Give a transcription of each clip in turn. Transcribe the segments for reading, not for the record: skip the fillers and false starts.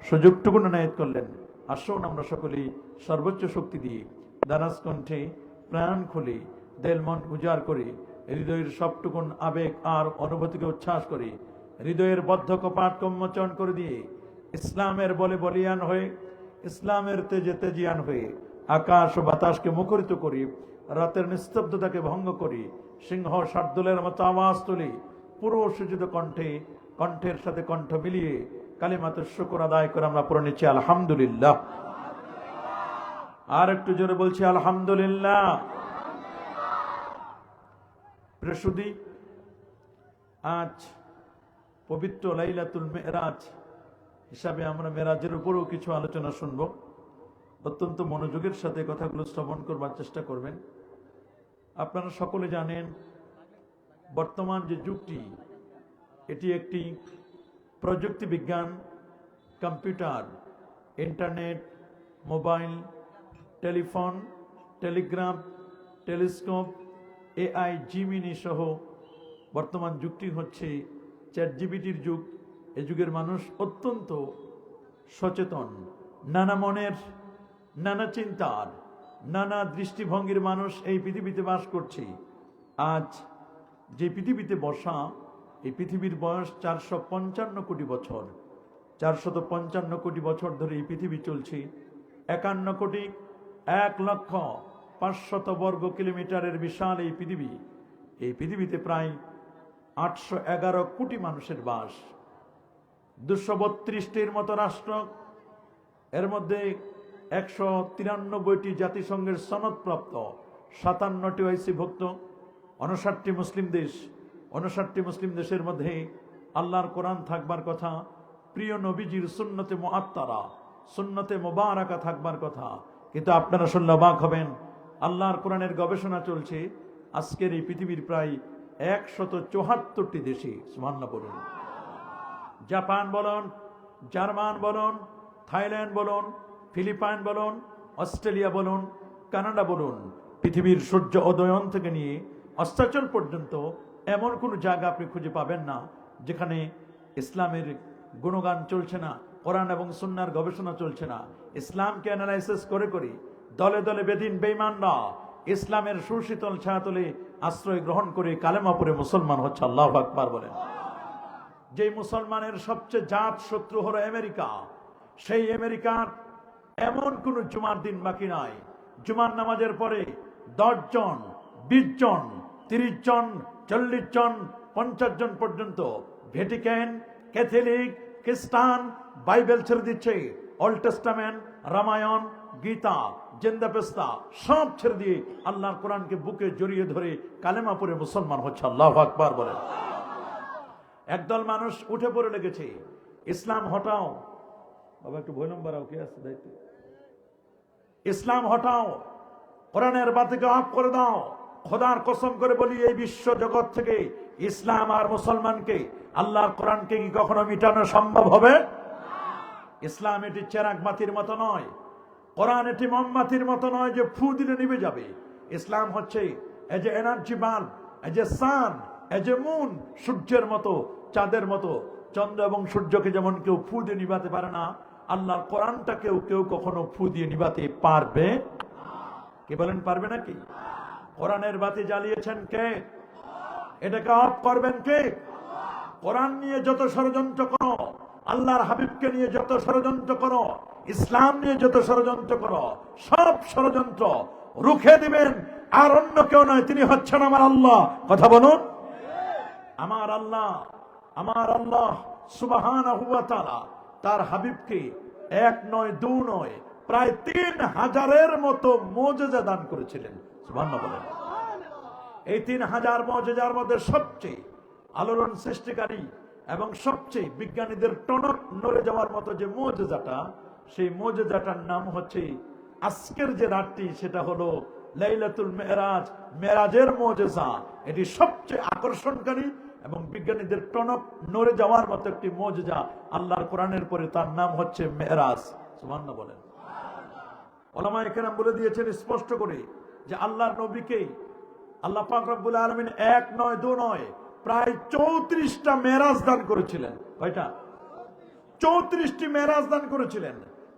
সুযোগটুকু নায়াত করলেন। আসুন আমরা সকলেই সর্বোচ্চ শক্তি দিয়ে দারাজ কণ্ঠে প্রাণ খুলে দেল মন উজাড় করে হৃদয়ের সবটুকুন আবেগ আর অনুভূতিকে উচ্ছ্বাস করে হৃদয়ের বদ্ধ কপাট উন্মোচন করে দিয়ে ইসলামের বলে বলিয়ান হয়ে ইসলামের তেজে তেজিয়ান হয়ে আকাশ ও বাতাসকে মুখরিত করি, রাতের নিস্তব্ধতাকে ভঙ্গ করি, সিংহ শার্দুলের মতো আওয়াজ তুলি, পুরো সুজিত কণ্ঠে কণ্ঠের সাথে কণ্ঠ মিলিয়ে কালিমাতুশ শুকর আদায় করে আমরা পড়ে নিচ্ছি আলহামদুলিল্লাহ। আর একটু জোরে বলছি আলহামদুলিল্লাহ। বৃহস্পতি, আজ পবিত্র লাইলাতুল মেরাজ হিসাবে আমরা মেরাজের উপরেও কিছু আলোচনা শুনব। অত্যন্ত মনোযোগের সাথে কথাগুলো শ্রবণ করবার চেষ্টা করবেন। আপনারা সকলে জানেন বর্তমান যে যুগটি, এটি একটি প্রযুক্তি বিজ্ঞান, computer, internet, mobile, telephone, Telegraph, telescope, AI, Gemini সহ বর্তমান যুগটি হচ্ছে চ্যাটজিপিটির যুগ। এ যুগের মানুষ অত্যন্ত সচেতন, নানা মনের, নানা চিন্তার, নানা দৃষ্টিভঙ্গির মানুষ এই পৃথিবীতে বাস করছে। আজ যে পৃথিবীতে বসা, এই পৃথিবীর বয়স 455 কোটি বছর। 455 কোটি বছর ধরে এই পৃথিবী চলছে। 51,01,05,000 বর্গ কিলোমিটারের বিশাল এই পৃথিবী। এই পৃথিবীতে প্রায় 811 কোটি মানুষের বাস। 232টির মতো রাষ্ট্র, এর মধ্যে 193টি জাতিসংঘের সনদপ্রাপ্ত, 57টি ওআইসি-ভুক্ত, 59টি মুসলিম দেশ। 59টি মুসলিম দেশের মধ্যে আল্লাহর কোরআন থাকবার কথা, প্রিয় নবীজির সুন্নতে মুআত্তারা, সুন্নতে মুবারাকা থাকবার কথা। কিন্তু আপনারা শুনলে অবাক হবেন, আল্লাহর কোরআনের গবেষণা চলছে আজকের এই পৃথিবীর প্রায় 174টি দেশে। সুবহানাল্লাহ বলুন। জাপান বলুন, জার্মান বলুন, থাইল্যান্ড বলুন, ফিলিপাইন বলুন, অস্ট্রেলিয়া বলুন, কানাডা বলুন, পৃথিবীর সূর্য উদয়ন থেকে নিয়ে অস্তাচল পর্যন্ত এমন কোনো জায়গা আপনি খুঁজে পাবেন না যেখানে ইসলামের গুণগান চলছে না, কোরআন এবং সুন্নাহর গবেষণা চলছে না। ইসলামকে অ্যানালাইসিস করে করে দলে দলে বেদিন বেঈমানরা ইসলামের সুশীতল ছায়াতলে আশ্রয় গ্রহণ করে কালেমা পড়ে মুসলমান হচ্ছে। আল্লাহু আকবার বলেন। যে মুসলমানের সবচেয়ে জাত শত্রু হলো আমেরিকা, সেই আমেরিকার এমন কোন জুমার দিন বাকি নাই জুমার নামাজের পরে 10 জন, 20 জন, 30 জন, 40 জন, 50 জন পর্যন্ত ভ্যাটিকান, ক্যাথলিক, খ্রিস্টান বাইবেল ছেড়ে দিচ্ছে। ওল্ড টেস্টামেন্ট, রামায়ণ, গীতা, জেন্দাপেস্তা সব ছেড়ে দিয়ে আল্লাহর কোরআনকে বুকে জড়িয়ে ধরে কালেমা পড়ে মুসলমান হচ্ছে। আল্লাহু আকবার বলেন। একদল মানুষ উঠে পড়ে লেগেছে, ইসলাম হটাও। বাবা একটু ভয় নম্বর কে আছে দায়িত্ব, ইসলাম হটাও, কোরআনের বাতিকে অফ করে দাও। খোদার কসম করে বলি, এই বিশ্ব জগৎ থেকে ইসলাম আর মুসলমানকে, আল্লাহর কোরআনকে কি কখনো মিটানো সম্ভব হবে? ইসলাম এটি চেরাগ বাতির মতো নয়, কোরআন এটি মোমবাতির মতো নয় যে ফু দিলে নিভে যাবে। ইসলাম হচ্ছে as a energy bulb, as a sun, as a moon, সূর্যের মতো, চাঁদের মতো। চন্দ্র এবং সূর্যকে যেমন কেউ ফু দিয়ে নিভাতে পারে না, আল্লাহর কোরআনটাকেও কেউ কখনো ফু দিয়ে নিভাতে পারবে? কে বলেন পারবে নাকি? কোরআনের বাতি জ্বালিয়েছেন কে? এটাকে অফ করবেন কে? কোরআন নিয়ে যত ষড়যন্ত্র করো, আল্লাহর হাবিবকে নিয়ে যত ষড়যন্ত্র করো, ইসলাম নিয়ে যত ষড়যন্ত্র করো, সব ষড়যন্ত্র রুখে দিবেন আর অন্য কেউ নয়, তিনি হচ্ছেন আমার আল্লাহ। কথা বলুন। আমার আল্লাহ, আমার আল্লাহ সুবহানাহু ওয়া তাআলা তার হাবিবকে 1 নয় 2 নয় প্রায় 3000-এর মতো মুজিজা দান করেছিলেন। সুবহানাল্লাহ বলেন। এই 3000 মুজিজার মধ্যে সবচেয়ে আলোড়ন সৃষ্টিকারী এবং সবচেয়ে বিজ্ঞানীদের টনক নড়ে যাওয়ার মতো যে মুজিজাটা, সেই মুজিজাটার নাম হচ্ছে আজকের যে রাতটি, সেটা হলো লাইলাতুল মেরাজ, মেরাজের মুজিজা। এটি সবচেয়ে আকর্ষণকারী এবং বিজ্ঞানীদের টনক নড়ে যাওয়ার মতো একটি মুজিজা আল্লাহর কোরআনের পরে, তার নাম হচ্ছে মেরাজ। সুবহানাল্লাহ বলেন। উলামায়ে কেরাম বলে দিয়েছেন স্পষ্ট করে যে আল্লাহর নবীকে আল্লাহ পাক রব্বুল আলামিন 1 নয় 2 নয় প্রায় 34টা মেরাজ দান করেছিলেন। কয়টা? 34টি মেরাজ দান করেছিলেন,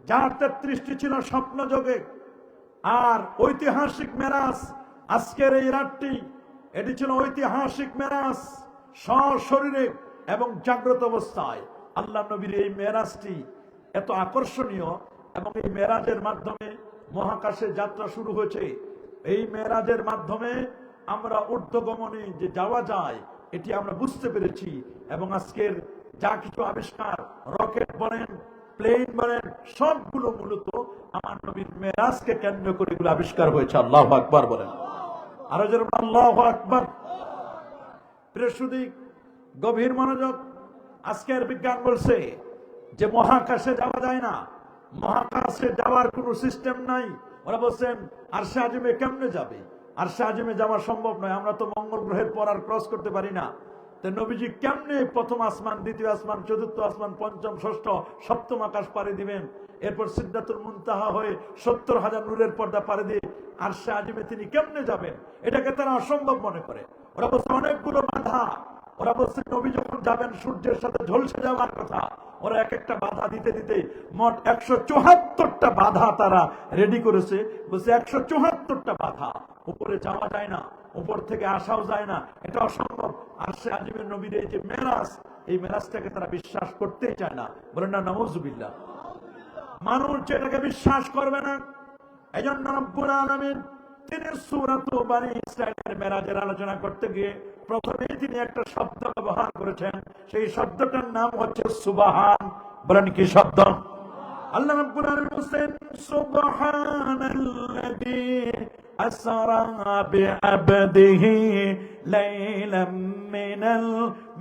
যার 33টি ছিল স্বপ্ন যোগে। আর ঐতিহাসিক মেরাজ আজকের এই রাতটি, এটি ছিল ঐতিহাসিক মেরাজ। সশরীরে এবং জাগ্রত অবস্থায় আল্লাহ নবীর এই মেরাজটি এত আকর্ষণীয়, এবং এই মেরাজের মাধ্যমে মহাকাশে যাত্রা শুরু হয়েছে। এই মেরাজের মাধ্যমে আমরা ঊর্ধ্বগমনে যে যাওয়া যায় এটি আমরা বুঝতে পেরেছি। এবং আজকের যা কিছু আবিষ্কার, রকেট বলেন, প্লেন বলেন, সবগুলো মূলত আমার নবীর মেরাজকে কেন্দ্র করে এগুলো আবিষ্কার হয়েছে। আল্লাহু আকবার বলেন, আরো যেরকম আল্লাহু আকবার। প্রিয় সুধী, গভীর মনোযোগ। আজকের বিজ্ঞান বলছে যে মহাকাশে যাওয়া যায় না, মহাকাশে যাওয়ার কোনো সিস্টেম নাই। ওরা বলছেন আরশে আজিমে কেমনে যাবে, আরশে আজিমে যাওয়া সম্ভব নয়, আমরা তো মঙ্গল গ্রহের পর আর ক্রস করতে পারি না। তো নবীজি কেমনে প্রথম আসমান, দ্বিতীয় আসমান, চতুর্থ আসমান, পঞ্চম, ষষ্ঠ, সপ্তম আকাশ পাড়ি দিবেন, এরপর সিদরাতুল মুনতাহা হয়ে 70,000 নূরের পর্দা পাড়ি দিয়ে আরশে আজিমে তিনি কেমনে যাবেন? এটাকে তারা অসম্ভব মনে করে। ওরা বলছে অনেকগুলো বাধা। ওরা বলছে নবী যখন যাবেন সূর্যের সাথে ঝলসে যাওয়ার কথা। ওরা এক একটা বাধা দিতে দিতে মোট 174টা বাধা তারা রেডি করেছে। বলছে 174টা বাধা, উপরে যাওয়া যায় না, উপর থেকে আসাও যায় না, এটা অসম্ভব। আরশে আজিমের নবীর এই যে মেরাজ, এই মেরাজটাকে তারা বিশ্বাস করতেই চায় না। বলেন না নাউজুবিল্লাহ। মানুষ যেটাকে বিশ্বাস করবে না, এজন্য রব্বুল আলামিন তিনি সূরাত বনী ইসরাঈলের মেরাজের আলোচনা করতে গিয়ে প্রথমে তিনি একটা শব্দ ব্যবহার করেছেন। সেই শব্দটার নাম হচ্ছে সুবহান। বলেন কি শব্দ? আল্লাহ রাব্বুল আলামিন বলেন সুবহানাল্লাযী আসরা বিআবদিহি লাইলাম মিনাল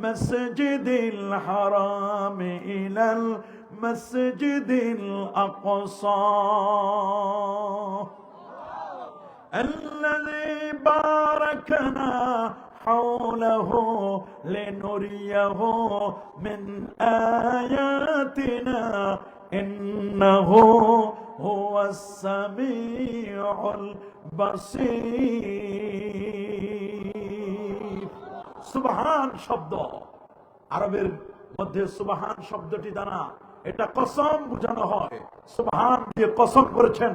মাসজিদিল হারাম ইলাল মাসজিদিল আকসা الذي باركنا حوله لنريه من آياتنا إنه هو السميع البصير। সুবহান শব্দ আরবের মধ্যে সুবহান শব্দটি দ্বারা এটা কসম বোঝানো হয়। সুবহান দিয়ে কসম করেছেন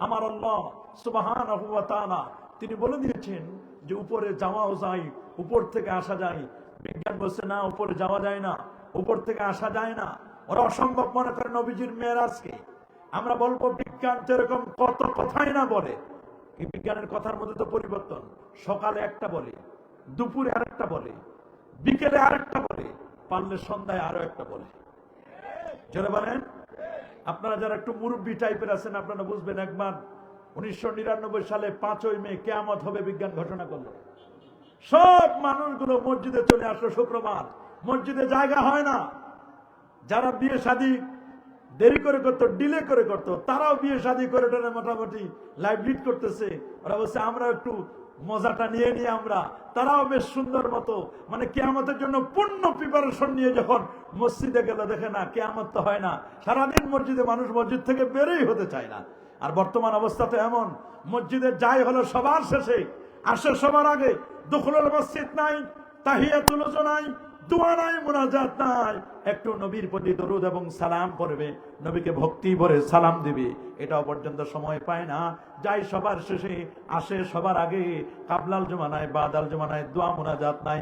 আমার আল্লাহ সুবহানাহু ওয়া তাআলা। তিনি বলে দিয়েছেন যে উপরে যাওয়াও যায়, উপর থেকে আসা যায়। বিজ্ঞান বলছে না, উপরে যাওয়া যায় না, উপর থেকে আসা যায় না। ওরা অসম্ভব মনে করে নবীজির মেরাজকে। আমরা বলবো বিজ্ঞান তো এরকম কত কথাই না বলে, এই বিজ্ঞানের কথার মধ্যে তো পরিবর্তন। সকালে একটা বলে, দুপুরে আরেকটা বলে, বিকেলে আরেকটা বলে, পারলে সন্ধ্যায় আরো একটা বলে। যারা বলেন, আপনারা যারা একটু মুরব্বী টাইপের আছেন আপনারা বুঝবেন। একবার 1999 সালে 5ই মে কিয়ামত হবে বিজ্ঞান ঘোষণা করলো। সব মানুষগুলো মসজিদে চলে আসলো। শুক্রবার মসজিদে জায়গা হয় না। যারা বিয়ে শাদী দেরি করে করতো, ডিলে করে করতো, তারাও বিয়ে শাদী করে টেনে মোটামুটি লাইভ লিড করতেছে। ওরা বলছে আমরা একটু মজাটা নিয়ে নিয়ে আমরা, তারাও বেশ সুন্দর মতো মানে কিয়ামতের জন্য পূর্ণ প্রিপারেশন নিয়ে যখন মসজিদে গেল, দেখে না কিয়ামত তো হয় না। সারাদিন মসজিদে মানুষ মসজিদ থেকে বেরোই হতে চায় না। আর বর্তমান অবস্থা তো এমন, মসজিদে যাই হলো সবার শেষে, আসে সবার আগে। দুখুলুল মসজিদ নাই, তাহিয়াতুল ওযু নাই, দোয়া নাই, মুনাজাত নাই। একটু নবীর প্রতি দরুদ এবং সালাম পড়বে, নবীকে ভক্তি ভরে সালাম দিবে, এটাও পর্যন্ত সময় পায় না। যাই সবার শেষে, আসে সবার আগে। কাবলাল জমানায় বাদাল জমানায় দোয়া মুনাজাত নাই,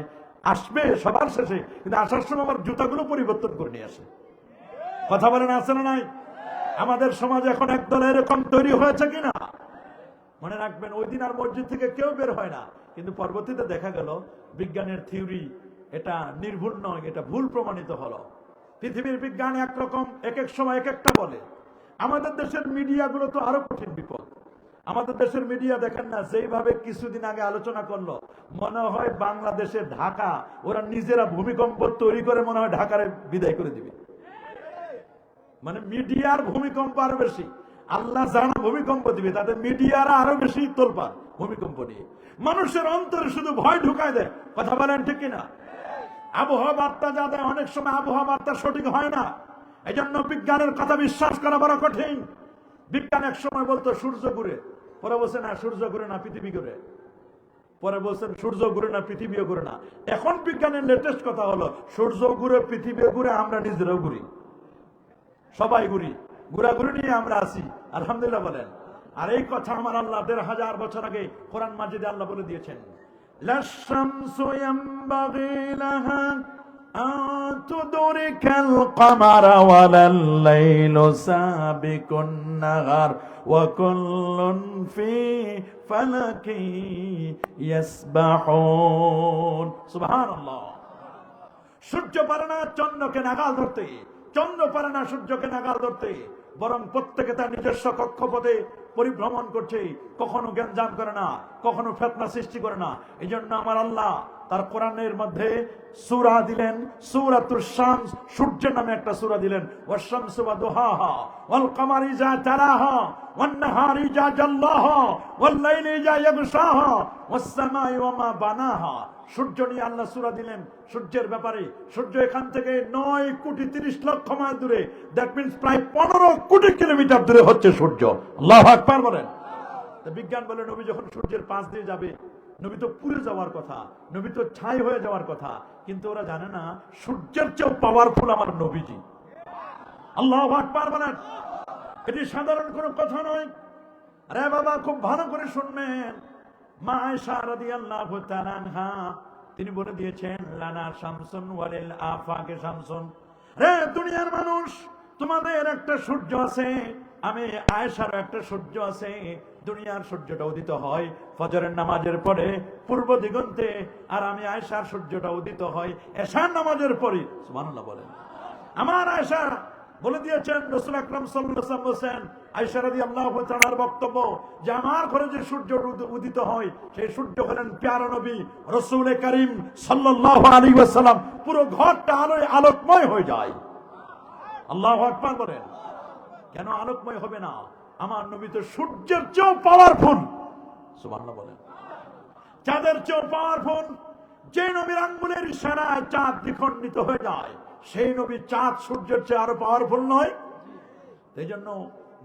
আসবে সবার শেষে, কিন্তু আসার সময় আমার জুতাগুলো পরিবর্তন করে নিয়ে আসে। কথা বলেন আছে না নাই? আমাদের সমাজ এখন একদল এরকম তৈরি হয়েছে কিনা মনে রাখবেন। ওই দিন আর মসজিদ থেকে কেউ বের হয় না, কিন্তু পরবর্তীতে দেখা গেল বিজ্ঞানের থিওরি এটা নির্ভুল নয়, এটা ভুল প্রমাণিত হলো। পৃথিবীর বিজ্ঞান একরকম, এক এক সময় এক একটা বলে। আমাদের দেশের মিডিয়াগুলো তো আরো কঠিন বিপদ। আমাদের দেশের মিডিয়া দেখেন না, যেইভাবে কিছুদিন আগে আলোচনা করলো, মনে হয় বাংলাদেশের ঢাকা ওরা নিজেরা ভূমিকম্প তৈরি করে মনে হয় ঢাকারে বিদায় করে দিবে। মানে মিডিয়ার ভূমিকম্প আরো বেশি। আল্লাহ জানা ভূমিকম্প দিবে, তাদের মিডিয়ারা আরো বেশি তোলপাড় ভূমিকম্প নিয়ে। মানুষের অন্তরে শুধু ভয় ঢুকায় দেয়। কথা বলেন ঠিক কিনা? আবহাওয়া বার্তা যা দেয়, অনেক সময় আবহাওয়া বার্তা সঠিক হয় না। এই জন্য বিজ্ঞানের কথা বিশ্বাস করা বড় কঠিন। বিজ্ঞান এক সময় বলতো সূর্য ঘুরে, পরে বলছে না সূর্য ঘুরে না পৃথিবী ঘুরে, পরে বলছেন সূর্য ঘুরে না পৃথিবীও ঘুরে না। এখন বিজ্ঞানের লেটেস্ট কথা হলো সূর্য ঘুরে, পৃথিবী ঘুরে, আমরা নিজেরাও ঘুরি। সবাই ঘুরাঘুরি নিয়ে আমরা আছি, আলহামদুলিল্লাহ বলেন। আর এই কথা আমার আল্লাহ ১৫০০ বছর আগে কোরআন মাজিদে আল্লাহ বলে দিয়েছেন, লাশ-শামসু ইয়ানবাগি লাহা আন তুদরিকাল কমারা ওয়ালাল লাইলু সাবিকুন নাহার ওয়া কুল্লুন ফি ফালাকি ইয়াসবাহুন। সুবহানাল্লাহ। সূর্য পারে না চন্দ্রকে নাগাল ধরতে, চন্দ্র পারে না সূর্যকে নাগাল ধরতে, বরং প্রত্যেকে তার নিজস্ব কক্ষপথে পরিভ্রমণ করছে, কখনো জ্ঞানজাম করে না, কখনো ফিতনা সৃষ্টি করে না। এই জন্য আমার আল্লাহ তার কোরআনের মধ্যে সূরা দিলেন, সূরাতুশ শামস, সূর্যের নামে একটা সূরা দিলেন, ওয়াশ শামসু ওয়া দুহাহা ওয়াল কমারি ইযা তালাহা ওয়ান নাহারি ইযা জাল্লাহা ওয়াল লাইলি ইযা ইয়াগশাহা ওয়াস সামাই ওয়া মা বানাহা। সূর্য নিয়ে আল্লাহ সূরা দিলেন সূর্যের ব্যাপারে। সূর্য এখান থেকে 9,30,00,000 মাইল দূরে, দ্যাট মিন্স প্রায় 15 কোটি কিলোমিটার দূরে হচ্ছে সূর্য। আল্লাহু আকবার বলেন। বিজ্ঞান বলে নবী যখন সূর্যের পাশ দিয়ে যাবে, নবী তো পুড়ে যাওয়ার কথা, নবী তো ছাই হয়ে যাওয়ার কথা, কিন্তু ওরা জানে না সূর্যের চেয়েও পাওয়ারফুল আমার নবীজি। আল্লাহু আকবার বলেন। এটি সাধারণ কোনো কথা নয়। আরে বাবা, খুব ভালো করে শুনবেন। মা আয়েশা রাদিয়াল্লাহু তাআলা আনহা তিনি বলে দিয়েছেন, লানা শামসুন ওয়ালিল আফাকে শামসুন। রে দুনিয়ার মানুষ, তোমাদের একটা সূর্য আছে, আমি আয়েশার একটা সূর্য আছে। দুনিয়ার সূর্যটা উদিত হয় ফজরের নামাজের পরে পূর্ব দিগন্তে, আর আমি আয়েশার সূর্যটা উদিত হয় এশার নামাজের পরে। সুবহানাল্লাহ বলেন। আমার আয়েশা বলে দিয়েছেন, রাসূল আকরাম সাল্লাল্লাহু আলাইহি ওয়াসাল্লাম বলেন, আয়েশা রাদিয়াল্লাহু তাআলার বক্তব্য যে আমার ঘরে যে সূর্য উদিত হয় সেই সূর্য হলেন প্যারা নবী রাসূল করিম সাল্লাল্লাহু আলাইহি ওয়াসাল্লাম। পুরো ঘরটা আলোয় আলোকময় হয়ে যায়। আল্লাহু আকবার বলেন। কেন আলোকময় হবে না? আমার নবী তো সূর্যের চেয়েও পাওয়ারফুল। সুবহানাল্লাহ বলেন। চাঁদের চেয়েও পাওয়ারফুল। যে নবীর আঙ্গুলের ইশারায় চাঁদ দ্বিখণ্ডিত হয়ে যায়, সেই নবী চাঁদ সূর্যের চেয়ে আরো পাওয়ারফুল নয়? এই জন্য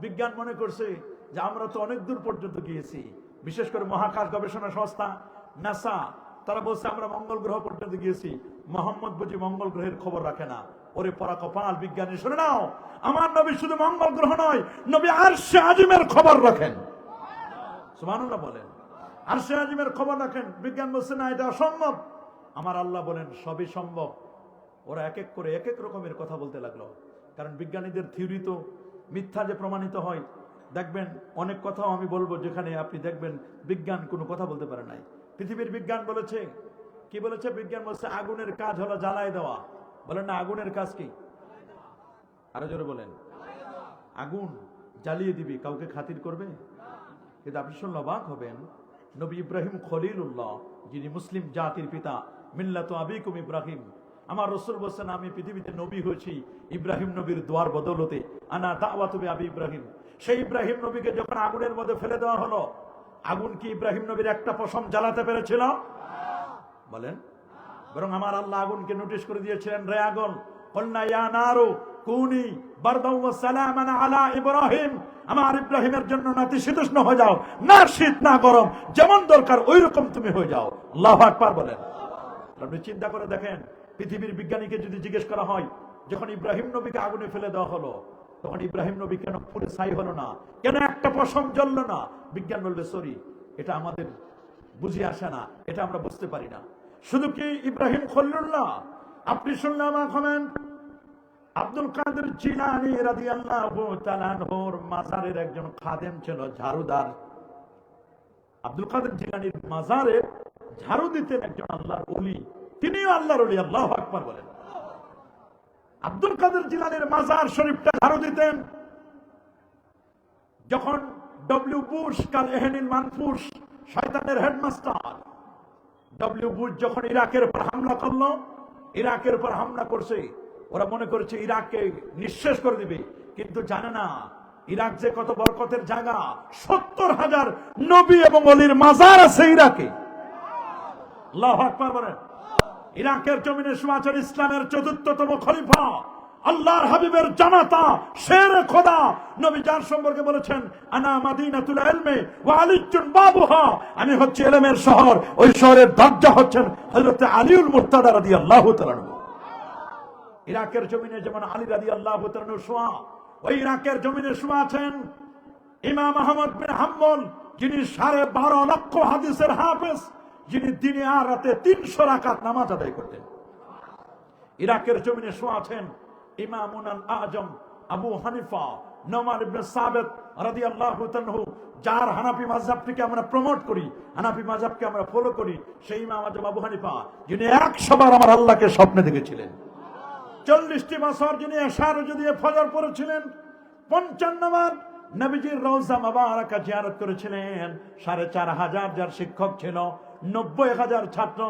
বিজ্ঞান মনে করছে যে আমরা তো অনেক দূর পর্যন্ত গিয়েছি। বিশেষ করে মহাকাশ গবেষণা সংস্থা নাসা, তারা বলছে আমরা মঙ্গল গ্রহ পর্যন্ত গিয়েছি। মোহাম্মদ বুঝি মঙ্গল গ্রহের খবর রাখে না। ওরে পরা কপাল বিজ্ঞানী, শুনে নাও, আমার নবী শুধু মঙ্গল গ্রহ নয়, নবী আরশে আজিমের খবর রাখেন। সুবহানাল্লাহ বলেন। আরশে আজিমের খবর রাখেন। বিজ্ঞান বলছে না, এটা অসম্ভব। আমার আল্লাহ বলেন সবই সম্ভব। ওরা এক এক করে এক এক রকমের কথা বলতে লাগলো। কারণ বিজ্ঞানীদের থিওরি তো মিথ্যা যে প্রমাণিত হয়। দেখবেন অনেক কথাও আমি বলবো যেখানে আপনি দেখবেন বিজ্ঞান কোনো কথা বলতে পারে নাই। পৃথিবীর বিজ্ঞান বলেছে, কি বলেছে? বিজ্ঞান বলছে আগুনের কাজ হলো জ্বালায় দেওয়া। বলেন না, আগুনের কাজ কি? আরো জোরে বলেন। আগুন জ্বালিয়ে দিবি, কাউকে খাতির করবে? কিন্তু আপনি শুনলে অবাক হবেন, নবী ইব্রাহিম খলিলুল্লাহ, যিনি মুসলিম জাতির পিতা, মিল্লাতু আবিকুম ইব্রাহিম, আমার রাসূল বলেন আমি পৃথিবীতে নবী হয়েছি ইব্রাহিম নবীর দোয়ার বদৌলতে। আনা দাওয়াতু বি আবি ইব্রাহিম। সেই ইব্রাহিম নবীকে যখন আগুনের মধ্যে ফেলে দেওয়া হলো, আগুন কি ইব্রাহিম নবীর একটা পশম জ্বালাতে পেরেছিল? বলেন। বরং আমার আল্লাহ আগুনকে নোটিশ করে দিয়েছিলেন, রে আগুন, কুলনা ইয়া নারু কুনি বারদাও ওয়া সালামান আলা ইব্রাহিম, আমার ইব্রাহিমের জন্য নাতিশীতোষ্ণ হয়ে যাও, না শীত না গরম, যেমন দরকার ওই রকম তুমি হয়ে যাও। আল্লাহু আকবার বলেন। আপনি চিন্তা করে দেখেন, পৃথিবীর বিজ্ঞানীকে যদি জিজ্ঞেস করা হয়, যখন ইব্রাহিম নবীকে আগুনে ফেলে দেওয়া হলো, তখন ইব্রাহিম নবী কেন পুড়ে ছাই হলো না, কেন একটা পশম জ্বললো না? বিজ্ঞান বলবে সরি, এটা আমাদের বুঝে আসে না, এটা আমরা বুঝতে পারি না। শুধু কি ইব্রাহিম খলিলুল্লাহ? আপনি শুনলে অবাক হবেন, আব্দুল কাদের জিলানী রাদিয়াল্লাহু তাআলা আনহুর মাজারের একজন খাদেম ছিল, ঝাড়ুদার। আব্দুল কাদের জিলানীর মাজারে ঝাড়ু দিতেন একজন আল্লাহর ওলি, তিনিও আল্লাহর ওলি। আল্লাহু আকবার বলেন। আব্দুল কাদের জিলানীর মাজার শরীফটা ঝাড়ু দিতেন। যখন ডব্লিউ বুশ, কাল এহেনিল মানফুস, শয়তানের হেডমাস্টার ডব্লিউ বুশ যখন ইরাকের উপর হামলা করলো, ইরাকের উপর হামলা করছে, ওরা মনে করেছে ইরাককে নিঃশেষ করে দিবে, কিন্তু জানে না ইরাক যে কত বরকতের জায়গা। 70,000 নবী এবং ওলির মাজার আছে ইরাকে। আল্লাহু আকবার বলেন। ইরাকের জমিনে সুমাচর ইসলামের ৪র্থতম খলিফা, আল্লাহর হাবিবের জামাতা, শেরে খোদা নবী যার সম্পর্কে বলেছেন, আনা মাদিনাতুল ইলমি ওয়া আলিয়্যুন বাবুহা, আমি হচ্ছে ইলমের শহর, ওই শহরের দরজা হচ্ছেন হযরত আলীউল মুর্তাদা রাদিয়াল্লাহু তাআলা। ইরাকের জমিনে যেমন আলী রাদিয়াল্লাহু তাআলা শোয়া, ওই ইরাকের জমিনে শুয়ে আছেন ইমাম আহমদ বিন হাম্বল, যিনি 12.5 লক্ষ হাদিসের হাফেজ, যিনি দিনে আর রাতে 300 রাকাত নামাজ আদায় করতেন। ইরাকের জমিনে শুয়ে আছেন ইমামুল আজম আবু হানিফা নোমান ইবনে সাবিত রাদিয়াল্লাহু তাআলা, যার হানাফি মাযহাবটিকে আমরা প্রমোট করি, হানাফি মাযহাবকে আমরা ফলো করি, সেই ইমাম আজম আবু হানিফা, যিনি 100 বার আমার আল্লাহকে স্বপ্নে দেখেছিলেন। 40টি বছর যিনি এশার দিয়ে ফজর পড়েছিলেন, 55 বার নবীজির রওজা মুবারাকা জিয়ারত করেছিলেন। 4500 যার শিক্ষক ছিল, 90,000 ছাত্র,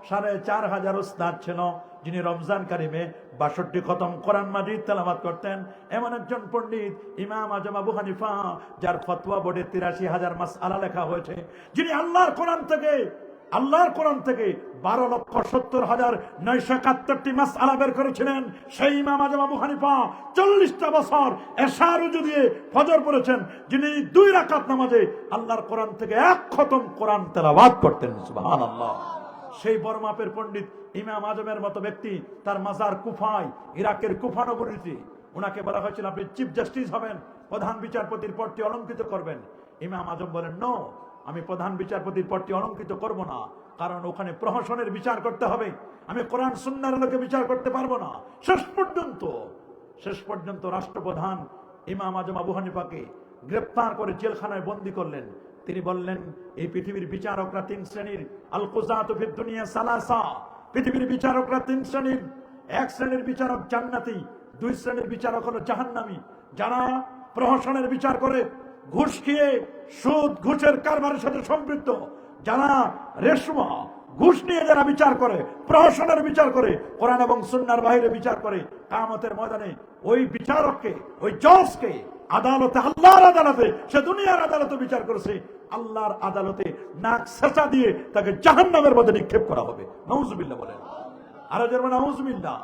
4500 উস্তাদ ছিল, যিনি রমজান কারিমে 62 খতম কোরআন মাজিদ তেলাওয়াত করতেন, এমন একজন পণ্ডিত ইমাম আজম আবু হানিফা, যার ফতোয়া বোর্ডে 83,000 মাসআলা লেখা হয়েছে, যিনি আল্লাহর কোরআন থেকে 12,70,971টি মাসআলা বের করেছিলেন। সেই ইমাম আজম আবু হানিফা 40টা বছর এশার ওযু দিয়ে ফজর পড়েছেন, যিনি 2 রাকাত নামাজে আল্লাহর কোরআন থেকে 1 খতম কোরআন তেলাওয়াত করতেন। সুবহানাল্লাহ। সেই বড় মাপের পণ্ডিত ইমাম আজমের মতো ব্যক্তি, তার মাজার কুফায়, ইরাকের কুফা নগরীতে। ওনাকে বলা হয়েছিল আপনি চিফ জাস্টিস হবেন, প্রধান বিচারপতির পদটি অলঙ্কৃত করবেন। ইমাম আজম বলেন, নো, আমি প্রধান বিচারপতির পদটি অলঙ্কৃত করব না, কারণ ওখানে প্রহসনের বিচার করতে হবে, আমি কোরআন সুন্নাহর আলোকে বিচার করতে পারবো না। শেষ পর্যন্ত রাষ্ট্রপ্রধান ইমাম আজম আবু হানিফাকে গ্রেফতার করে জেলখানায় বন্দী করলেন। তিনি বললেন, এই পৃথিবীর বিচারকরা 3 শ্রেণীর, আল কুযাতু ফিদ দুনিয়া সালাসা, পৃথিবীর বিচারকরা 3 শ্রেণীর। 1 শ্রেণীর বিচারক জান্নাতি, 2 শ্রেণীর বিচারক হলো জাহান্নামী, যারা প্রহসনের বিচার করে, ঘুষ খেয়ে সুদ ঘুষের কারবারের সাথে সম্পৃক্ত, যারা রেশমা ঘুষ নিয়ে যারা বিচার করে, প্রহসনের বিচার করে, কোরআন এবং সুন্নাহর বাইরে বিচার করে, কিয়ামতের ময়দানে ওই বিচারককে, ওই জজকে আদালতে, আল্লাহর আদালতে, সে দুনিয়ার আদালতে বিচার করেছে, আল্লাহর আদালতে নাক সেচা দিয়ে তাকে জাহান্নামের মধ্যে নিক্ষেপ করা হবে। নাউজুবিল্লাহ বলেন, আরো জোরে নাউজুবিল্লাহ।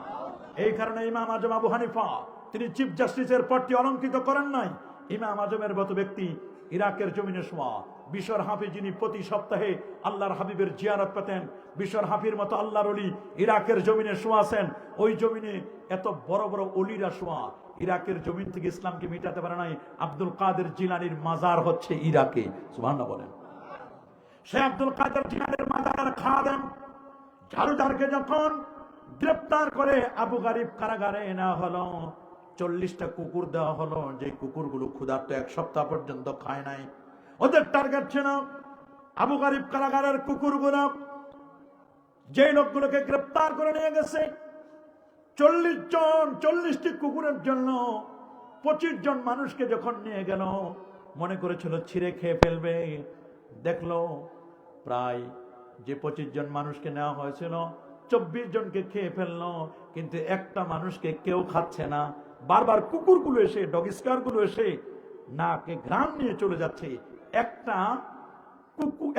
এই কারণে ইমাম আজম আবু হানিফা তিনি চিফ জাস্টিসের পদটি অলঙ্কৃত করেন নাই। ইমাম আজমের মতো ব্যক্তি ইরাকের জমিনে শোয়া, বিশর হাফি, যিনি প্রতি সপ্তাহে আল্লাহর হাবিবের জিয়ারত পেতেন, বিশর হাফির মতো আল্লাহর ওলি ইরাকের জমিনে শোয়াছেন। ওই জমিনে এত বড় বড় ওলিরা শোয়া, ইরাকের জমিন থেকে ইসলামকে মিটাতে পারে নাই। আব্দুল কাদের জিলানীর মাজার হচ্ছে ইরাকে। সুবহানাল্লাহ বলেন। সে আব্দুল কাদের জিলানীর মাজারের খাদেম ঝাড়ুদারকে যখন গ্রেফতার করে আবু গারিব কারাগারে নেওয়া হলো, 40টা কুকুর দেওয়া হলো, যে কুকুরগুলো ক্ষুধার্ত 1 সপ্তাহ পর্যন্ত খায় নাই। ওদের টার্গেট ছিল আবু গারিব কারাগারের কুকুরগুলো। যে লোকগুলোকে গ্রেফতার করে নিয়ে গেছে, 40টি কুকুরের জন্য 25 জন মানুষকে যখন নিয়ে গেল, মনে করেছিল ছিঁড়ে খেয়ে ফেলবে। দেখলো প্রায় যে 25 জন মানুষকে নেওয়া হয়েছিল, 24 জনকে খেয়ে ফেললো, কিন্তু একটা মানুষকে কেউ খাচ্ছে না। বারবার কুকুরগুলো এসে, ডগ স্কোয়ারগুলো এসে নাকে ঘ্রাণ নিয়ে চলে যাচ্ছে,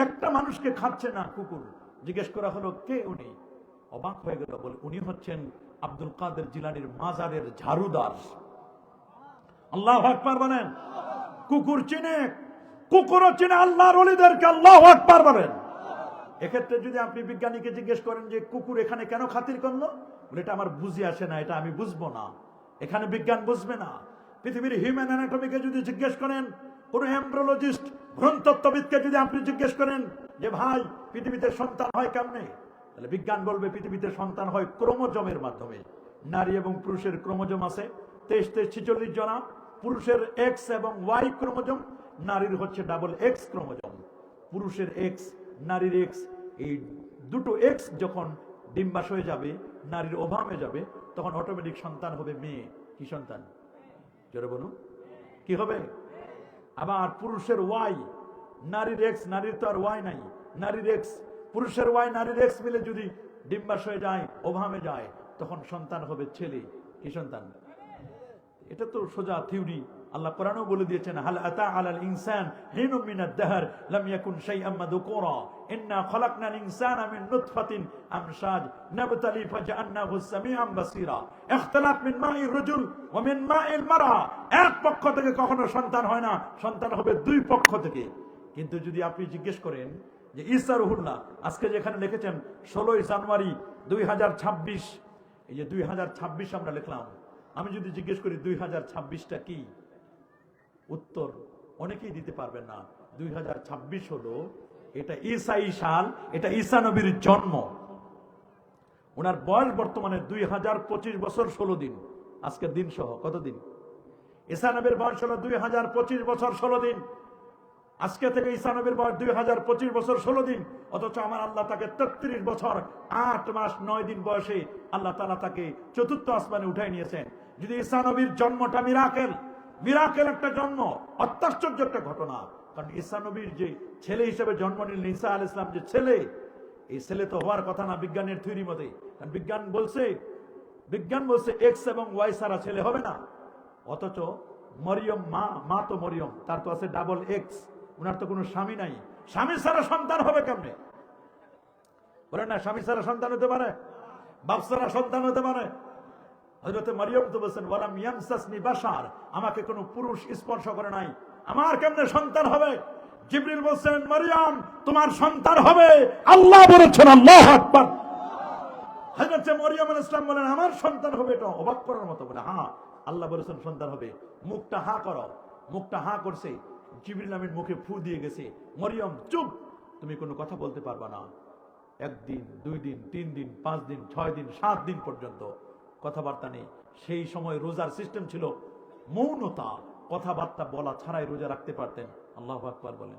একটা মানুষকে খাচ্ছে না কুকুর। জিজ্ঞেস করা হলো কে উনি, অবাক হয়ে গেল, বলে উনি হচ্ছেন আব্দুল কাদের জিলানীর মাজারের ঝাড়ুদার। আল্লাহু আকবার বলেন। কুকুর চিনে, কুকুরও চিনে আল্লাহর ওলিদেরকে। আল্লাহু আকবার বলেন। এক্ষেত্রে যদি আপনি বিজ্ঞানীকে জিজ্ঞেস করেন যে কুকুর এখানে কেন খাতির করলো, বলে এটা আমার বুঝে আসে না, এটা আমি বুঝবো না, এখানে বিজ্ঞান বুঝবে না। পৃথিবীর হিউম্যান অ্যানাটমিকে যদি জিজ্ঞেস করেন, কোন এমব্রিওলজিস্ট, ভ্রূণতত্ত্ববিদকে যদি আপনি জিজ্ঞেস করেন যে ভাই পৃথিবীতে সন্তান হয় কেমনে, তাহলে বিজ্ঞান বলবে পৃথিবীতে সন্তান হয় ক্রোমোজোমের মাধ্যমে। নারী এবং পুরুষের ক্রোমোজোম আছে 23-46 জনা, পুরুষের এক্স এবং ওয়াই ক্রোমোজোম, নারীর হচ্ছে ডাবল এক্স ক্রোমোজোম। পুরুষের এক্স, নারীর এক্স, এই দুটো এক্স যখন ডিম্বাশয়ে যাবে, নারীর ওভামে যাবে, তখন অটোমেটিক সন্তান হবে মেয়ে। কি সন্তান? জোরে বলুন, কি হবে? আবার পুরুষের ওয়াই, নারীর এক্স, নারীর তো আর ওয়াই নাই, নারীর এক্স, পুরুষের ওয়াই, নারীর এক্স মিলে যদি ডিম্বাশয়ে যায়, ওভামে যায়, তখন সন্তান হবে ছেলে। কি সন্তান? এটা তো সোজা থিওরি। আল্লাহ কোরআনেও বলে দিয়েছেন, হাল আতা আলাল ইনসান হিনুম মিনাদ দাহর লাম ইয়াকুন শাইআম মাযকুরা ইন্না খলাকনাল ইনসানা মিন নুতফাতিন আমশাজ নাবতালি ফাজআলনাহু সামিআম বাসীরা ইখতিলাফ মিন মাইর রাজুল ওয়া মিন মাইল মারআ। এক পক্ষ থেকে কখনো সন্তান হয় না, সন্তান হবে 2 পক্ষ থেকে। কিন্তু যদি আপনি জিজ্ঞেস করেন যে ঈসা রুহুল্লাহ, আজকে যেখানে লিখেছেন 16 জানুয়ারি 2026, এই যে 2026 আমরা লিখলাম, আমি যদি জিজ্ঞেস করি 2026টা কি, উত্তর অনেকেই দিতে পারবেন না। 2026 হলো, এটা ঈসাই সাল, এটা ঈসা নবীর জন্ম। ওনার বয়স বর্তমানে 2025 বছর 16 দিন, আজকের দিন সহ কতদিন? ঈসা নবীর বয়স হলো 2025 বছর 16 দিন। আজকে থেকে ঈসা নবীর বয়স 2025 বছর 16 দিন। অথচ আমার আল্লাহ তাকে 33 বছর 8 মাস 9 দিন বয়সে আল্লাহ তাআলা তাকে চতুর্থ আসমানে উঠাই নিয়েছেন। যদি ঈসা নবীর জন্মটা মিরাকেল, মিরাকেল একটা জন্ম, অত্যাশ্চর্য একটা ঘটনা। কারণ ঈসা নবীর যে ছেলে হিসেবে জন্ম নিলেন ঈসা আলাইহিস সালাম, যে ছেলে, এই ছেলে তো হওয়ার কথা না বিজ্ঞানের থিওরি মতে। কারণ বিজ্ঞান বলছে এক্স এবং ওয়াই ছাড়া ছেলে হবে না। অথচ মরিয়ম মা তো মরিয়ম, তার তো আছে ডাবল এক্স, ওনার তো কোনো স্বামী নাই। স্বামী ছাড়া সন্তান হবে কেমনে? বলেন না, স্বামী ছাড়া সন্তান হতে পারে? বাপ ছাড়া সন্তান হতে পারে? হযরতে মরিয়ম তো বলছেন ওয়ালাম ইয়ামসাসনি বাশার, আমাকে কোনো পুরুষ স্পর্শ করে নাই, আমার কেমনে সন্তান হবে? জিবরিল বলছেন মরিয়ম তোমার সন্তান হবে, আল্লাহ বলেছেন। আল্লাহু আকবার। হযরতে মরিয়ম আলাইহিস সালাম বলেন আমার সন্তান হবে। এটা অবাক করার মতো। বলে হ্যাঁ আল্লাহ বলেছেন সন্তান হবে। মুখটা হা করো। মুখটা হা করছে, জিবরিল আমিন মুখে ফু দিয়ে গেছে, মরিয়ম চুপ, তুমি কোনো কথা বলতে পারবা না। 1 দিন 2 দিন 3 দিন 5 দিন 6 দিন 7 দিন পর্যন্ত কথাবার্তা নেই। সেই সময় রোজার সিস্টেম ছিল মৌনতা, কথাবার্তা বলা ছাড়াই রোজা রাখতে পারতেন। আল্লাহু আকবার বলেন।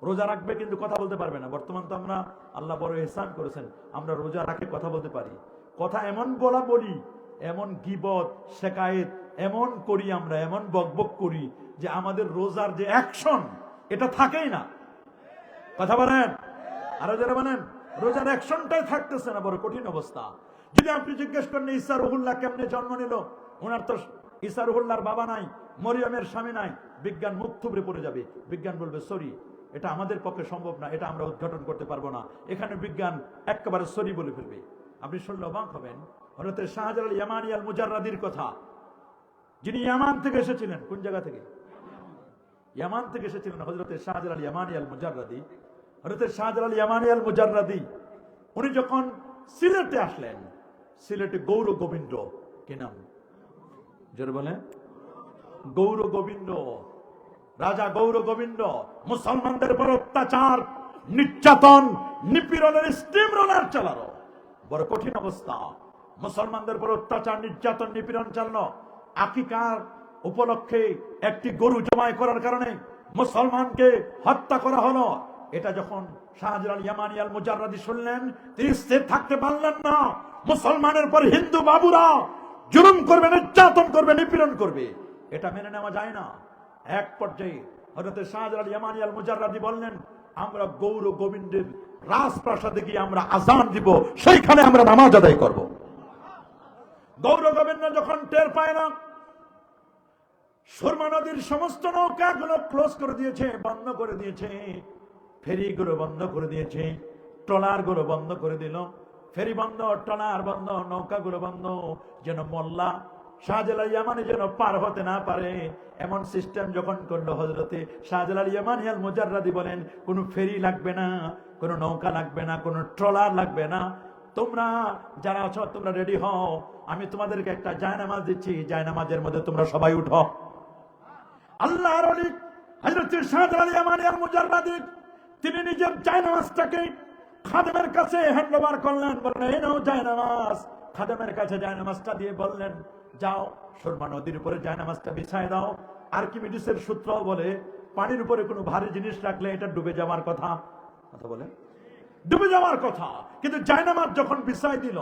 রোজা রাখবে কিন্তু কথা বলতে পারবে না। বর্তমান তো আমরা, আল্লাহ বড় ইহসান করেছেন, আমরা রোজা রাখে কথা বলতে পারি। কথা এমন বলি, এমন গীবত শেকায়েত এমন করি, আমরা এমন বকবক করি যে আমাদের রোজার যে অ্যাকশন এটা থাকেই না। কথা বলেন, আরো যারা বলেন, রোজার অ্যাকশনটাই থাকতেছে না। বড় কঠিন অবস্থা। যদি আপনি জিজ্ঞেস করেন ঈসা রুহুল্লাহ কেমনে জন্ম নিল, ওনার তো ঈসা রুহুল্লাহর বাবা নাই, মরিয়মের স্বামী নাই, বিজ্ঞান মুখ থুবড়ে পড়ে যাবে। বিজ্ঞান বলবে সরি, এটা আমাদের পক্ষে সম্ভব না, এটা আমরা উদ্ঘাটন করতে পারবো না। এখানে বিজ্ঞান একেবারে সরি বলে ফেলবে। আপনি শুনলে অবাক হবেন হযরত শাহজালাল ইয়ামানী আল মুজাররাদির কথা, যিনি ইয়ামান থেকে এসেছিলেন। কোন জায়গা থেকে? ইয়ামান থেকে এসেছিলেন হযরত শাহজালাল ইয়ামানী আল মুজাররাদি। হযরত শাহজালাল ইয়ামানী আল মুজাররাদি উনি যখন সিলেটে আসলেন, সিলেটে গৌর গোবিন্দ, কি নাম জোরে বলেন? গৌর গোবিন্দ, রাজা গৌর গোবিন্দ মুসলমানদের উপর অত্যাচার, নির্যাতন, নিপীড়নের স্টিম রোলার চালানো। বড় কঠিন অবস্থা। মুসলমানদের উপর অত্যাচার, নির্যাতন, নিপীড়ন চালানো। আকিকার উপলক্ষে একটি গরু জবাই করার কারণে মুসলমানকে হত্যা করা হলো। এটা যখন শাহজালাল ইয়ামানী আল মুজাররাদি শুনলেন, তিনি স্থির থাকতে পারলেন না। মুসলমানের পর হিন্দু বাবুরা জুলুম করবে, নির্যাতন করবে, নিপীড়ন করবে, এটা মেনে নেওয়া যায় না। এক পর্যায়ে হযরত শাহজালাল ইয়ামানী আল মুজাররাদি বললেন, আমরা গৌর গোবিন্দের রাজপ্রাসাদে গিয়ে আমরা আযান দিব, সেইখানে আমরা নামাজ আদায় করব। গৌর গোবিন্দ যখন টের পায় না, সুরমা নদীর সমস্ত নৌকাগুলো ক্লোজ করে দিয়েছে, বন্ধ করে দিয়েছে, ফেরিগুলো বন্ধ করে দিয়েছে, ট্রলারগুলো বন্ধ করে দিল। ফেরি বন্ধ, ট্রলার বন্ধ, নৌকাগুলো বন্ধ, যেন মোল্লা শাহজালাল ইয়ামানী যেন পার হতে না পারে এমন সিস্টেম যখন করলো হযরতে শাহজালাল ইয়ামানী আল মুজাররাদি বলেন, কোনো ফেরি লাগবে না, কোনো নৌকা লাগবে না, কোনো ট্রলার লাগবে না, তোমরা যারা আছো তোমরা রেডি হও, আমি তোমাদেরকে একটা জায়নামাজ দিচ্ছি, জায়নামাজের মধ্যে তোমরা সবাই উঠো। আল্লাহর ওলি হযরত শাহজালাল ইয়ামানী আল মুজাররাদি তিনি নিজের জায়নামাজটাকে খাদেমের কাছে হ্যান্ডওভার করলেন, বললেন এই নাও জায়নামাজ। খাদেমের কাছে জায়নামাজটা দিয়ে বললেন, যাও সুরমা নদীর উপরে জায়নামাজটা বিছায় দাও। আর্কিমিডিসের সূত্র বলে পানির উপরে কোনো ভারী জিনিস রাখলে এটা ডুবে যাওয়ার কথা। কথা বলে ডুবে যাওয়ার কথা। কিন্তু জায়নামাজ যখন বিছায় দিল,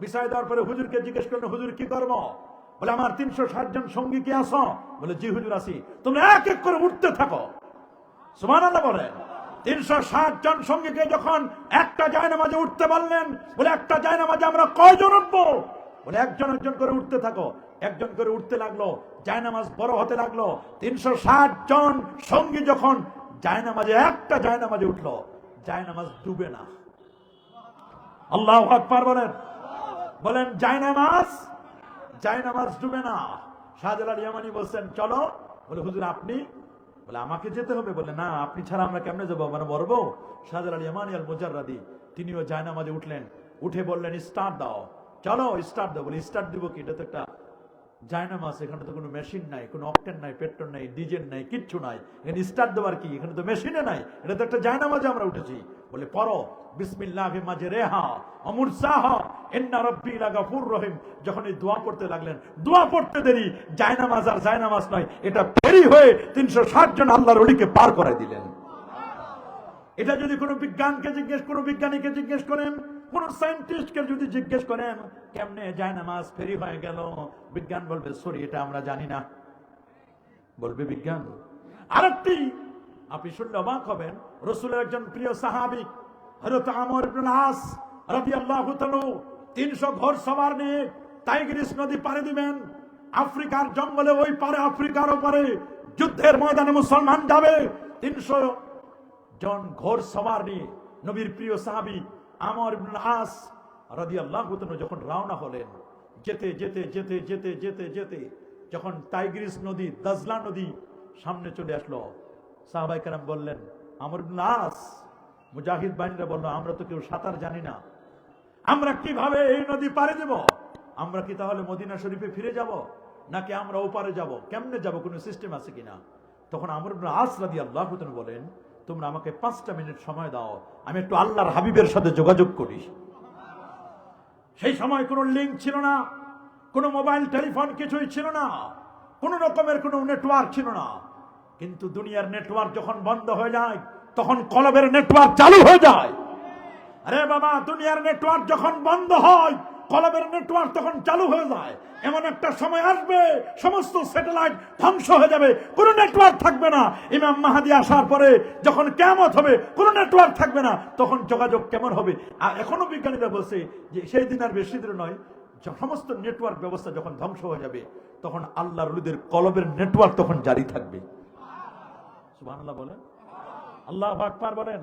বিছায় দেওয়ার পরে হুজুরকে জিজ্ঞেস করলেন, হুজুর কি করবো? বলে আমার 360 জন সঙ্গী কি আছো? বলে জি হুজুর আছি। তোমরা এক এক করে উঠতে থাকো। সুবহানাল্লাহ বলেন। 360 জন সঙ্গীকে যখন একটা জায়নামাজে উঠতে বললেন, বলে একটা জায়নামাজে আমরা কয়জন উঠবো? বলে একজন একজন করে উঠতে থাকো। একজন করে উঠতে লাগলো, জায়নামাজ বড় হতে লাগলো। 360 জন সঙ্গী যখন জায়নামাজে একটা জায়নামাজে উঠলো, জায়নামাজ ডুবে না। আল্লাহু আকবার বলেন। বলেন জায়নামাজ ডুবে না। শাহজালাল ইয়ামানী বলছেন চলো। বলে হুজুর আপনি? বলে আমাকে যেতে হবে। বলে না, আপনি ছাড়া আমরা কেমনে যাবো, মানে মরবো। শাহজালাল ইয়ামানী আল মুজাররাদি তিনিও জায়নামাজে উঠলেন, উঠে বললেন স্টার্ট দাও, চলো স্টার্ট দাও। বলে স্টার্ট দিব কি? এটা তো একটা জায়নামাজ, এখানে তো কোনো মেশিন নাই, কোনো অকটেন নাই, পেট্রোল নাই, ডিজেল নাই, কিচ্ছু নাই, এখানে স্টার্ট দেওয়ার কি, এখানে তো মেশিনে নাই, এটা তো একটা জায়নামাজে আমরা উঠেছি। বলে পড়ো বিসমিল্লাহি মাজরেহা ওয়া মুরসাহা ইন্না রাব্বি লাগাফুর রহিম। যখন এই দোয়া পড়তে লাগলেন, দোয়া পড়তে দেরি, জায়নামাজ আর জায়নামাজ নয়, এটা ফেরি হয়ে 360 জন আল্লাহর ওলিকে পার করে দিলেন। এটা যদি কোনো বিজ্ঞানীকে জিজ্ঞেস করেন, কোন সায়েন্টিস্টকে যদি জিজ্ঞেস করেন কেমনে জায়নামাজ ফেরি হয়ে গেল, বিজ্ঞান বলবে সরি এটা আমরা জানি না, বলবে বিজ্ঞান। আরেকটি আপনি শুনলে অবাক হবেন, রাসূলের একজন প্রিয় সাহাবী হযরত আমর ইবনে আস রাদিয়াল্লাহু তাআলা 300 ঘোড়সওয়ার নিয়ে টাইগ্রিস নদী পাড়ি দিবেন। আফ্রিকার জঙ্গলে ওই পারে, আফ্রিকার ওপারে যুদ্ধের ময়দানে মুসলমান যাবে। 300 জন ঘোড়সওয়ার নিয়ে নবীর প্রিয় সাহাবী আমর ইবনে আস রাদিয়াল্লাহু তাআলা যখন রওনা হলেন, যেতে যেতে যেতে যেতে যেতে যেতে যখন টাইগ্রিস নদী, দাজলা নদী সামনে চলে আসলো, সাহাবায়ে কেরাম বললেন, আমর ইবনে আস, মুজাহিদ বাহিনীরা বলল, আমরা তো কেউ সাঁতার জানি না, আমরা কিভাবে এই নদী পাড়ি দেব? আমরা কি তাহলে মদিনা শরীফে ফিরে যাব, নাকি আমরা ওপারে যাব? কেমনে যাব, কোনো সিস্টেম আছে কিনা? তখন আমর ইবনে আস রাদিয়াল্লাহু তাআলা বলেন, তোমরা আমাকে 5টা মিনিট সময় দাও, আমি একটু আল্লাহর হাবিবের সাথে যোগাযোগ করি। সেই সময় কোনো লিঙ্ক ছিল না, কোনো মোবাইল টেলিফোন কিছুই ছিল না, কোনো রকমের কোনো নেটওয়ার্ক ছিল না। কিন্তু দুনিয়ার নেটওয়ার্ক যখন বন্ধ হয়ে যায়, তখন কলবের নেটওয়ার্ক চালু হয়ে যায়। আরে বাবা, দুনিয়ার নেটওয়ার্ক যখন বন্ধ হয়, কলবের নেটওয়ার্ক তখন চালু হয়ে যায়। এমন একটা সময় আসবে, সমস্ত স্যাটেলাইট ধ্বংস হয়ে যাবে, কোনো নেটওয়ার্ক থাকবে না। ইমাম মাহদী আসার পরে যখন কিয়ামত হবে, কোনো নেটওয়ার্ক থাকবে না, তখন যোগাযোগ কেমন হবে? আর এখনো বিজ্ঞানীরা বলছে যে সেই দিন আর বেশি দূর নয়, সমস্ত নেটওয়ার্ক ব্যবস্থা যখন ধ্বংস হয়ে যাবে, তখন আল্লাহর ওলিদের কলবের নেটওয়ার্ক তখন জারি থাকবে। সুবহানাল্লাহ বলেন, আল্লাহু আকবার বলেন।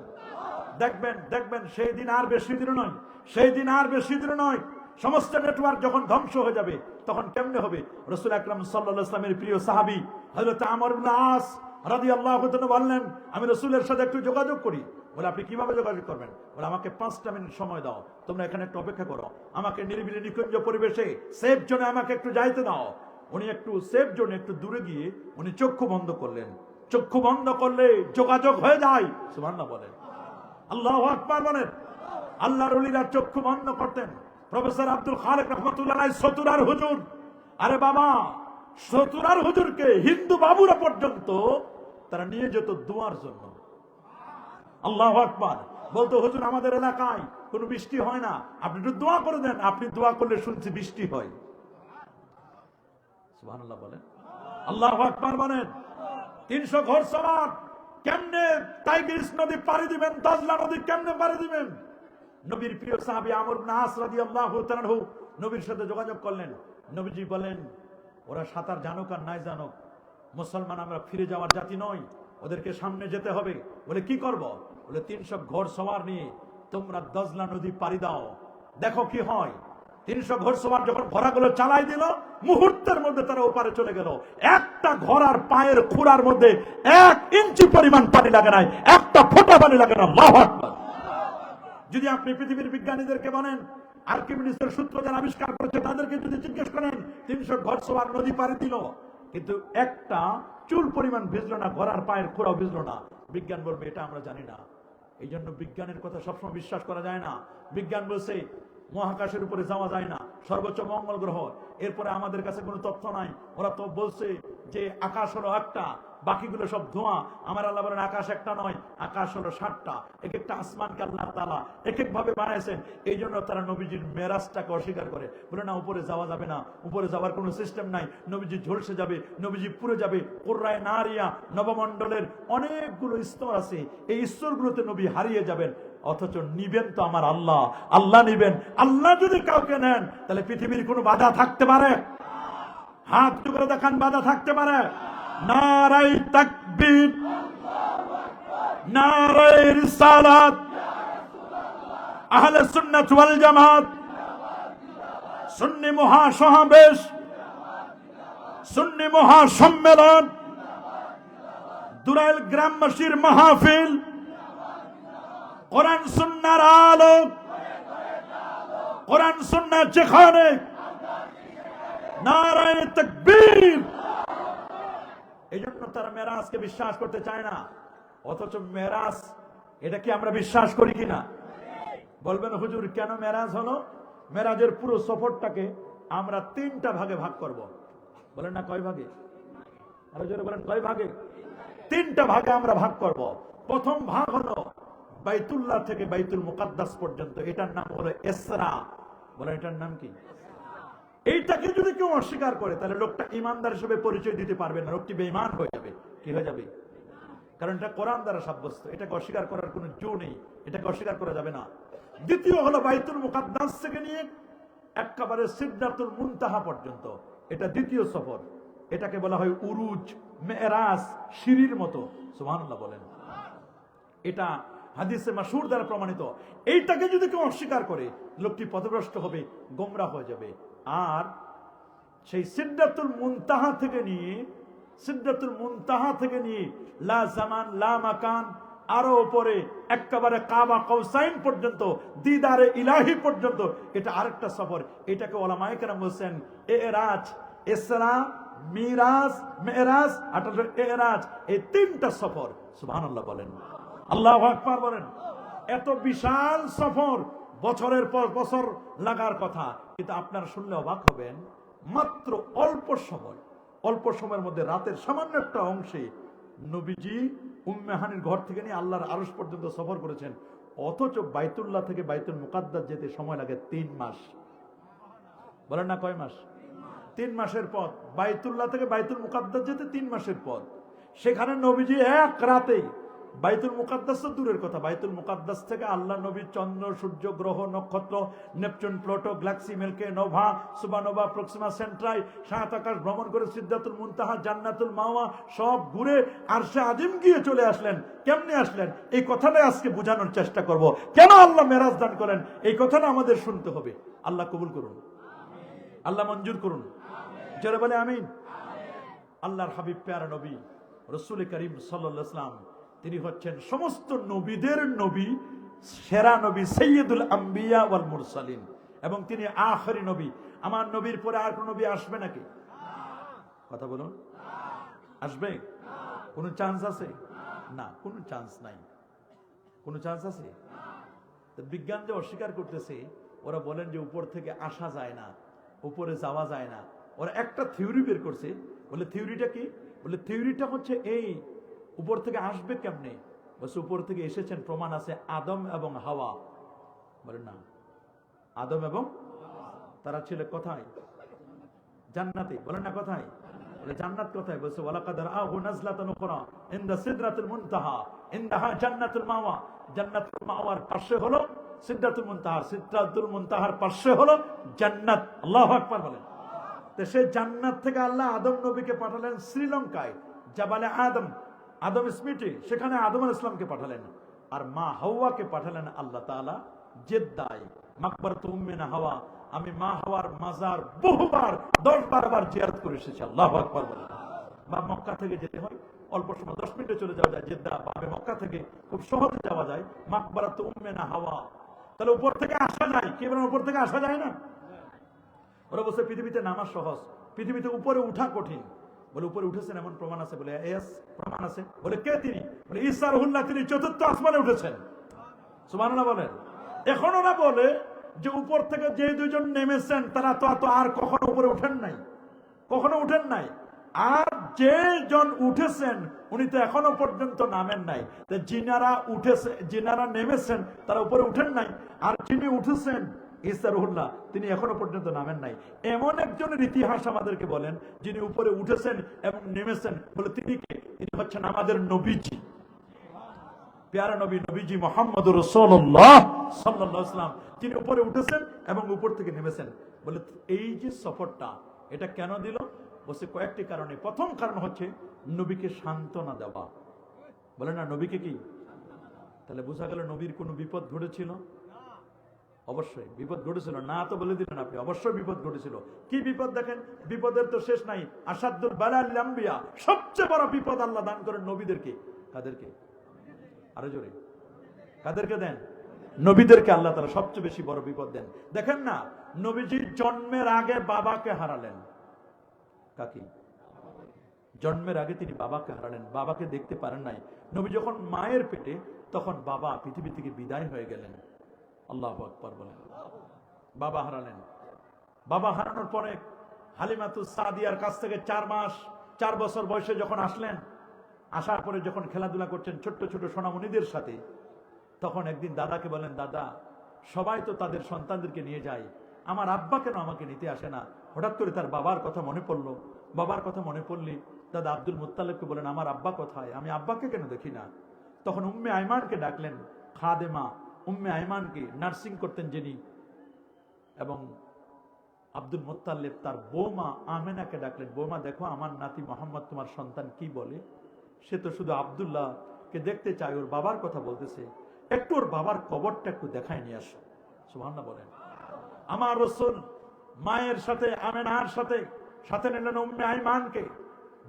দেখবেন দেখবেন সেই দিন আর বেশি দূর নয়, সেই দিন আর বেশি দূর নয়, সমস্ত নেটওয়ার্ক যখন ধ্বংস হয়ে যাবে, তখন কেমনে হবে? রাসূল আকরাম সাল্লাল্লাহু আলাইহি ওয়াসাল্লামের প্রিয় সাহাবী হযরত আমর ইবনে আস রাদিয়াল্লাহু তাআলা বললেন, আমি রাসূলের সাথে একটু যোগাযোগ করি। বলে, আপনি কিভাবে যোগাযোগ করবেন? বলে, আমাকে 5টা মিনিট সময় দাও, তোমরা এখানে একটু অপেক্ষা করো, আমাকে নিরিবিলি নিকুঞ্জ পরিবেশে সেফ জোনে আমাকে একটু যাইতে দাও। উনি একটু সেফ জোনে একটু দূরে গিয়ে উনি চক্ষু বন্ধ করলেন। চক্ষু বন্ধ করলে যোগাযোগ হয়ে যায়। সুবহানাল্লাহ বলেন, আল্লাহু আকবার বলেন। আল্লাহর ওলিরা চক্ষু বন্ধ করতেন। প্রফেসর আব্দুল খালেক রহমাতুল্লাহ আলাইহি সতুরার হুজুর, আরে বাবা, সতুরার হুজুরকে হিন্দু বাবুরা পর্যন্ত তারা নিয়ে যেত দোয়ার জন্য। আল্লাহু আকবার। বলতো, হুজুর আমাদের এলাকায় কোনো বৃষ্টি হয় না, আপনি একটু দোয়া করে দেন, আপনি দোয়া করলে শুনছি বৃষ্টি হয়। সুবহানাল্লাহ বলেন, আল্লাহু আকবার বলেন। 300 ঘোড়সওয়ার কেমনে টাইগ্রিস নদী পাড়ি দিবেন, দাজলা নদী কেমনে পাড়ি দিবেন? নবীর প্রিয় সাহাবী আমর ইবনে আস রাদিয়াল্লাহু তাআলা নবীর সাথে যোগাযোগ করলেন। নবীজি বলেন, ওরা সাঁতার জানুক আর নাই জানুক, মুসলমান আমরা ফিরে যাওয়ার জাতি নই, ওদেরকে সামনে যেতে হবে। বলে, কি করব? বলে, 300 ঘোড়সওয়ার নিয়ে তোমরা দাজলা নদী পাড়ি দাও, দেখো কি হয়। 300 ঘোড়সওয়ার যখন ঘোড়াগুলো চালাই দিল, মুহূর্তের মধ্যে তারা ওপারে চলে গেল। একটা ঘোড়ার পায়ের খুরার মধ্যে 1 ইঞ্চি পরিমাণ পানি লাগে নাই, একটা ফোঁটা পানি লাগে না। আল্লাহু আকবার। যদি আপনি পৃথিবীর বিজ্ঞানীদেরকে বলেন, আর্কিমিডিসের সূত্র যারা আবিষ্কার করেছে তাদেরকে যদি জিজ্ঞেস করেন, 300 ঘোড়সওয়ার নদী পাড়ি দিল, কিন্তু একটা চুল পরিমাণ ভিজলো না, ঘোড়ার পায়ের খুরাও ভিজলো না, বিজ্ঞান বলবে এটা আমরা জানি না। এই জন্য বিজ্ঞানের কথা সবসময় বিশ্বাস করা যায় না। বিজ্ঞান বলছে মহাকাশের উপরে যাওয়া যায় না, সর্বোচ্চ মঙ্গল গ্রহ, এরপরে আমাদের কাছে কোনো তথ্য নাই। ওরা তো বলছে যে আকাশ হলো একটা, বাকিগুলো সব ধোঁয়া। আমার আল্লাহ বলেন, আকাশ একটা নয়, আকাশ হলো 7টা। এক একটা আসমানকে আল্লাহ তাআলা এক এক ভাবে বানাইছেন। এই জন্য তারা নবীজির মেরাজটাকে অস্বীকার করে, বলে না উপরে যাওয়া যাবে না, উপরে যাওয়ার কোনো সিস্টেম নাই, নবীজি ঝলসে যাবে, নবীজি পুড়ে যাবে। কুররায়ে নারিয়া, নবমণ্ডলের অনেকগুলো স্তর আছে, এই স্তরগুলোতে নবী হারিয়ে যাবেন। অথচ নিবেন তো আমার আল্লাহ, আল্লাহ নিবেন। আল্লাহ যদি কাউকে নেন, তাহলে পৃথিবীর কোনো বাধা থাকতে পারে? হাত করে দেখান, বাধা থাকতে পারে? নারায়ে তাকবীর, নারায়ে রিসালাত, আহলে সুন্নাত ওয়াল জামাত, সুন্নি মহাসমাবেশ, সুন্নি মহাসম্মেলন, দুরাইল গ্রামবাসীর মাহফিল, কোরআন সুন্নাহর আলো, কোরআন সুন্নাহ যেখানে নারায়ে তাকবীর। এই জন্য তারা মেরাজকে বিশ্বাস করতে চায় না, অথচ মেরাজ এটা কি আমরা বিশ্বাস করি কিনা? বলবেন হুজুর কেন মেরাজ হলো? মেরাজের পুরো সফরটাকে আমরা তিনটা ভাগে ভাগ করব। বলেন না কয় ভাগে? আরো জোরে বলেন কয় ভাগে? তিনটা ভাগে আমরা ভাগ করব। প্রথম ভাগ হলো বাইতুল্লাহ থেকে বাইতুল মুকাদ্দাস পর্যন্ত, এটার নাম হলো ইসরা। বলেন এটার নাম কি? এইটাকে যদি কেউ অস্বীকার করে তাহলে লোকটা ইমানদার হিসেবে পরিচয় দিতে পারবে না, লোকটি বেঈমান হয়ে যাবে। কি হয়ে যাবে? কারণ এটা কোরআন দ্বারা সাব্যস্ত, এটাকে অস্বীকার করার কোনো জো নেই, এটাকে অস্বীকার করা যাবে না। দ্বিতীয় হলো বাইতুল মুকাদ্দাস থেকে নিয়ে একেবারে সিদরাতুল মুনতাহা পর্যন্ত, এটা দ্বিতীয় সফর। এটাকে বলা হয় উরুজ, মেরাজ, সিঁড়ির মতো। সুবহানাল্লাহ বলেন। এটা হাদিসে মাশহুর দ্বারা প্রমাণিত। এইটাকে যদি কেউ অস্বীকার করে লোকটি পথভ্রষ্ট হবে, গোমরাহ হয়ে যাবে। আর সেই সিদরাতুল মুনতাহা থেকে নিয়ে লা জামান লা মাকান, আরো উপরে একেবারে কাবা কাউসাইন পর্যন্ত, দিদারে ইলাহি পর্যন্ত, এটা আরেকটা সফর। এটাকে উলামায়ে কেরাম বলেন এরাজ, ইসরা, মিরাজ, মেরাজ, এরাজ, এই তিনটা সফর। সুবহানাল্লাহ বলেন, আল্লাহু আকবার বলেন। এত বিশাল সফর, বছরের পর বছর লাগার কথা, কিন্তু আপনারা শুনলে অবাক হবেন, মাত্র অল্প সময়ের মধ্যে রাতের সামান্য একটা অংশে নবীজি উম্মে হানির ঘর থেকে নিয়ে আল্লাহর আরশ পর্যন্ত সফর করেছেন। অথচ বাইতুল্লাহ থেকে বাইতুল মুকাদ্দাস যেতে সময় লাগে 3 মাস। বলেন না কয় মাস? 3 মাসের পথ। বাইতুল্লাহ থেকে বাইতুল মুকাদ্দাস যেতে 3 মাসের পথ। সেখানে নবীজি এক রাতেই, বাইতুল মুকাদ্দাস তো দূরের কথা, বাইতুল মুকাদ্দাস থেকে আল্লাহ নবী চন্দ্র, সূর্য, গ্রহ, নক্ষত্র, Neptune, Pluto, galaxy, milky, nova, supernova, Proxima Centauri, সাত আকাশ ভ্রমণ করে সিদরাতুল মুনতাহা, জান্নাতুল মাওয়া সব ঘুরে আরশে আজিম গিয়ে চলে আসলেন। কেমনে আসলেন এই কথাটাই আজকে বোঝানোর চেষ্টা করব। কেন আল্লাহ মেরাজ দান করেন এই কথাটা আমাদের শুনতে হবে। আল্লাহ কবুল করুন, আল্লাহ মঞ্জুর করুন। যারা বলে আমিন। আল্লাহর হাবিব প্যারা নবী রাসূল করিম সাল্লাল্লাহু আলাইহি ওয়াসাল্লাম, তিনি হচ্ছেন সমস্ত নবীদের নবী, সেরা নবী, সাইয়্যিদুল আম্বিয়া ওয়াল মুরসালিন, এবং তিনি আখেরি নবী। আমার নবীর পরে আর কোন নবী আসবে নাকি? কথা বলুন, আসবে? কোন চান্স আছে? না, কোন চান্স নাই। কোন চান্স আছে? বিজ্ঞান যে অস্বীকার করতেছে, ওরা বলেন যে উপর থেকে আসা যায় না, উপরে যাওয়া যায় না। ওরা একটা থিওরি বের করছে। বলে থিওরিটা কি? বলে থিওরিটা হচ্ছে এই, উপর থেকে আসবে কেমনে? বলছে উপর থেকে এসেছেন, প্রমাণ আছে, আদম এবং হাওয়া। বলেন না, আদম এবং তারা ছিল কোথায়? জান্নাতে। বলেন না কোথায়? বলে জান্নাত কোথায়? বলছে ওয়ালাকাদ রাআহু নাজলাতান উখরা ইনদা সিদরাতুল মুনতাহা ইনদাহা জান্নাতুল মাওয়া। জান্নাতুল মাওয়ার পাশে হলো সিদরাতুল মুনতাহা, সিদরাতুল মুনতাহার পাশে হলো জান্নাত। আল্লাহু আকবার বলেন। তো সেই জান্নাত থেকে আল্লাহ আদম নবীকে পাঠালেন শ্রীলঙ্কায়, জাবালে আদম, আদম স্মৃতি, সেখানে আদম আলাইহিস সালামকে পাঠালেন। আর মা হাওয়াকে পাঠালেন আল্লাহ তাআলা জেদ্দায়, মাকবারাত উম্মিনা হাওয়া। আমি মা হাওয়ার মাজার বহুবার 10-12 বার জিয়ারত করে এসেছি। আল্লাহু আকবার বলেন। বা মক্কা থেকে যেতে হয় অল্প সময়, 10 মিনিটে চলে যাওয়া যায় জেদ্দা, বা মক্কা থেকে খুব সহজে যাওয়া যায় মাকবারাত উম্মিনা হাওয়া। তাহলে উপর থেকে আসা যায়, কি বলেন? উপর থেকে আসা যায় না? ওরা বলছে পৃথিবীতে নামা সহজ, পৃথিবীতে উপরে উঠা কঠিন। বলে উপরে উঠেছেন এমন প্রমাণ আছে? বলে এস প্রমাণ আছে। বলে কে তিনি? বলে ঈসা রুহুল্লাহ, তিনি 4র্থ আসমানে উঠেছেন। সুবহানাল্লাহ বলেন। এখন ওরা বলে যে উপর থেকে যে দুইজন নেমেছেন তারা তো আর কখনো উপরে উঠেন নাই, কখনো উঠেন নাই। আর যে জন উঠেছেন উনি তো এখনো পর্যন্ত নামেন নাই। যিনারা উঠেছে, যিনারা নেমেছেন তারা উপরে উঠেন নাই, আর যিনি উঠেছেন ঈসা রুহুল্লাহ, তিনি এখনো পর্যন্ত নামেন নাই। এমন একজনের ইতিহাস আমাদেরকে বলেন যিনি উপরে উঠেছেন এবং নেমেছেন। বলে তিনি কে? তিনি হচ্ছেন আমাদের নবীজি, প্যারা নবী, নবীজি মুহাম্মদুর রাসূলুল্লাহ সাল্লাল্লাহু আলাইহি ওয়াসাল্লাম, তিনি উপরে উঠেছেন এবং উপর থেকে নেমেছেন। বলে এই যে সফরটা, এটা কেন দিল? বলছে কয়েকটি কারণে। প্রথম কারণ হচ্ছে নবীকে সান্ত্বনা দেওয়া। বলে না, নবীকে কি? তাহলে বোঝা গেল নবীর কোনো বিপদ ঘটেছিল? অবশ্যই বিপদ ঘটেছিল। না তো বলে দিলেন আপনি, অবশ্যই বিপদ ঘটেছিল। কি বিপদ? দেখেন, বিপদের তো শেষ নাই। আসাদুল বালাল আম্বিয়া, সবচেয়ে বড় বিপদ আল্লাহ দান করেন নবীদেরকে। কাদেরকে? আরো জোরে, কাদেরকে দেন? নবীদেরকে আল্লাহ তাআলা সবচেয়ে বেশি বড় বিপদ দেন। দেখেন না, নবীজির জন্মের আগে বাবাকে হারালেন। কাকি? জন্মের আগে তিনি বাবাকে হারালেন, বাবাকে দেখতে পারেন নাই। নবী যখন মায়ের পেটে, তখন বাবা পৃথিবী থেকে বিদায় হয়ে গেলেন। আল্লাহু আকবার বলেন। বাবা হারালেন। বাবা হারানোর পরে হালিমাতুস সাদিয়ার কাছ থেকে 4 বছর বয়সে যখন আসলেন, আসার পরে যখন খেলাধুলা করছেন ছোট্ট ছোট সোনামণিদের সাথে, তখন একদিন দাদাকে বলেন, দাদা সবাই তো তাদের সন্তানদেরকে নিয়ে যায়, আমার আব্বা কেন আমাকে নিতে আসে না? হঠাৎ করে তার বাবার কথা মনে পড়লো। বাবার কথা মনে পড়লে দাদা আব্দুল মুত্তালিবকে বলেন, আমার আব্বা কোথায়, আমি আব্বাকে কেন দেখি না? তখন উম্মে আইমানকে ডাকলেন, খাদেমা উম্মে আইমানকে, নার্সিং করতেন যিনি। এবং আব্দুল মুত্তালিব তার বৌমা আমেনাকে ডাকলেন, বৌমা দেখো আমার নাতি মোহাম্মদ তোমার সন্তান কি বলে, সে তো শুধু আব্দুল্লাহকে দেখতে চায়, ওর বাবার কথা বলতেছে, একটু ওর বাবার কবরটা একটু দেখায় নিয়ে আসো। সুবহানাল্লাহ বলেন। আমার রাসূল মায়ের সাথে আমেনার সাথে নিলেন উম্মে আইমানকে,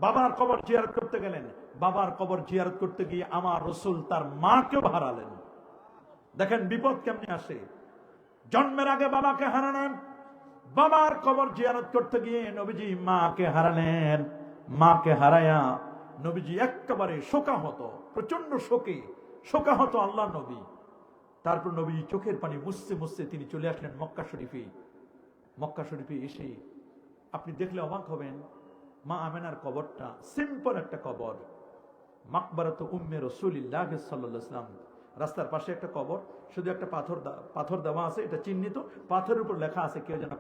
বাবার কবর জিয়ারত করতে গেলেন। বাবার কবর জিয়ারত করতে গিয়ে আমার রাসূল তার মাকেও হারালেন। দেখেন বিপদ কেমনে আসে। জন্মের আগে বাবাকে হারালেন, বাবার কবর জিয়ারত করতে গিয়ে নবীজি মাকে হারালেন। মাকে হারায়া নবীজি একেবারে শোকাহত, প্রচন্ড শোকাহত আল্লাহ নবী। তারপর নবীজি চোখের পানি মুছতে মুছতে তিনি চলে আসলেন মক্কা শরীফে। মক্কা শরীফে এসে আপনি দেখলে অবাক হবেন, মা আমেনার কবরটা সিম্পল একটা কবর, মাকবারাত উম্মে রাসূলিল্লাহ সাল্লাল্লাহু আলাইহি ওয়াসাল্লাম। রাস্তার পাশে একটা কবর, শুধু একটা পাথর দেওয়া আছে, এটা চিহ্নিত, পাথরের উপর লেখা আছে, কেউ যেন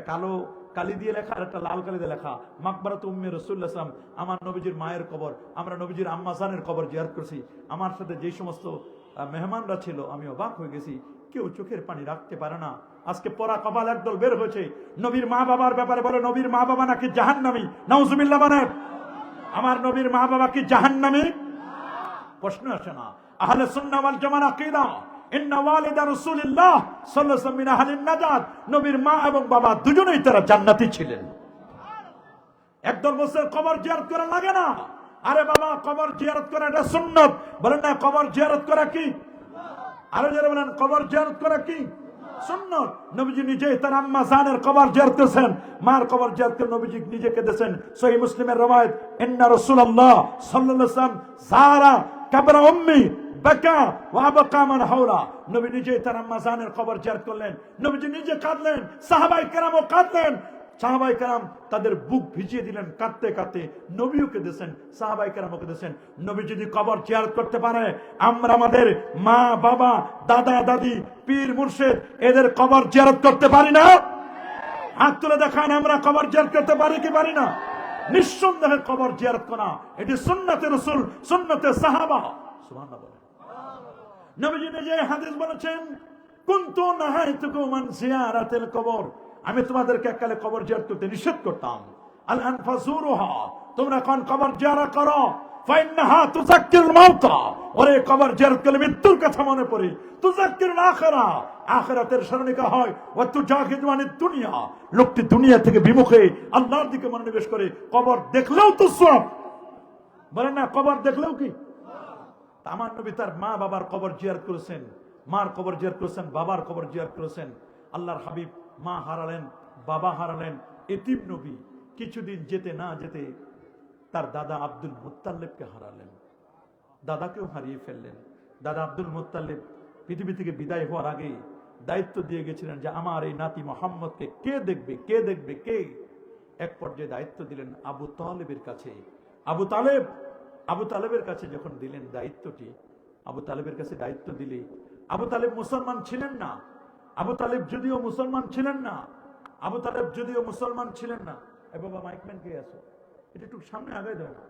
কালো কালি দিয়ে লেখা আর একটা লাল কালি দিয়ে লেখা, মাকবারাত উম্মে রাসূলুল্লাহ সাল্লাল্লাহু আলাইহি ওয়াসাল্লাম। আমার নবীজির মায়ের কবর, আমরা নবীজির আম্মা জানের কবর জিয়ারত করছি। আমার সাথে যে সমস্ত মেহমানরা ছিল, আমি অবাক হয়ে গেছি, কেউ চোখের পানি রাখতে পারে না। আজকে পরা কপাল একদল বের হয়েছে, নবীর মা বাবার ব্যাপারে বলে নবীর মা বাবা নাকি জাহান্নামী। নাউজুবিল্লাহ বলেন। আমার নবীর মা বাবা কি জাহান্নামী? প্রশ্ন আসে না। আহলে সুন্নাহ ওয়াল জামাত আকীদা, ইন্না ওয়ালিদা রাসূলিল্লাহ সাল্লাল্লাহু আলাইহি ওয়াসাল্লাম মিন আহলিন নাজাত। নবীর মা এবং বাবা দুজনেই তারা জান্নাতি ছিলেন। একদল বলছে কবর জিয়ারত করা লাগে না। আরে বাবা, কবর জিয়ারত করা এটা সুন্নাত। বলেন না কবর জিয়ারত করা কি? আরে যারা বলেন কবর জিয়ারত করা কি সুন্নাত। নবীজি নিজে তার আম্মা জানের কবর জিয়ারত করেছেন, মার কবর জিয়ারত করে নবীজি নিজে কেঁদেছেন। সহিহ মুসলিমের রওয়ায়াত, ইন্না রাসূলুল্লাহ সাল্লাল্লাহু আলাইহি ওয়াসাল্লাম যারা কবর উম্মি বাকা ওয়া বাকা মান হাওলা। নবী নিজে তার আম্মা জানের কবর জিয়ারত করলেন, নবীজি নিজে কাঁদলেন, সাহাবায়ে কেরামও কাঁদলেন। সাহাবায়ে কেরাম তাদের বুক ভিজিয়ে দিলেন কাঁদতে কাঁদতে, নবীও কেঁদেছেন, সাহাবায়ে কেরামও কেঁদেছেন। নবী যদি কবর জিয়ারত করতে পারে, আমরা আমাদের মা বাবা দাদা দাদি পীর মুর্শিদ এদের কবর জিয়ারত করতে পারি না? হাত তুলে দেখান, আমরা কবর জিয়ারত করতে পারি কি পারি না? নিঃসন্দেহে কবর জিয়ারত করা এটি সুন্নতে রাসূল, সুন্নতে সাহাবা। সুবহানাল্লাহ বলেন। নবীজি নিজে হাদিস বলেছেন, কুনতু নাহাইতুকুম আন জিয়ারাতিল কবর, আমি তোমাদেরকে এককালে কবর জিয়ারত করতে নিষেধ করতাম। আল আনফাজুরুহা, তোমরা কোন কবর জিয়ারত করো, ফাইন্নাহা তুযাক্কিরুল মাউতা, ওরে কবর জিয়ারত করলে মৃত্যুর কথা মনে পড়ে। তুযাক্কিরুল আখিরা, আখিরাতের স্মরণিকা হয়। ওয়া তুজাহিদু আনিদ দুনিয়া, লোকটি দুনিয়া থেকে বিমুখে আল্লাহর দিকে মনোনিবেশ করে। কবর দেখলেও তো সওয়াব। বলেন না কবর দেখলেও কি? আমার নবী তার মা বাবার কবর জিয়ারত করেছেন, মার কবর জিয়ারত করেছেন, বাবার কবর জিয়ারত করেছেন। আল্লাহর হাবিব মা হারালেন, বাবা হারালেন, এতিম নবী কিছুদিন যেতে না যেতে তার দাদা আব্দুল মুত্তালিবকে হারালেন, দাদাকেও হারিয়ে ফেললেন। দাদা আব্দুল মুত্তালিব পৃথিবী থেকে বিদায় হওয়ার আগে দায়িত্ব দিয়ে গেছিলেন যে আমার এই নাতি মুহাম্মদকে কে দেখবে কে। এক পর্যায়ে দায়িত্ব দিলেন আবু তালেবের কাছে। আবু তালেবের কাছে যখন দিলেন দায়িত্বটি, আবু তালেবের কাছে দায়িত্ব দিলে, আবু তালেব মুসলমান ছিলেন না। আবু তালেব যদিও মুসলমান ছিলেন না। এ বাবা মাইকম্যান কে আছে, এটা একটু সামনে আগায় দেয় না,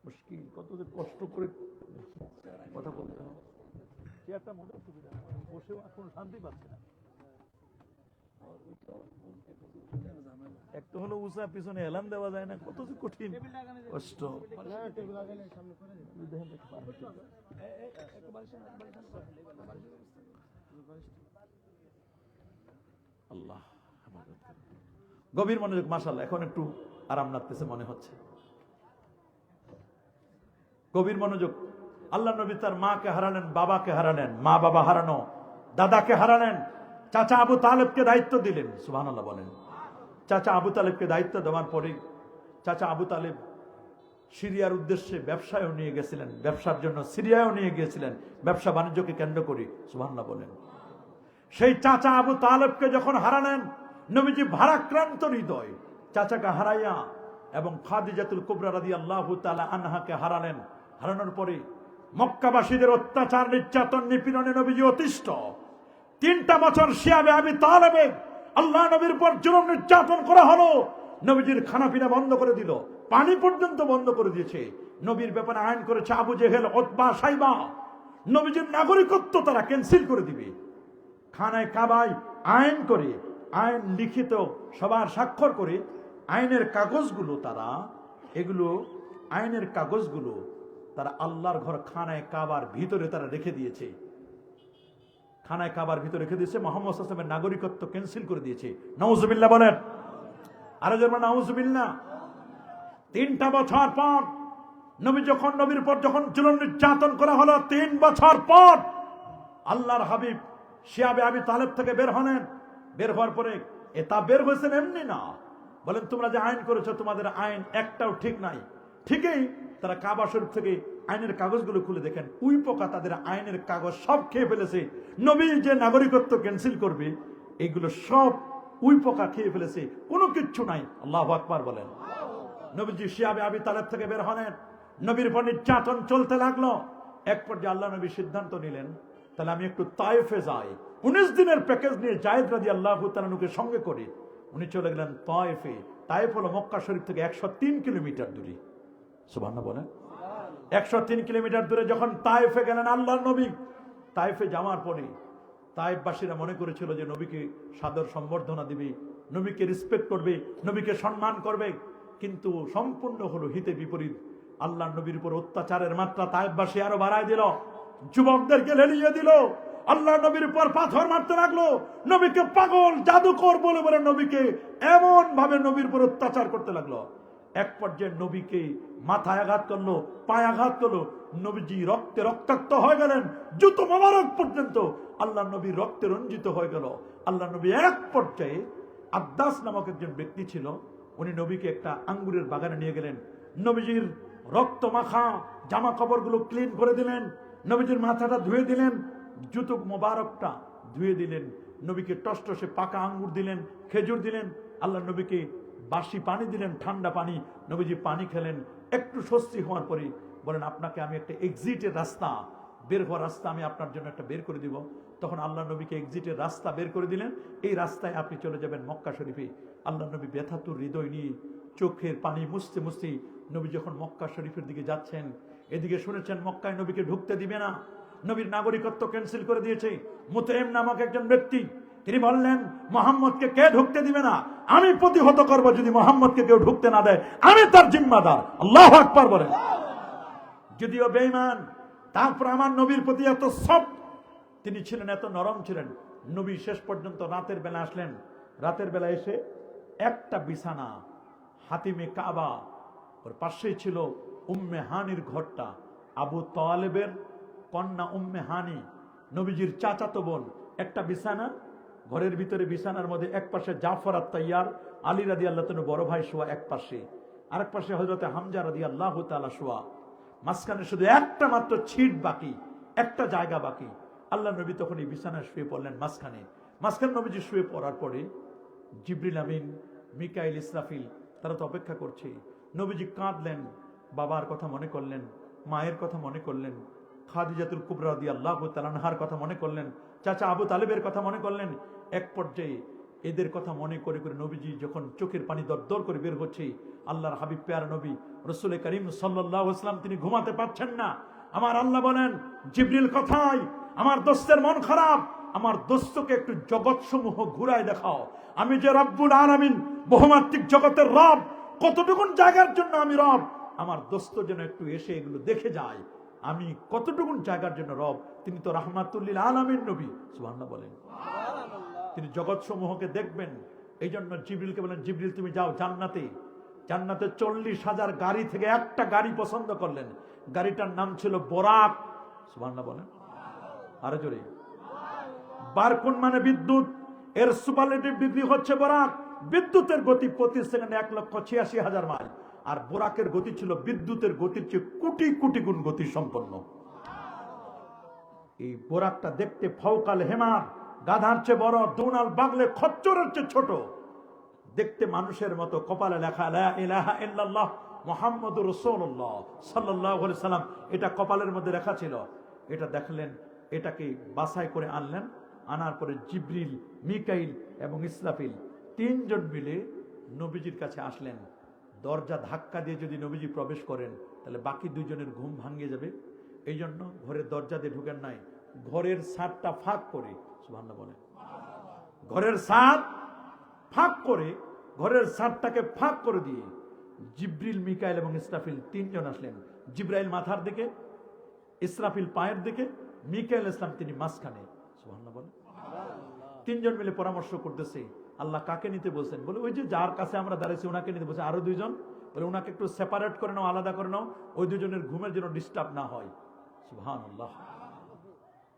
মুশকিল, কত যে কষ্ট করে কথা বলতে হবে। চেয়ারটা মোটেও সুবিধা না, বসেও এখন শান্তি পাচ্ছে না। একটা হলো উঁচা, পিছনে এলান দেওয়া যায় না, কত যে কঠিন কষ্ট। আল্লাহ গভীর মনোযোগ। মাশাআল্লাহ, এখন একটু আরাম লাগতেছে মনে হচ্ছে। গভীর মনোযোগ। আল্লাহ নবী তার মাকে হারালেন, বাবাকে হারালেন, মা বাবা হারানো, দাদাকে হারালেন, চাচা আবু তালেবকে দায়িত্ব দিলেন। সুবহানাল্লাহ বলেন। চাচা আবু তালেবকে দায়িত্ব দেওয়ার পরে চাচা আবু তালেব সিরিয়ার উদ্দেশ্যে ব্যবসায়ও নিয়ে গেছিলেন, ব্যবসার জন্য সিরিয়াও নিয়ে গিয়েছিলেন, ব্যবসা বাণিজ্যকে কেন্দ্র করে। সুবহানাল্লাহ বলেন। সেই চাচা আবু তালেবকে যখন হারালেন, নবীজি ভারাক্রান্ত হৃদয় চাচাকে হারাইয়া এবং খাদিজাতুল কুবরা রাদিয়াল্লাহু তাআলা আনহাকে হারালেন। হারানোর পরে মক্কাবাসীদের অত্যাচার, নির্যাতন, নিপীড়নে নবীজি অতিষ্ঠ। 3টা বছর শিয়াবে আবি তালেবে আল্লাহ নবীর উপর জুলুম নির্যাতন করা হলো। নবীজির খানাপিনা বন্ধ করে দিল, পানি পর্যন্ত বন্ধ করে দিয়েছে। নবীর ব্যাপারে আইন করেছে আবু জেহেল, উতবা, সাইবা। নবীজির নাগরিকত্ব তারা ক্যান্সেল করে দিবে। খানায় কাবায় আইন করে, আইন লিখিত সবার স্বাক্ষর করে আইনের কাগজগুলো তারা আইনের কাগজগুলো তারা আল্লাহর ঘর খানায় কাবার ভিতরে তারা রেখে দিয়েছে। খানায় কাবার ভিতরে রেখে দিয়েছে, মুহাম্মদ সাল্লাল্লাহু আলাইহি ওয়াসাল্লামের নাগরিকত্ব ক্যান্সেল করে দিয়েছে। নাউজুবিল্লাহ বলেন। আরে জোরে নাউজুবিল্লাহ। 3টা বছর পর নবীর পর যখন জুলুম নির্যাতন করা হলো, 3 বছর পর আল্লাহর হাবিব শিয়াবে আবি তালেব থেকে বের হলেন। বের হওয়ার পরে এটা বের হয়েছেন এমনি না, বলেন তোমরা যে আইন করেছো তোমাদের আইন একটাও ঠিক নাই। ঠিকই তারা কাবা শরীফ থেকে আইনের কাগজগুলো খুলে দেখেন, উই পোকা তাদের আইনের কাগজ সব খেয়ে ফেলেছে। নবী যে নাগরিকত্ব ক্যান্সেল করবে এইগুলো সব উই পোকা খেয়ে ফেলেছে, কোনো কিচ্ছু নাই। আল্লাহু আকবার বলেন। নবীজি শিয়াবে আবি তালেব থেকে বের হলেন, নবীর উপর নির্যাতন চলতে লাগলো। এক পর্যায়ে আল্লাহ নবী সিদ্ধান্ত নিলেন, তাহলে আমি একটু তায়েফে যাই। 19 দিনের প্যাকেজ নিয়ে জায়েদ রাদিয়াল্লাহু তাআলাকে সঙ্গে করে উনি চলে গেলেন তায়েফে। তায়েফ হলো মক্কা শরীফ থেকে 103 কিলোমিটার দূরে। সুবহানাল্লাহ বলেন। 103 কিলোমিটার দূরে যখন তায়েফে গেলেন আল্লাহর নবী, তায়েফে যাওয়ার পরে তায়েফবাসীরা মনে করেছিল যে নবীকে সাদর সম্বর্ধনা দিবে, নবীকে রেসপেক্ট করবে, নবীকে সম্মান করবে, কিন্তু সম্পূর্ণ হলো হিতে বিপরীত। আল্লাহর নবীর উপর অত্যাচারের মাত্রা তায়েফবাসী আরো বাড়ায় দিল, যুবকদেরকে লেলিয়ে দিল, আল্লাহ নবীর উপর পাথর মারতে লাগলো, নবীকে পাগল জাদুকর বলে বলে নবীকে এমন ভাবে নবীর উপর অত্যাচার করতে লাগলো। এক পর্যায়ে নবীকে মাথায় আঘাত করলো, পায়ে আঘাত করলো, নবীজি রক্তে রক্তাক্ত হয়ে গেলেন, জুতো মোবারক পর্যন্ত আল্লাহ নবী রক্তে রঞ্জিত হয়ে গেল। আল্লাহ নবী এক পর্যায়ে, আদ্দাস নামক একজন ব্যক্তি ছিল, উনি নবীকে একটা আঙ্গুরের বাগানে নিয়ে গেলেন, নবীজির রক্ত মাখা জামা কাপড়গুলো ক্লিন করে দিলেন, নবীজির মাথাটা ধুয়ে দিলেন, জুতো মোবারকটা ধুয়ে দিলেন, নবীকে টসটসে পাকা আঙ্গুর দিলেন, খেজুর দিলেন, আল্লাহ নবীকে বাসি পানি দিলেন, ঠান্ডা পানি। নবীজি পানি খেলেন, একটু স্বস্তি হওয়ার পরে বলেন, আপনাকে আমি একটা এক্সিটের রাস্তা, বের হওয়ার রাস্তা আমি আপনার জন্য একটা বের করে দিব। তখন আল্লাহ নবীকে এক্সিটের রাস্তা বের করে দিলেন, এই রাস্তায় আপনি চলে যাবেন মক্কা শরীফে। আল্লাহ নবী ব্যথাতুর হৃদয় নিয়ে চোখের পানি মুছতে মুছতে নবী যখন মক্কা শরীফের দিকে যাচ্ছেন, এদিকে শুনেছেন মক্কায় নবীকে ঢুকতে দিবে না, নবীর নাগরিকত্ব ক্যান্সেল করে দিয়েছে। মুতাইম নামক একজন ব্যক্তি, তিনি বললেন, মোহাম্মদকে কে ঢুকতে দিবে না, আমি প্রতিহত করব, যদি মোহাম্মদকে কেউ ঢুকতে না দেয় আমি তার জিম্মাদার। আল্লাহু আকবার বলেন। যদিও বেঈমান, তারপর আমার নবীর প্রতি এত সফট তিনি ছিলেন, এত নরম ছিলেন। নবী শেষ পর্যন্ত রাতের বেলা আসলেন, রাতের বেলা এসে একটা বিছানা, হাতিমে কাবা, ওর পাশেই ছিল উম্মে হানির ঘরটা, আবু তালেবের কন্যা উম্মে হানি, নবীজির চাচাতো বোন, একটা বিছানা, ঘরের ভিতরে বিছানার মধ্যে এক পাশে জাফর আত-তাইয়ার আলী রাদিয়াল্লাহু তাআলা বড় ভাই শোয়া এক পাশে, আরেক পাশে হযরতে হামজা রাদিয়াল্লাহু তাআলা শোয়া, মাঝখানে শুধু একটা মাত্র ছিট বাকি, একটা জায়গা বাকি। আল্লাহ নবী তখন এই বিছানায় শুয়ে পড়লেন মাঝখানে। নবীজি শুয়ে পড়ার পরে জিবরিল আমিন, মিকাইল, ইসরাফিল তারা তো অপেক্ষা করছে। নবীজি কাঁদলেন, বাবার কথা মনে করলেন, মায়ের কথা মনে করলেন, খাদিজাতুল কুবরা রাদিয়াল্লাহু তাআলা আনহার কথা মনে করলেন, চাচা আবু তালেবের কথা মনে করলেন। এক পর্যায়ে এদের কথা মনে করে করে নবীজি যখন চোখের পানি দরদর করে বের হচ্ছে, আল্লাহর হাবিব প্যারা নবী রাসূল করিম সাল্লাল্লাহু আলাইহি ওয়াসাল্লাম তিনি ঘুমাতে পারছেন না। আমার আল্লাহ বলেন, জিবরিল কোথায়? আমার দোস্তের মন খারাপ, আমার দোস্তকে একটু জগৎসমূহ ঘুরায় দেখাও। আমি যে রব্বুল আলামিন, বহুমাত্রিক জগতের রব, কতটুকুন জায়গার জন্য আমি রব, আমার দোস্ত যেন একটু এসে এগুলো দেখে যায়, আমি কতটুকুন জায়গার জন্য রব। তিনি তো রাহমাতুল লিল আলামিন নবী, সুবহানাল্লাহ বলেন। তিনি জগৎ সমূহকে দেখবেন। এই জন্য জিবরিলকে বলেন, জিবরিল তুমি যাও জান্নাতে, জান্নাতে 40,000 গাড়ি থেকে একটা গাড়ি পছন্দ করলেন, গাড়িটার নাম ছিল বোরাক, সুবহানাল্লাহ বলেন। আরে জোরে, বারকুন মানে বিদ্যুৎ, এর সুপারলেটিভ ডিগ্রি হচ্ছে বোরাক। বিদ্যুতের গতি প্রতি সেকেন্ডে 1,86,000 মাইল, আর বোরাকের গতি ছিল বিদ্যুতের গতির চেয়ে কোটি কোটি গুণ গতি সম্পন্ন। এই বোরাকটা দেখতে ফাউকাল হেমার, গাধার চেয়ে বড়, দুনাল বাগলে খচ্চরের চেয়ে ছোট, দেখতে মানুষের মতো, কপালে লেখা লা ইলাহা ইল্লাল্লাহ মুহাম্মাদুর রাসূলুল্লাহ সাল্লাল্লাহু আলাইহি সাল্লাম, এটা কপালের মধ্যে লেখা ছিল। এটা দেখলেন, এটাকে বাছাই করে আনলেন, আনার পরে জিবরিল, মিকাইল এবং ইসরাফিল তিনজন মিলে নবীজির কাছে আসলেন। দরজা ধাক্কা দিয়ে যদি নবীজি প্রবেশ করেন তাহলে বাকি দুইজনের ঘুম ভাঙিয়ে যাবে, এই জন্য ঘরের দরজা দিয়ে ঢুকেন নাই, ঘরের ছাদটা ফাঁক করে, সুবহানাল্লাহ বলে, ঘরের ছাদ ফাঁক করে, ঘরের ছাদটাকে ফাঁক করে দিয়ে জিবরিল, মিকাইল এবং ইসরাফিল তিনজন আসলেন। জিবরাইল মাথার দিকে, ইসরাফিল পায়ের দিকে, মিকাইল ইসলাম তিনি মাঝখানে, সুবহানাল্লাহ বলে। তিনজন মিলে পরামর্শ করতেছে, আল্লাহ কাকে নিতে বলছেন? বলে ওই যে যার কাছে আমরা দাঁড়িয়েছি ওনাকে নিতে বলছে। আরো দুইজন বলে ওনাকে একটু সেপারেট করে নাও, আলাদা করে নাও, ওই দুজনের ঘুমের যেন ডিস্টার্ব না হয়। সুবহানাল্লাহ,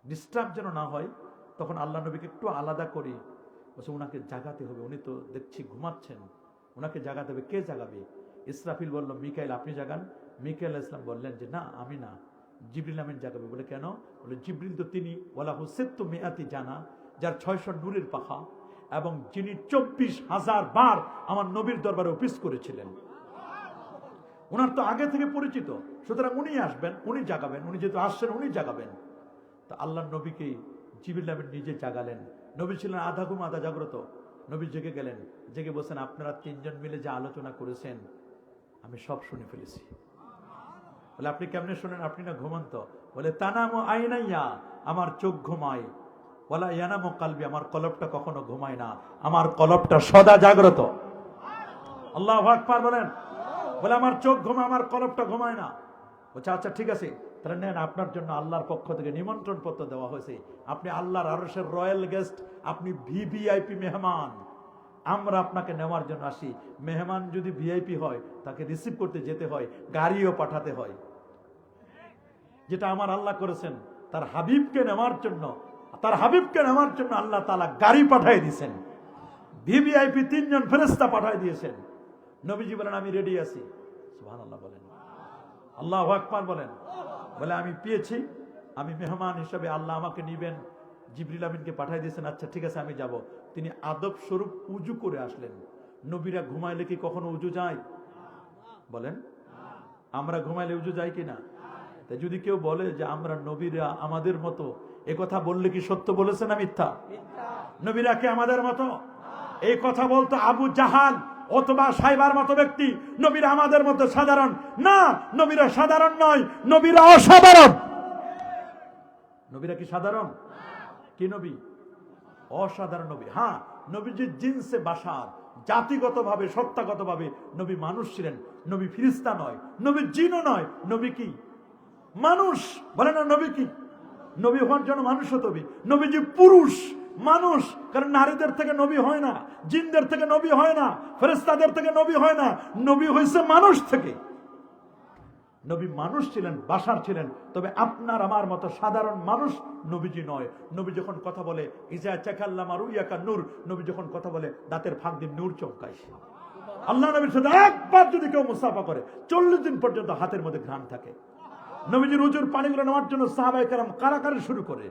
ডিস্টার্ব যেন না হয়। তখন আল্লাহ নবীকে একটু আলাদা করি, বলছে ওনাকে জাগাতে হবে, উনি তো দেখছি ঘুমাচ্ছেন, ওনাকে জাগাতে হবে। কে জাগাবে? ইসরাফিল বলল মিকাইল আপনি জাগান। মিকাইল ইসলাম বললেন যে না, আমি না, জিবরিল আমিন জাগাবে। বলে কেন? বলে জিবরিল তো তিনি ওয়ালাহু সিত্তু মিআতি জানা, যার 600 নূরের পাখা, এবং যিনি 24,000 বার আমার নবীর দরবারে অফিস করেছিলেন, ওনার তো আগে থেকে পরিচিত, সুতরাং উনি আসবেন, উনি জাগাবেন, উনি যেহেতু আসছেন উনি জাগাবেন। তো আল্লাহ নবীকে জিবরিল আমিন নিজে জাগালেন। নবী ছিলেন আধা ঘুম আধা জাগ্রত। নবী জেগে গেলেন, জেগে বলছেন আপনারা তিনজন মিলে যে আলোচনা করেছেন আমি সব শুনে ফেলেছি। বলে আপনি কেমনে শোনেন? আপনি না ঘুমন্ত। বলে তানামু আইনাইয়া, আমার চোখ ঘুমায়, ওয়ালা ইয়ানামু কালবি, আমার কলবটা কখনো ঘুমায় না, আমার কলবটা সদা জাগ্রত। আল্লাহু আকবার বলেন। বলে আমার চোখ ঘুমায়, আমার কলবটা ঘুমায় না। বলছে আচ্ছা ঠিক আছে, তাহলে নেন, আপনার জন্য আল্লাহর পক্ষ থেকে নিমন্ত্রণ পত্র দেওয়া হয়েছে, আপনি আল্লাহর আরশের রয়্যাল গেস্ট, আপনি ভিভিআইপি মেহমান, আমরা আপনাকে নেওয়ার জন্য আসি। মেহমান যদি ভিআইপি হয় তাকে রিসিভ করতে যেতে হয়, গাড়িও পাঠাতে হয়। যেটা আমার আল্লাহ করেছেন, তার হাবিবকে নেওয়ার জন্য, তার হাবিবকে নেওয়ার জন্য আল্লাহ তাআলা গাড়ি পাঠিয়ে দিয়েছেন, ভিভিআইপি 3 জন ফেরেশতা পাঠিয়ে দিয়েছেন। নবীজি বলেন আমি রেডি আছি। সুবহানাল্লাহ বলেন, আল্লাহু আকবার বলেন। বলে আমি পেয়েছি, আমি মেহমান হিসেবে আল্লাহ আমাকে নিবেন, জিবরিল আমিনকে পাঠিয়ে দিয়েছেন। আচ্ছা ঠিক আছে আমি যাব। তিনি আদব স্বরূপ উজু করে আসলেন। নবীরা ঘুমাইলে কি কখনো উজু যায়? বলেন, আমরা ঘুমাইলে উজু যায় কিনা? তাই যদি কেউ বলে যে আমরা নবীরা আমাদের মতো, এ কথা বললে কি সত্য বলেছে না মিথ্যা? নবীরা কি আমাদের মতো? এই কথা বলতো আবু জাহাল অথবা সাইবার মতো ব্যক্তি, নবীরা আমাদের মতো সাধারণ না। নবীরা সাধারণ নয়, নবীরা অসাধারণ। নবীরা কি সাধারণ? কি নবী? অসাধারণ নবী। হ্যাঁ, নবীজির জিনসে বাশার, জাতিগতভাবে সত্তাগতভাবে নবী মানুষ ছিলেন। নবী ফিরিস্তা নয়, নবী জিনও নয়। নবী কি? মানুষ। বলে না নবী কি? নবী হওয়ার জন্য মানুষ হতে হবে। নবীজি পুরুষ মানুষ, কারণ নারীদের থেকে নবী হয় না, জিনদের থেকে নবী হয় না, ফেরেশতাদের থেকে নবী হয় না, নবী হয়েছে মানুষ থেকে। নবী মানুষ ছিলেন, বাশার ছিলেন, তবে আপনার আমার মতো সাধারণ মানুষ নবীজি নয়। নবী যখন কথা বলে ইজা চাকাল্লামা রুইয়াকা নূর, নবী যখন কথা বলে দাঁতের ফাঁক দিয়ে নূর চমকায়। আল্লাহ নবীর সাথে একবার যদি কেউ মুসাফা করে 40 দিন পর্যন্ত হাতের মধ্যে ঘ্রাণ থাকে। নবীজির উজুর পানিগুলো নেওয়ার জন্য সাহাবায়ে কেরাম কারাকারি শুরু করে।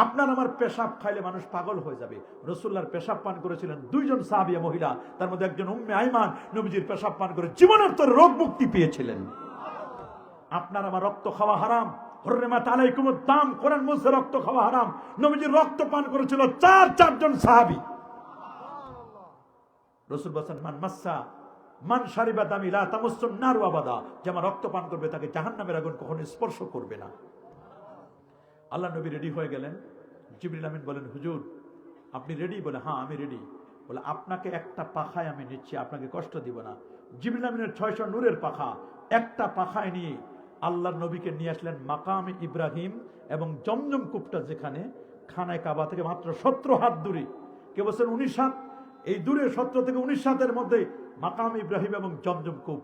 আপনার আমার পেশাব খাইলে মানুষ পাগল হয়ে যাবে। রাসূলুল্লাহর পেশাব পান করেছিলেন 2 জন সাহাবিয়া মহিলা, তার মধ্যে একজন উম্মে আইমান, নবীজির পেশাব পান করে জীবনের তোর রোগ মুক্তি পেয়েছিলেন। আপনার আমার রক্ত খাওয়া হারাম, হুররিমাত আলাইকুমুদ দাম, কোরআন বলছে রক্ত খাওয়া হারাম। নবীজির রক্ত পান করেছিল 4 জন সাহাবী। রাসূল বলেন মান শারিবা দামি লা তামাসসুন নার আবাদা, যে আমার রক্ত পান করবে তাকে জাহান্নামের আগুন কখনো স্পর্শ করবে না। আল্লাহ নবী রেডি হয়ে গেলেন। জিবরিল আমিন বলেন হুজুর আপনি রেডি? বলে হ্যাঁ আমি রেডি। বলে আপনাকে একটা পাখায় আমি নিচ্ছি, আপনাকে কষ্ট দিব না। জিবরিল আমিনের 600 নূরের পাখা, একটা পাখায় নিয়ে আল্লাহর নবীকে নিয়ে আসলেন মাকামে ইব্রাহিম এবং জমজম কূপটা, যেখানে খানায় কাবা থেকে মাত্র 17 হাত দূরে। কে বলছেন 19 হাত? এই দূরে 17 থেকে 19 হাতের মধ্যে মাকাম ইব্রাহিম এবং জমজম কূপ।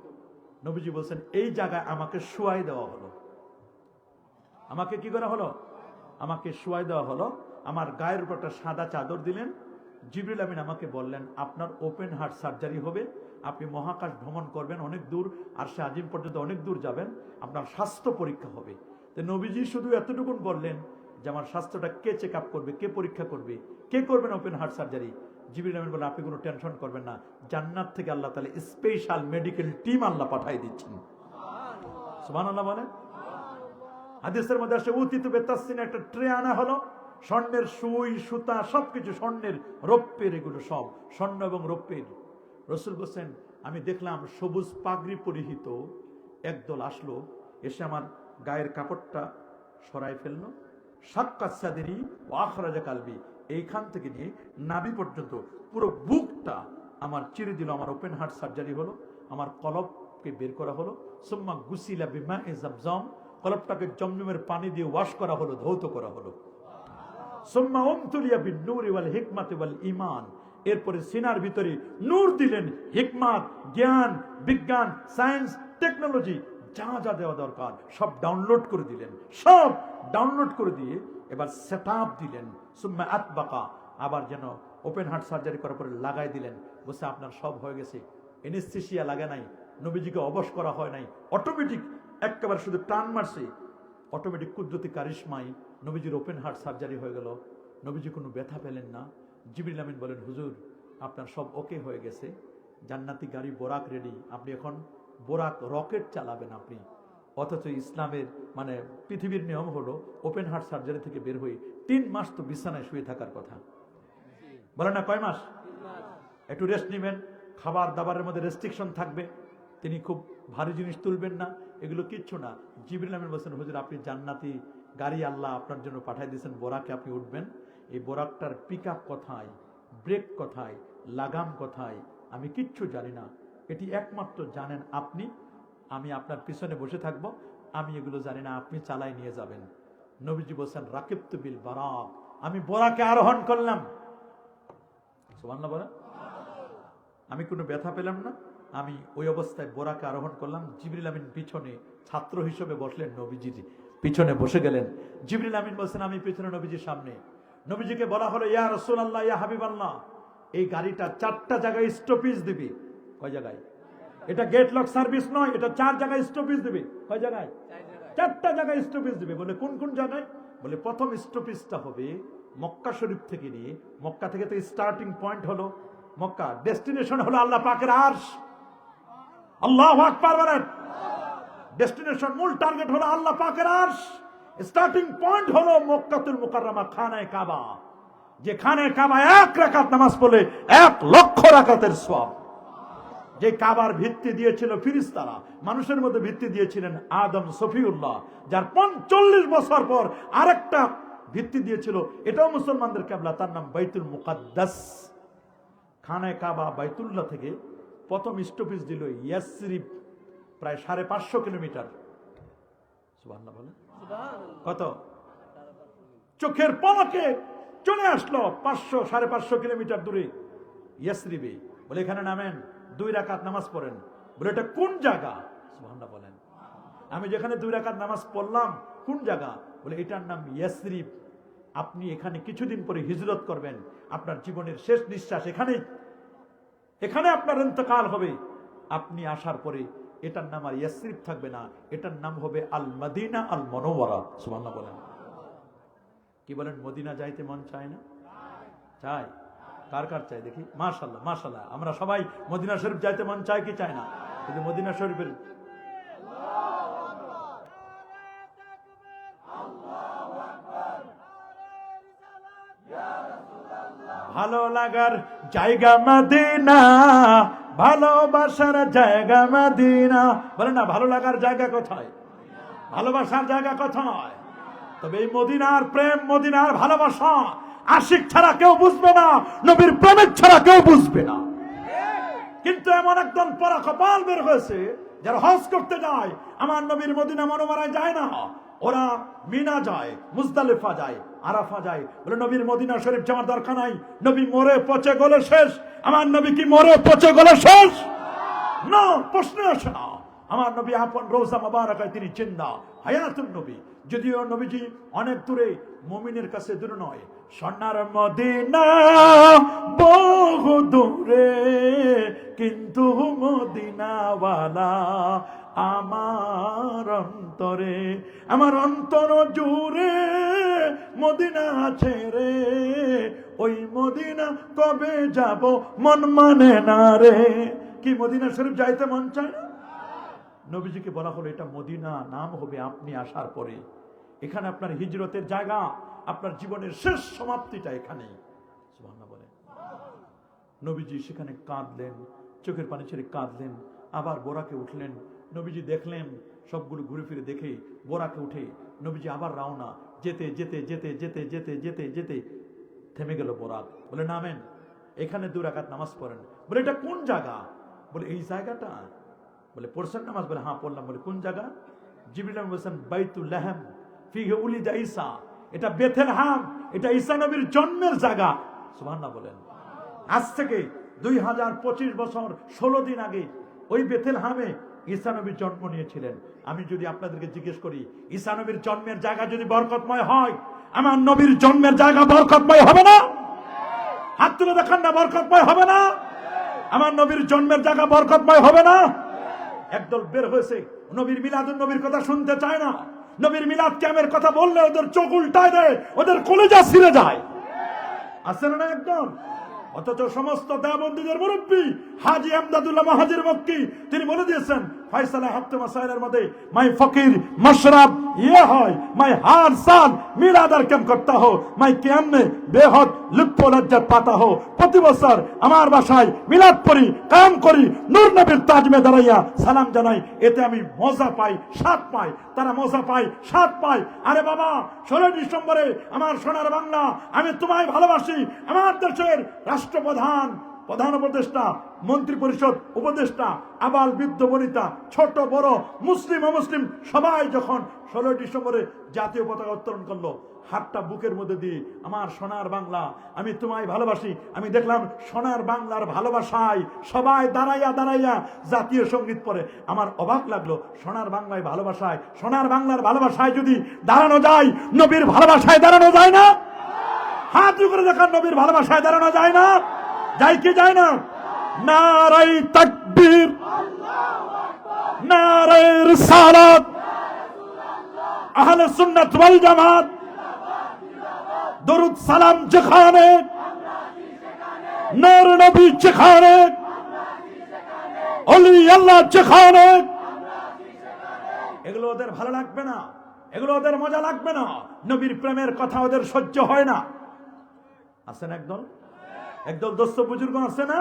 নবীজি বলছেন এই জায়গায় আমাকে শুয়াই দেওয়া হলো। আমাকে কি করা হলো? আমাকে শুয়াই দেওয়া হলো। আমার গায়ের উপর একটা সাদা চাদর দিলেন, জিবরিল আমিন আমাকে বললেন আপনার ওপেন হার্ট সার্জারি হবে, আপনি মহাকাশ ভ্রমণ করবেন অনেক দূর, আরশে আজিম পর্যন্ত অনেক দূর যাবেন, আপনার স্বাস্থ্য পরীক্ষা হবে। তো নবীজি শুধু এতটুকুন বললেন যে আমার স্বাস্থ্যটা কে চেক আপ করবে, কে পরীক্ষা করবে, কে করবেন ওপেন হার্ট সার্জারি? জিবরিল আমিন বলে আপনি কোনো টেনশন করবেন না, জান্নাত থেকে আল্লাহ তাআলা স্পেশাল মেডিকেল টিম আল্লাহ পাঠিয়ে দিচ্ছেন। সুবহানাল্লাহ বলেন। হাদিসের মধ্যে আসে উতিত বেতাসসিন, একটা ট্রে আনা হলো, স্বর্ণের সুই সুতা সবকিছু স্বর্ণের, রৌপ্যের, এগুলো সব স্বর্ণ এবং রৌপ্যের। রাসূল বলেন আমি দেখলাম সবুজ পাগড়ি পরিহিত একদল আসলো, এসে আমার গায়ের কাপড়টা সরাই ফেললো, সাক্কাত সাদরি ওয়া আখরাজা কালবি, এইখান থেকে নিয়ে নাভি পর্যন্ত পুরো বুকটা আমার চিরে দিল। আমার ওপেন হার্ট সার্জারি হলো, আমার কলবকে বের করা হলো। সুম্মা গুসিলা বিমায়ে জামজাম, কলবটাকে জমজমের পানি দিয়ে ওয়াশ করা হলো, ধৌত করা হলো। সুম্মা উমতুলিয়া বিন-নূরি ওয়াল হিকমাতি ওয়াল ঈমান, এরপরে সিনার ভিতরে নূর দিলেন, হিকমত, জ্ঞান, বিজ্ঞান, সায়েন্স, টেকনোলজি, যা যা দেওয়া দরকার সব ডাউনলোড করে দিলেন। সব ডাউনলোড করে দিয়ে এবার সেটআপ দিলেন। সুম্মা আতবাকা, আবার যেন ওপেন হার্ট সার্জারি করার পরে লাগাই দিলেন। বসে আপনার সব হয়ে গেছে, এনেস্থেসিয়া লাগে নাই, নবীজিকে অবশ করা হয় নাই, অটোমেটিক একেবারে শুধু টান মারছে, অটোমেটিক কুদরতি কারিশমায় নবীজির ওপেন হার্ট সার্জারি হয়ে গেল। নবীজি কোনো ব্যথা পেলেন না। জিবরিল আমিন বলেন হুজুর আপনার সব ওকে হয়ে গেছে, জান্নাতি গাড়ি বোরাক রেডি, আপনি এখন বোরাক রকেট চালাবেন আপনি। অথচ ইসলামের মানে পৃথিবীর নিয়ম হলো ওপেন হার্ট সার্জারি থেকে বের হয়ে 3 মাস তো বিছানায় শুয়ে থাকার কথা, বলেন না? কয় মাস? একটু রেস্ট নেবেন, খাবার দাবারের মধ্যে রেস্ট্রিকশন থাকবে, তিনি খুব ভারী জিনিস তুলবেন না, এগুলো কিচ্ছু না। জিবরিল আমিন বলেন হুজুর আপনি জান্নাতি গাড়ি আল্লাহ আপনার জন্য পাঠিয়ে দিয়েছেন, বোরাকে আপনি উঠবেন। এই বোরাকটার পিক আপ কোথায়, ব্রেক কোথায়, লাগাম কোথায়, আমি কিচ্ছু জানি না, এটি একমাত্র জানেন আপনি। আমি আপনার পিছনে বসে থাকব, আমি এগুলো জানি না, আপনি চালাই নিয়ে যাবেন। নবীজি বলছেন রাকিবতু বিল বারাক, আমি বোরাকে আরোহণ করলাম। সুবহানাল্লাহ বলেন। আমি কোনো ব্যথা পেলাম না, আমি ওই অবস্থায় বোরাকে আরোহণ করলাম। জিবরিল আমিন পিছনে ছাত্র হিসেবে বসলেন, নবীজি পিছনে বসে গেলেন। জিবরিল আমিন বলছেন আমি পিছনে, নবীজির সামনে। নবীজিকে বলা হলো ইয়া রাসূলুল্লাহ, ইয়া হাবিবাল্লাহ, এই গাড়িটা 4টা জায়গায় স্টপেজ দিবে। কয় জায়গায়? এটা গেট লক সার্ভিস নয়, এটা 4 জায়গায় স্টপেজ দিবে। কয় জায়গায়? 4টা জায়গায় স্টপেজ দিবে। বলে কোন কোন জায়গায়? বলে প্রথম স্টপেজটা হবে মক্কা শরীফ থেকে নিয়ে, মক্কা থেকে তো স্টার্টিং পয়েন্ট হলো মক্কা, ডেস্টিনেশন হলো আল্লাহ পাকের আরশ। আল্লাহু আকবার বলেন। ডেস্টিনেশন, মূল টার্গেট হলো আল্লাহ পাকের আরশ, স্টার্টিং পয়েন্ট হলো মক্কাতুল মুকাররমা, খানায়ে কাবা। যে খানায়ে কাবা 1 রাকাত নামাজ পড়লে 1 লক্ষ রাকাতের সওয়াব। যে কাবার ভিত্তি দিয়েছিল ফেরেশতারা, মানুষের মধ্যে ভিত্তি দিয়েছিলেন আদম সফিউল্লাহ, যার 45 বছর পর আরেকটা ভিত্তি দিয়েছিল, এটাও মুসলমানদের কিবলা, তার নাম বাইতুল মুকাদ্দাস। খানায়ে কাবা বাইতুল্লাহ থেকে প্রথম স্টপেজ দিল ইয়াসরিব, প্রায় 550 কিলোমিটার। সুবহানাল্লাহ বলেন। কত? চোখের পলকে চলে আসলো 500-550 কিলোমিটার দূরে ইয়াসরিবে। বলে এখানে নামেন, 2 রাকাত নামাজ পড়েন। বলে এটা কোন জায়গা? সুবহানাল্লাহ বলেন। আমি যেখানে 2 রাকাত নামাজ পড়লাম কোন জায়গা? বলে এটার নাম ইয়াসরিব। আপনি এখানে কিছুদিন পরে হিজরত করবেন, আপনার জীবনের শেষ নিঃশ্বাস এখানে আপনার ইন্তেকাল হবে। আপনি আসার পরে এটার নাম আর ইয়াসরিব থাকবে না, এটার নাম হবে আল মদিনা আল মুনাওয়ারা। সুবহানাল্লাহ বলেন। কি বলেন? মদিনা যাইতে মন চায় না? চায়? কার কার চাই দেখি? মাশাআল্লাহ মাশাআল্লাহ, আমরা সবাই মদিনা শরীফ যাইতে মন চায় কি চায় না? কিন্তু মদিনা শরীফের ভালো লাগার জায়গা মদিনা, ভালোবাসার জায়গা মদিনা। বলে না ভালো লাগার জায়গা কোথায়, ভালোবাসার জায়গা কোথায়? তবে এই মদিনার প্রেম, মদিনার ভালোবাসা আশিক ছাড়া কেউ বুঝবে না, নবীর প্রেমিক ছাড়া কেউ বুঝবে না। কিন্তু এমন একজন পরা কপাল বের হয়েছে যারা হজ করতে যায়, আমার নবীর মদিনা মনোমারায় যায় না, ওরা মিনা যায়, মুজদালিফা যায়, আরাফা যায়। বলে নবীর মদিনা শরীফ যাওয়ার দরকার নাই, নবী মরে পচে গলে শেষ। আমার নবী কি মরে পচে গলে শেষ? না, প্রশ্ন আসে না। আমার নবী আপন রওজা মুবারাকায় তিনি জিন্দা হায়াতুন নবী। যদিও নবীজি অনেক দূরে, মুমিনের কাছে দূরে নয়। সোনার মদিনা বহু দূরে, কিন্তু মদিনাওয়ালা আমার অন্তরে। আমার অন্তর জুড়ে মদিনা আছে রে, ওই মদিনা কবে যাব মন মানে না রে। কি মদিনা শরীফ যাইতে মন চায় না? নবীজিকে বলা হলো এটা মদিনা নাম হবে আপনি আসার পরে। এখানে আপনার হিজরতের জায়গা, আপনার জীবনের শেষ সমাপ্তিটা এখানেই। সুবহানাল্লাহ বলেন। নবীজি সেখানে কাঁদলেন, চোখের পানি ছেড়ে কাঁদলেন। আবার বোরাকে উঠলেন। নবীজি দেখলেন সবগুলো ঘুরে ফিরে দেখে বোরাকে উঠে নবীজি আবার রওনা। যেতে যেতে যেতে যেতে যেতে যেতে যেতে থেমে গেল বোরাক। বলে নামেন, এখানে 2 রাকাত নামাজ পড়েন। বলে এটা কোন জায়গা? বলে এই জায়গাটা। বলে পড়ছেন নামাজ? বলে হ্যাঁ পড়লাম। বলে কোন জায়গা? জিবরিল আমিন বলেছেন বাইতুল লাহম ফিহি উলিদা ঈসা। এটা বেথলেহেম, এটা ঈসা নবীর জন্মের জায়গা। সুবহানাল্লাহ বলেন। আজ থেকে 2025 বছর 16 দিন আগে ওই বেথলেহেমে ঈসা নবী জন্ম নিয়েছিলেন। আমি যদি আপনাদেরকে জিজ্ঞেস করি ঈসা নবীর জন্মের জায়গা যদি বরকতময় হয়, আমার নবীর জন্মের জায়গা বরকতময় হবে না? হাত তুলে দেখান না, বরকতময় হবে না? আমার নবীর জন্মের জায়গা বরকতময় হবে না? একদল বের হয়েছে নবীর মিলাদুন নবীর কথা শুনতে চায় না। নবীর মিলাদ কিয়ামের কথা বললে ওদের চোখ উল্টায় দেয়, ওদের কলিজা ছিঁড়ে যায়। আছে না একদম? অথচ সমস্ত দেওবন্দীদের মুরব্বী হাজী আমদাদুল্লাহ মাহাজির মক্কি তিনি বলে দিয়েছেন ফয়সালা হাফতে মাসাইলের মধ্যে মাই ফকির মশরাব ইয়ে হয় মাই হার সাল মিলাদ আর কেম করতা হো মাই কিয়াম মে বেহদ লুৎফ লজ্জত পাতা হো। প্রতি বছর আমার বাসায় মিলাদ পড়ি, কাম করি, নূর নবীর তাজমে দাঁড়াইয়া সালাম জানাই। এতে আমি মজা পাই, স্বাদ পাই। তারা মজা পায়, স্বাদ পায়। আরে বাবা, 16 ডিসেম্বরে আমার সোনার বাংলা, আমি তোমায় ভালোবাসি। আমার দেশের রাষ্ট্রপ্রধান, প্রধান উপদেষ্টা, মন্ত্রী পরিষদ উপদেষ্টা, আবাল বৃদ্ধ বনিতা, ছোট বড়, মুসলিম অমুসলিম সবাই যখন 16 ডিসেম্বরে জাতীয় পতাকা উত্তোলন করলো, হাতটা বুকের মধ্যে দিয়ে আমার সোনার বাংলা, আমি তোমায় ভালোবাসি। আমি দেখলাম সোনার বাংলার ভালোবাসায় সবাই দাঁড়াইয়া দাঁড়াইয়া জাতীয় সঙ্গীত পড়ে। আমার অবাক লাগলো, সোনার বাংলায় ভালোবাসায়, সোনার বাংলার ভালোবাসায় যদি দাঁড়ানো যায়, নবীর ভালোবাসায় দাঁড়ানো যায় না? হাত করে দেখান, নবীর ভালোবাসায় দাঁড়ানো যায় না? যায় কি যায় না? নারায়ে তাকবীর, নারায়ে রিসালাত, আহলে সুন্নাত ওয়াল জামাত, দরুদ সালাম যেখানে, নূর নবী যেখানে, ওলি আল্লাহ যেখানে। এগুলো ওদের ভালো লাগবে না, এগুলো ওদের মজা লাগবে না। নবীর প্রেমের কথা ওদের সহ্য হয় না। আছেন একদল দোস্ত বুজুর্গ আছে না?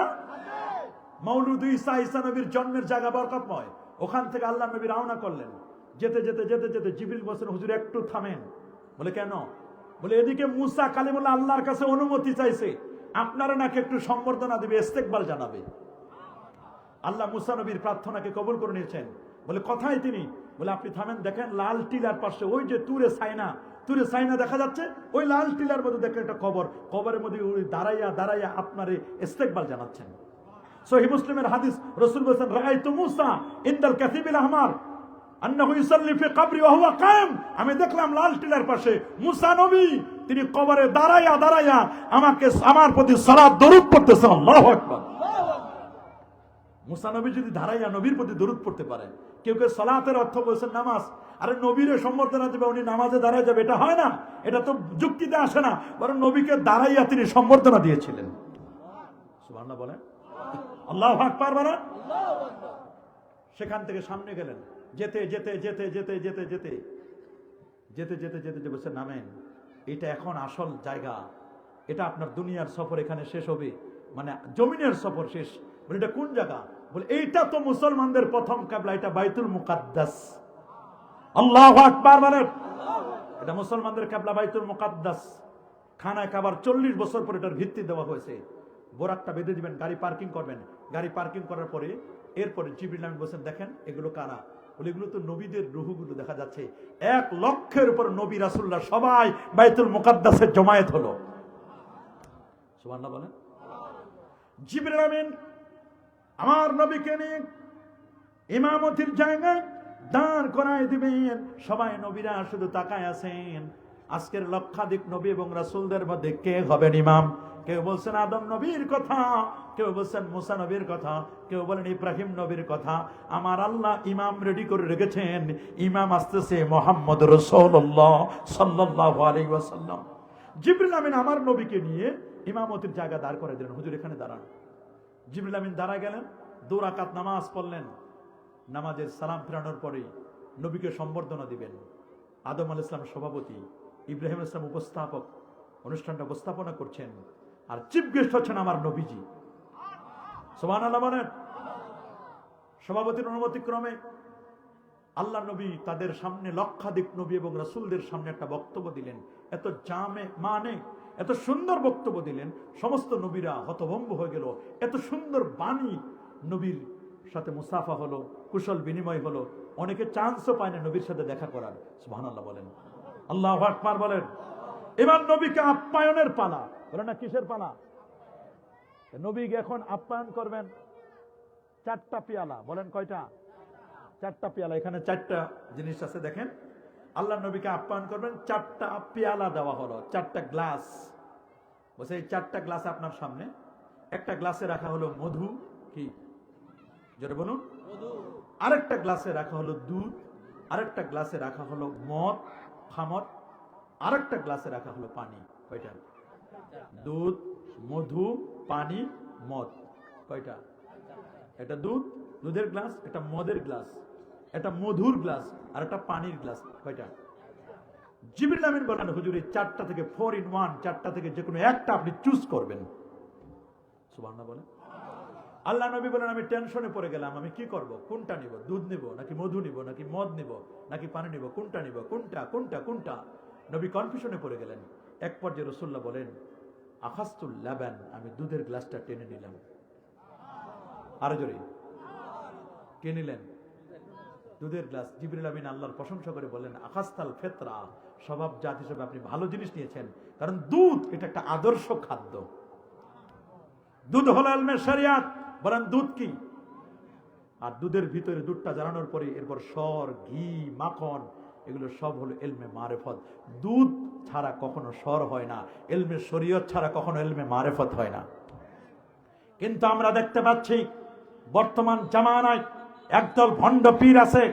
মৌলুদ ঈসা, ঈসা নবীর জন্মের জায়গা বরকতময়। ওখান থেকে আল্লাহ নবী রওনা করলেন। যেতে যেতে যেতে যেতে জিবরিল বলেন হুজুর একটু থামেন। বলে কেন? বলে এদিকে মুসা কালিমুল্লাহ আল্লাহর কাছে অনুমতি চাইছে, আপনারা নাকি একটু সম্বর্ধনা দিবে, ইস্তেকবাল জানাবে। আল্লাহ মুসা নবীর প্রার্থনাকে কবুল করে নিয়েছেন। বলে কথাই তিনি। বলে আপনি থামেন, দেখেন লাল টিলার পাশে ওই যে তুরে সাইনা দেখা যাচ্ছে, ওই লাল টিলার মধ্যে দেখেন একটা কবর, কবরের মধ্যে দাঁড়াইয়া দাঁড়াইয়া আপনার ইস্তেকবাল জানাচ্ছেন। সহিহ মুসলিমের হাদিস, রাসূল বলেছেন রাআইতু মুসা ইনদাল কাসিবিল আহমার আন্নাহু ইউসাল্লি ফি কবরি ওয়া হুয়া কায়েম। আমি দেখলাম লাল টিলার পাশে মুসা নবী তিনি কবরে দাঁড়াইয়া দাঁড়াইয়া আমার প্রতি সালাত দরুদ পড়তেছেন। আল্লাহু আকবার। মুসা নবী যদি দাঁড়াইয়া নবীর প্রতি দরুদ পড়তে পারে, কেউ কেউ সালাতের অর্থ বলছেন নামাজ। আরে নবীরে সম্বর্ধনা দেবে, উনি নামাজে দাঁড়ায় যাবে, এটা হয় না, এটা তো যুক্তিতে আসে না। বরং নবীকে দাঁড়াইয়া তিনি সম্বর্ধনা দিয়েছিলেন। সুবহানাল্লাহ বলেন, আল্লাহু আকবার বলেন। সেখান থেকে সামনে গেলেন, যেতে যেতে যেতে যেতে যেতে যেতে যেতে যেতে যেতে যে বলছে নামেন, এটা এখন আসল জায়গা, এটা আপনার দুনিয়ার সফর এখানে শেষ হবে, মানে জমিনের সফর শেষ। বলে এটা কোন জায়গা? বলে এইটা তো মুসলমানদের প্রথম কিবলা, এটা বাইতুল মুকাদ্দাস। আল্লাহু আকবার বলেন। এটা মুসলমানদের কিবলা বাইতুল মুকাদ্দাস। খানায় কাবার 40 বছর পর এটার ভিত্তি দেওয়া হয়েছে। বোরাকটা বেঁধে দিবেন, গাড়ি পার্কিং করবেন। গাড়ি পার্কিং করার পরে এরপরে জিবরিল আমিন বলেছেন দেখেন এগুলো কারা? বলে এগুলো তো নবীদের রূহগুলো দেখা যাচ্ছে। 1 লক্ষের উপর নবী রাসূলরা সবাই বাইতুল মুকাদ্দাসে জমায়েত হলো। সুবহানাল্লাহ বলেন। জিবরিল আমিন আমার নবীকে নিয়ে ইমামতির জায়গায় দাঁড় করায় দিবেন। সবাই নবীরা শুধু তাকায় আছেন। আজকের লক্ষাধিক নবী এবং রাসূলদের মধ্যে কে হবেন ইমাম? কেউ বলছেন আদম নবীর কথা, কেউ বলছেন মুসা নবীর কথা, কেউ বলেন ইব্রাহিম নবীর কথা। আমার আল্লাহ ইমাম রেডি করে রেখেছেন। ইমাম আসতেছে মুহাম্মদ রাসূলুল্লাহ সাল্লাল্লাহু আলাইহি ওয়াসাল্লাম। জিবরিল আমিন আমার নবীকে নিয়ে ইমামতির জায়গা দাঁড় করে দিলেন, হুজুর এখানে দাঁড়ান। জিবরিল আমিন দাঁড়ায় গেলেন, 2 রাকাত নামাজ পড়লেন। নামাজের সালাম ফেরানোর পরে নবীকে সম্বর্ধনা দিবেন। আদম আলাইহিস সালাম সভাপতি, ইব্রাহিম আলাইহিস সালাম উপস্থাপক, অনুষ্ঠানটা উপস্থাপনা করছেন। আর চিফ গেস্ট হচ্ছেন আমার নবীজি। সুবহানাল্লাহ বলেন। সভাপতির অনুমতি ক্রমে আল্লাহ নবী তাদের সামনে লক্ষাধিক নবী এবং রাসূলদের সামনে একটা বক্তব্য দিলেন। এত জামে মানে এত সুন্দর বক্তব্য দিলেন, সমস্ত নবীরা হতভম্ব হয়ে গেল। এত সুন্দর বাণী, নবীর সাথে মুসাফা হলো, কুশল বিনিময় হলো। অনেকে চান্সও পায় না নবীর সাথে দেখা করার। সুবহানাল্লাহ বলেন, আল্লাহু আকবার বলেন। এবার নবীকে আপ্যায়নের পালা, বলেন না কিসের পালা? নবীকে এখন আপ্যায়ন করবেন 4টা পেয়ালা। বলেন কয়টা? 4টা পেয়ালা। এখানে 4টা জিনিস আছে দেখেন। আল্লাহ নবীকে আপ্যায়ন করবেন, 4টা পেয়ালা দেওয়া হলো, 4টা গ্লাস। বলছে এই 4টা গ্লাস আপনার সামনে। একটা গ্লাসে রাখা হলো মধু, কি জোরে বলুন, আরেকটা গ্লাসে রাখা হলো দুধ, আরেকটা গ্লাসে রাখা হলো মদ, খামর, আরেকটা গ্লাসে রাখা হলো পানি। কয়টা? দুধ, মধু, পানি, মদ। কয়টা? এটা দুধ, দুধের গ্লাস, এটা মদের গ্লাস, এটা মধুর গ্লাস, আর এটা পানির গ্লাস। কয়টা? জিবরিল আমিন বলেন হুজুর এই 4টা থেকে 4 in 1, 4টা থেকে যে কোনো একটা আপনি চুজ করবেন। সুবহানাল্লাহ বলেন। আল্লাহ নবী বলেন আমি টেনশনে পড়ে গেলাম, আমি কি করব? কোনটা নিব? দুধ নিব নাকি মধু নিব নাকি মদ নিব নাকি পানি নিব? কোনটা নিব? কোনটা কোনটা কোনটা? নবী কনফিউশনে পড়ে গেলেন। এক পর্যায়ে রাসূলুল্লাহ বলেন আখাসতুল লাবান, আমি দুধের গ্লাসটা টেনে নিলাম। আরো জোরে, কে নিলেন? দুধের গ্লাস। জিবরিল আমিন আল্লাহর প্রশংসা করে বলেন আখাস্তাল ফিতরা, স্বভাব জাত হিসেবে আপনি ভালো জিনিস নিয়েছেন। কারণ দুধ এটা একটা আদর্শ খাদ্য। দুধ হলো ইলমে শরিয়াত। বলেন দুধ কি? আর দুধের ভিতরে দুধটা জানানোর পরে এরপর সর, ঘি, মাখন, এগুলো সব হলো ইলমে মারিফত। দুধ ছাড়া কখনো সর হয় না, ইলমে শরীয়ত ছাড়া কখনো ইলমে মারিফত হয় না। কিন্তু আমরা দেখতে পাচ্ছি বর্তমান জামানায় একদল ভণ্ড পীর আছে,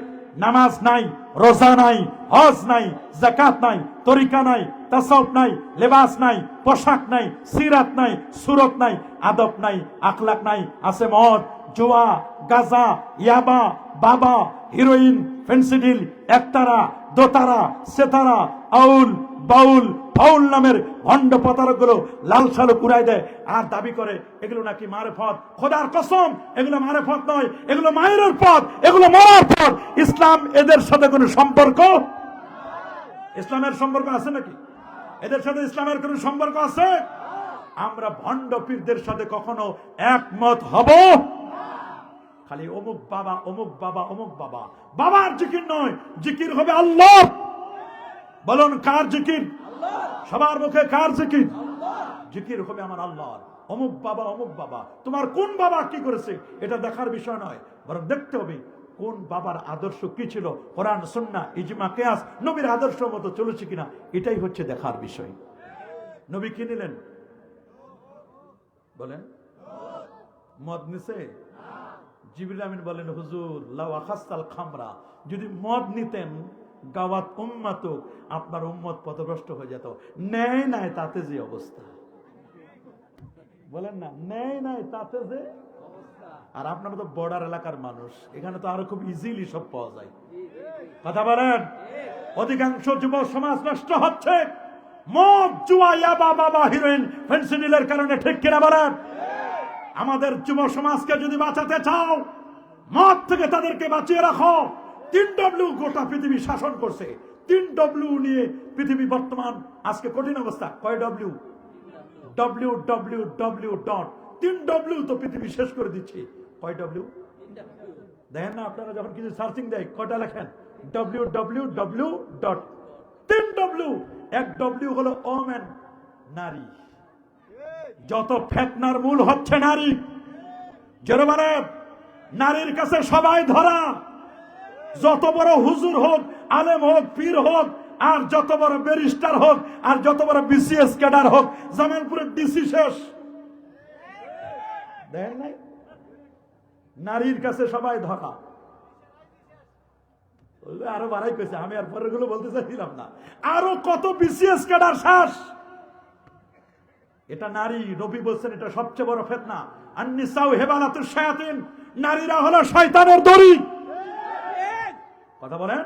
নামাজ নাই, রোজা নাই, হজ নাই, যাকাত নাই, তরিকা নাই, তাসাউফ নাই, লেবাস নাই, পোশাক নাই, সিরাত নাই, সুরত নাই, আদব নাই, আখলাক নাই। আছে মদ, জুয়া, গাজা, ইয়াবা, বাবা, হিরোইন, ফেন্সিডিল, একতারা, দোতারা, সেতারা, আউল, বাউল, ফাউল নামের ভণ্ড প্রতারক গুলো লাল সালু কুড়াই দেয় আর দাবি করে এগুলো নাকি মারেফত। খোদার কসম, এগুলো মারেফত নয়, এগুলো মায়ের পথ, এগুলো মরার পথ। ইসলাম এদের সাথে কোনো সম্পর্ক, ইসলামের সম্পর্ক আছে নাকি? এদের সাথে ইসলামের কোনো সম্পর্ক আছে? আমরা ভণ্ড পীরদের সাথে কখনো একমত হব? খালি অমুক বাবা, অমুক বাবা, অমুক বাবা। বাবার জিকির নয়, জিকির হবে আল্লাহ। বলুন কার জিকির? সবার মুখে কার জিকির? জিকির হবে আমার আল্লাহর। অমুক বাবা, অমুক বাবা। তোমার কোন বাবা কি করেছে এটা দেখার বিষয় নয়, বরং দেখতে হবে কোন বাবার আদর্শ কি ছিল, কোরআন সুন্নাহ ইজমা কিয়াস নবীর আদর্শ মতো চলেছে কিনা, এটাই হচ্ছে দেখার বিষয়। নবী কি নিলেন? বলেন মদ নিছে? জিবরিল আমিন বলেন হুজুর লাউ আখাস্তাল খামরা, যদি মদ নিতেন গাওয়াত উম্মাতুক, আপনার উম্মত পথভ্রষ্ট হয়ে যেত। নেই নাই তাতে যে অবস্থা। বলেন না নেই নাই তাতে যে অবস্থা। আর আপনারা তো বর্ডার এলাকার মানুষ, এখানে তো আরো খুব ইজিলি সব পাওয়া যায়। কথা বলেন। অধিকাংশ যুব সমাজ নষ্ট হচ্ছে মদ, জুয়া, ইয়াবা, বাবা, হিরোইন, ফেন্সিডিলের কারণে। ঠিক কিনা বলেন? আমাদের যুব সমাজকে যদি বাঁচাতে চাও, মদ থেকে তাদেরকে বাঁচিয়ে রাখো। 3W গোটা পৃথিবী শাসন করছে। 3W নিয়ে পৃথিবী বর্তমান আজকে কঠিন অবস্থা। কয় ডব্লিউ? www. 3W তো পৃথিবী শেষ করে দিচ্ছে। কয় ডব্লিউ? দেখেন না আপনারা যখন কিছু সার্চিং দেয় কয়টা লেখেন? www. 3W। এক ডব্লিউ হলো ওমেন, নারী। যত ফেতনার মূল হচ্ছে নারী। জোরে বলেন নারীর কাছে সবাই ধরা, যত বড় হুজুর হোক, আলেম হোক, পীর হোক, আর যত বড় ব্যারিস্টার হোক, আর যত বড় বিসিএস ক্যাডার হোক, জামালপুরের ডিসি শেষ। দেখেন নাই, নারীর কাছে সবাই ধরা। আরো বাড়াই কইছে, আমি আর পরের গুলো বলতে চাইছিলাম না। আরো কত বিসিএস ক্যাডার শেষ। এটা নারী, নবী বলছেন এটা সবচেয়ে বড় ফিতনা। আন-নিসাউ হিবালাতুশ শায়াতিন, নারীরা হলো শয়তানের দড়ি। কথা বলেন।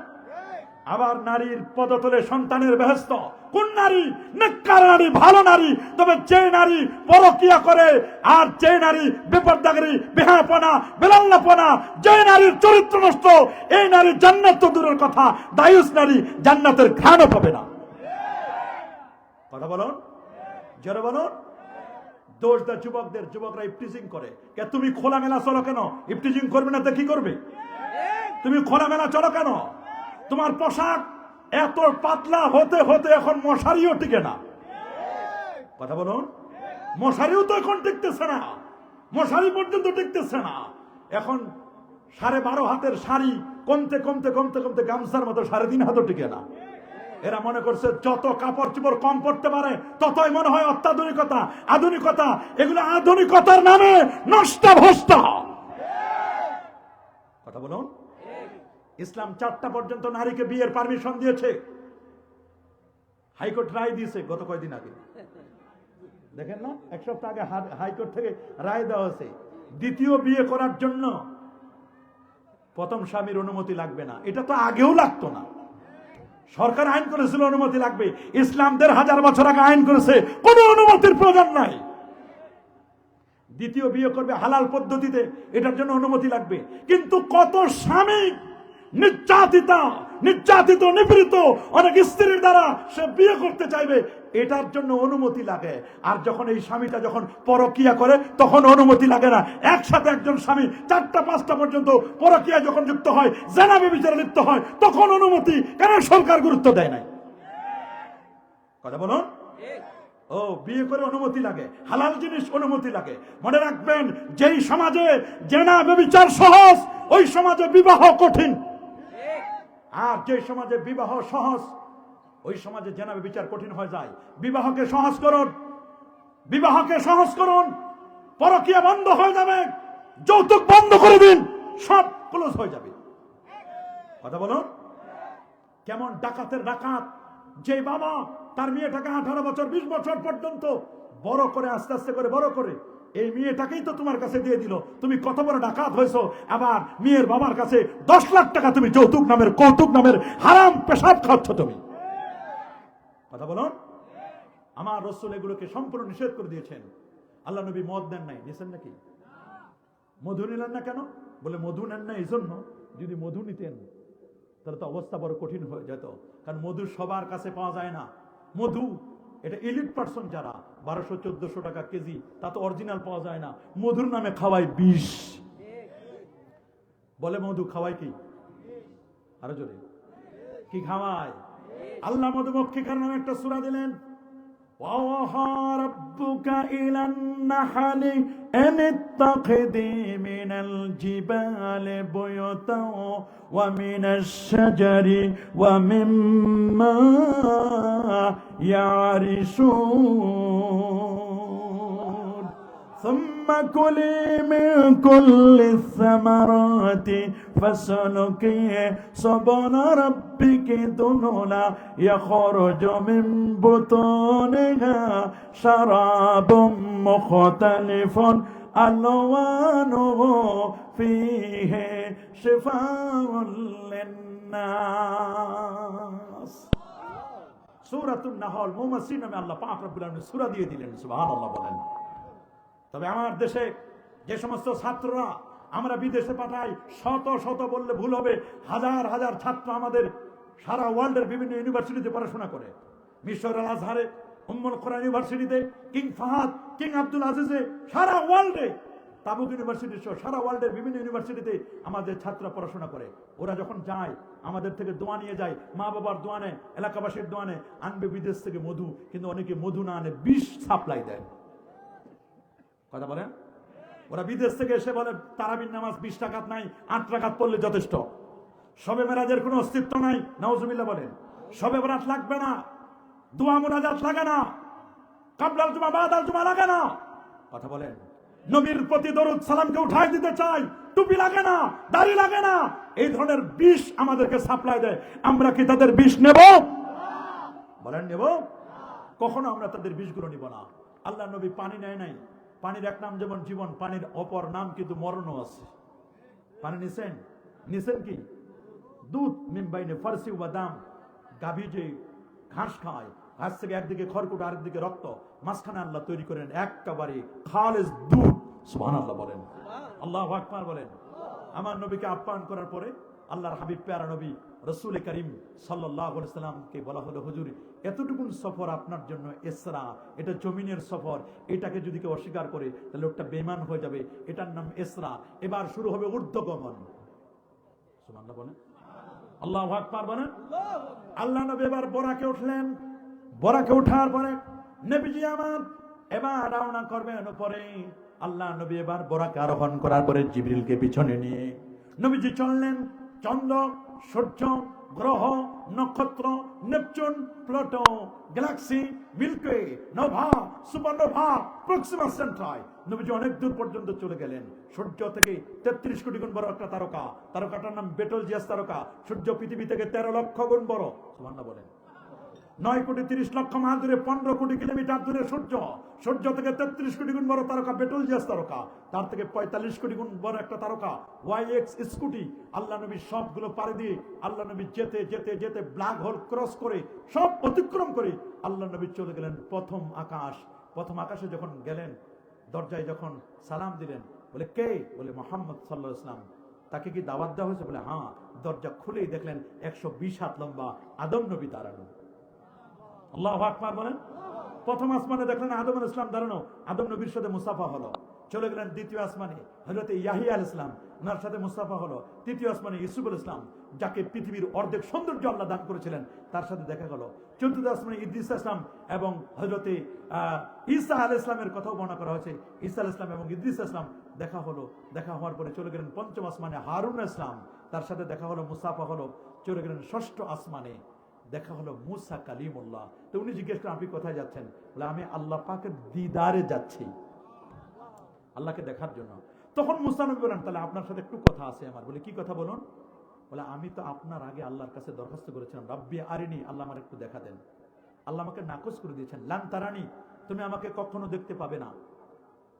আবার নারীর পদতলে সন্তানের বেহেশত। কোন নারী? নেককার নারী, ভালো নারী। তবে যে নারী পরকিয়া করে, আর যে নারী বেপরদাগিরি, বেহায়াপনা, বেলাল্লাপনা, যে নারীর চরিত্র নষ্ট, এই নারী জান্নাত তো দূরের কথা, দায়ুস নারী জান্নাতের ঘ্রাণও পাবে না। কথা বলুন, জোরে বলুন। দোষ দেয় যুবকদের, যুবকরা ইফটিজিং করে। কে তুমি খোলামেলা চলো কেন? ইফটিজিং করবে না তো কি করবে? তুমি খোলামেলা চলো কেন? তোমার পোশাক এত পাতলা হতে হতে এখন মশারিও টিকে না। কথা বলুন। মশারিও তো এখন টিকতেছে না, মশারি পর্যন্ত টিকতেছে না। এখন 12.5 হাতের শাড়ি কমতে কমতে কমতে কমতে গামছার মতো 3.5 হাতও টিকে না। এরা মনে করছে যত কাপড় চোপড় কম পড়তে পারে ততই মনে হয় অত্যাধুনিকতা, আধুনিকতা। এগুলো আধুনিকতার নামে নষ্ট ভ্রষ্ট। কথা বলুন। ইসলাম 4টা পর্যন্ত নারীকে বিয়ের পারমিশন দিয়েছে। হাইকোর্ট রায় দিয়েছে গত কয়েকদিন আগে, দেখেন না, 1 সপ্তাহ আগে হাইকোর্ট থেকে রায় দেওয়া হয়েছে। দ্বিতীয় বিয়ে করার জন্য প্রথম স্বামীর অনুমতি লাগবে না। এটা তো আগেও লাগতো না। সরকার আইন করেছিল অনুমতি লাগবে। ইসলাম 1500 বছর আগে আইন করেছে কোনো অনুমতির প্রয়োজন নাই। দ্বিতীয় বিয়ে করবে হালাল পদ্ধতিতে, এটার জন্য অনুমতি লাগবে। কিন্তু কত স্বামী নির্যাতিত নিপীড়িত অনেক স্ত্রীর দ্বারা সে বিয়ে করতে চাইবে, এটার জন্য অনুমতি লাগে। আর যখন এই স্বামীটা যখন পরকিয়া করে তখন অনুমতি লাগে না। একসাথে একজন স্বামী 4টা 5টা পর্যন্ত পরকিয়া যখন যুক্ত হয়, জেনা ব্যভিচারে লিপ্ত হয়, তখন অনুমতি কেন সরকার গুরুত্ব দেয় নাই? কথা বলুন। ও বিয়ে করে অনুমতি লাগে, হালাল জিনিস অনুমতি লাগে। মনে রাখবেন, যেই সমাজে জেনা ব্যভিচার সহজ, ওই সমাজে বিবাহ কঠিন। আর যে সমাজে বিবাহ সহজ, ওই সমাজে জেনা ব্যভিচার কঠিন হয়ে যায়। বিবাহকে সহজ করুন, বিবাহকে সহজ করুন, পরকীয়া বন্ধ হয়ে যাবে, যৌতুক বন্ধ করে দিন, সব ক্লোজ হয়ে যাবে। কথা বলুন। কেমন ডাকাতের ডাকাত, যে বাবা তার মেয়েটাকে 18 বছর 20 বছর পর্যন্ত বড় করে, আস্তে আস্তে করে বড় করে, এই মেয়েটাকেই তো তোমার কাছে দিয়ে দিল। তুমি কত বড় ডাকাত হয়েছো। আবার মেয়ের বাবার কাছে 10 লাখ টাকা তুমি যৌতুক নামের, কৌতুক নামের হারাম পেশাব খাচ্ছ তুমি। কথা বলুন। আমার রাসূল এগুলোকে সম্পূর্ণ নিষেধ করে দিয়েছেন। আল্লাহ নবী মদ দেন নাই, নিছেন নাকি? মধু নিলেন না কেন? বলে মধু নেন না এই জন্য, যদি মধু নিতেন তাহলে তো অবস্থা বড় কঠিন হয়ে যেত। কারণ মধু সবার কাছে পাওয়া যায় না। মধু এটা এলিট পার্সন যারা, 1200-1400 টাকা কেজি, তা তো অরিজিনাল পাওয়া যায় না। মধুর নামে খাওয়াই বিষ। বলে মধু খাওয়াই কি? আরো জোরে কি খাওয়ায়? আল্লাহ মধুমক্ষিকার নামে একটা সূরা দিলেন। وَأَوْحَى رَبُّكَ إِلَى النَّحْلِ أَنِ اتَّخِذِي مِنَ الْجِبَالِ بُيُوتًا وَمِنَ الشَّجَرِ وَمِمَّا يَعْرِشُونَ ثُمَّ كُلِي مِن كُلِّ الثَّمَرَاتِ فَاسْلُكِي سُبُلَ رَبِّكِ ذُلُلًا يَخْرُجُ مِن بُطُونِهَا شَرَابٌ مُخْتَلِفٌ أَلْوَانُهُ فِيهِ شِفَاءٌ لِلنَّاسِ। সূরাতুন নাহল মুমাসসির নামে আল্লাহ পাক রব্বুল আলামিন সূরা দিয়ে দিলেন। সুবহানাল্লাহ বলেন। তবে আমার দেশে যে সমস্ত ছাত্ররা আমরা বিদেশে পাঠাই, শত শত বললে ভুল হবে, হাজার হাজার ছাত্র আমাদের সারা ওয়ার্ল্ডের বিভিন্ন ইউনিভার্সিটিতে পড়াশোনা করে। মিশর আল আজহারে, উম্মুল কোরআন ইউনিভার্সিটিতে, কিং ফাহাদ, কিং আব্দুল আজিজে, সারা ওয়ার্ল্ডে, তাবুক ইউনিভার্সিটি সহ সারা ওয়ার্ল্ডের বিভিন্ন ইউনিভার্সিটিতে আমাদের ছাত্ররা পড়াশোনা করে। ওরা যখন যায় আমাদের থেকে দোয়া নিয়ে যায়, মা বাবার দোয়া নেয়, এলাকাবাসীর দোয়া নেয়, আনবে বিদেশ থেকে মধু। কিন্তু অনেকে মধু না আনে, বিষ সাপ্লাই দেয়। কথা বলেন। ওরা বিদেশ থেকে এসে বলে তারাবির নামাজ 20 রাকাত নাই, 8 রাকাত পড়লে যথেষ্ট। শবে মেরাজের কোনো অস্তিত্ব নাই, নাউজুবিল্লাহ বলেন। শবে বরাত লাগবে না, দোয়া মুনাজাত লাগে না, কাবলাল জুমা বাদাল জুমা লাগে না। কথা বলেন। নবীর প্রতি দরুদ সালামকে উঠাই দিতে চাই, টুপি লাগে না, দাড়ি লাগে না। এই ধরনের বিষ আমাদেরকে সাপ্লাই দেয়, আমরা কি তাদের বিষ নেব? বলেন নেব? কখনো আমরা তাদের বিষগুলো নিব না। আল্লাহ নবী পানি নেয় নাই। পানির এক নাম যেমন জীবন, পানির অপর নাম কিন্তু মরণও আছে। পানি নিছেন? নিছেন কি? দুধ মিমবাইনে ফারসি বাদাম, গাভী যে ঘাস খায়, ঘাস থেকে একদিকে খড়কুটো আরেকদিকে রক্ত, মাঝখানে আল্লাহ তৈরি করেন একেবারে খালেস দুধ। সুবহানাল্লাহ বলেন, আল্লাহু আকবার বলেন। আমার নবীকে আপ্যায়ন করার পরে আল্লাহর হাবিব প্যারা নবী রাসূল করিম সাল্লাল্লাহু আলাইহি সাল্লামকে বলা হলো, হুজুর এতটুকুন সফর আপনার জন্য ইসরা, এটা জমিনের সফর, এটাকে যদি কেউ অস্বীকার করে তাহলে লোকটা বেঈমান হয়ে যাবে, এটার নাম ইসরা। এবার শুরু হবে ঊর্ধ্বগমন। সুবহানাল্লাহ বলেন, আল্লাহু আকবার বলেন। আল্লাহ নবী এবার বোরাকে উঠলেন। বোরাকে ওঠার পরে নবীজি আমার এবার রওনা করবেন পরে। আল্লাহ নবী এবার বোরাকে আরোহণ করার পরে জিবরিলকে পিছনে নিয়ে নবীজি চললেন। চন্দ্র, সূর্য, গ্রহ, নক্ষত্র, Neptune, Pluto, galaxy, milky way, nova, supernova, Proxima Centauri, নবীজি অনেক দূর পর্যন্ত চলে গেলেন। সূর্য থেকে 33 কোটি গুণ বড় একটা তারকা, তারকাটার নাম বেটলজিয়াস তারকা। সূর্য পৃথিবী থেকে 13 লক্ষ গুণ বড়। সুবহানাল্লাহ বলেন। 9 কোটি 30 লক্ষ মাইল দূরে, 15 কোটি কিলোমিটার দূরে সূর্য। সূর্য থেকে 33 কোটি গুণ বড় তারকা বেটলজিয়াস তারকা। তার থেকে 45 কোটি গুণ বড় একটা তারকা ওয়াইএক্স স্কুটি। আল্লাহ নবী সবগুলো পাড়ি দিয়ে আল্লাহ নবী যেতে যেতে যেতে ব্ল্যাক হোল ক্রস করে সব অতিক্রম করে আল্লাহ নবী চলে গেলেন প্রথম আকাশ। প্রথম আকাশে যখন গেলেন, দরজায় যখন সালাম দিলেন, বলে কে? বলে মুহাম্মদ সাল্লাল্লাহু আলাইহি ওয়াসাল্লাম। তাকে কি দাওয়াত দেওয়া হয়েছে? বলে হ্যাঁ। দরজা খুলেই দেখলেন 120 হাত লম্বা আদম নবী দাঁড়ানো। আল্লাহু আকবার বলেন। প্রথম আসমানে দেখলেন আদম আলাইহিস সালাম দাঁড়ানো, আদম নবীর সাথে মুসাফা হলো। চলে গেলেন দ্বিতীয় আসমানে, হযরত ইয়াহিয়া আলাইহিস সালাম, ওনার সাথে মুসাফা হলো। তৃতীয় আসমানে ইউসুফ আলাইহিস সালাম, যাকে পৃথিবীর অর্ধেক সৌন্দর্য আল্লাহ দান করেছিলেন, তার সাথে দেখা গেল। চতুর্থ আসমানে ইদ্রিস আলাইহিস সালাম এবং হযরত ঈসা আলাইহিস সালামের কথাও বর্ণনা করা হয়েছে। ঈসা আলাইহিস সালাম এবং ইদ্রিস আলাইহিস সালাম দেখা হলো। দেখা হওয়ার পরে চলে গেলেন পঞ্চম আসমানে হারুন আলাইহিস সালাম, তার সাথে দেখা হলো, মুসাফা হলো। চলে গেলেন ষষ্ঠ আসমানে, দেখা হলো মুসা কালিমুল্লাহ। তো উনি জিজ্ঞেস করেন, আপনি কোথায় যাচ্ছেন? বলে আমি আল্লাহ পাকের দিদারে যাচ্ছি, আল্লাহকে দেখার জন্য। তখন মুসা নবী বলেন, তাহলে আপনার সাথে একটু কথা আছে আমার। বলে কি কথা বলুন? বলে আমি তো আপনার আগে আল্লাহর কাছে দরখাস্ত করেছিলাম, রাব্বি আরিনি, আল্লাহ আমার একটু দেখা দেন। আল্লাহ আমাকে নাকচ করে দিয়েছেন, লান তারানি, তুমি আমাকে কখনো দেখতে পাবে না।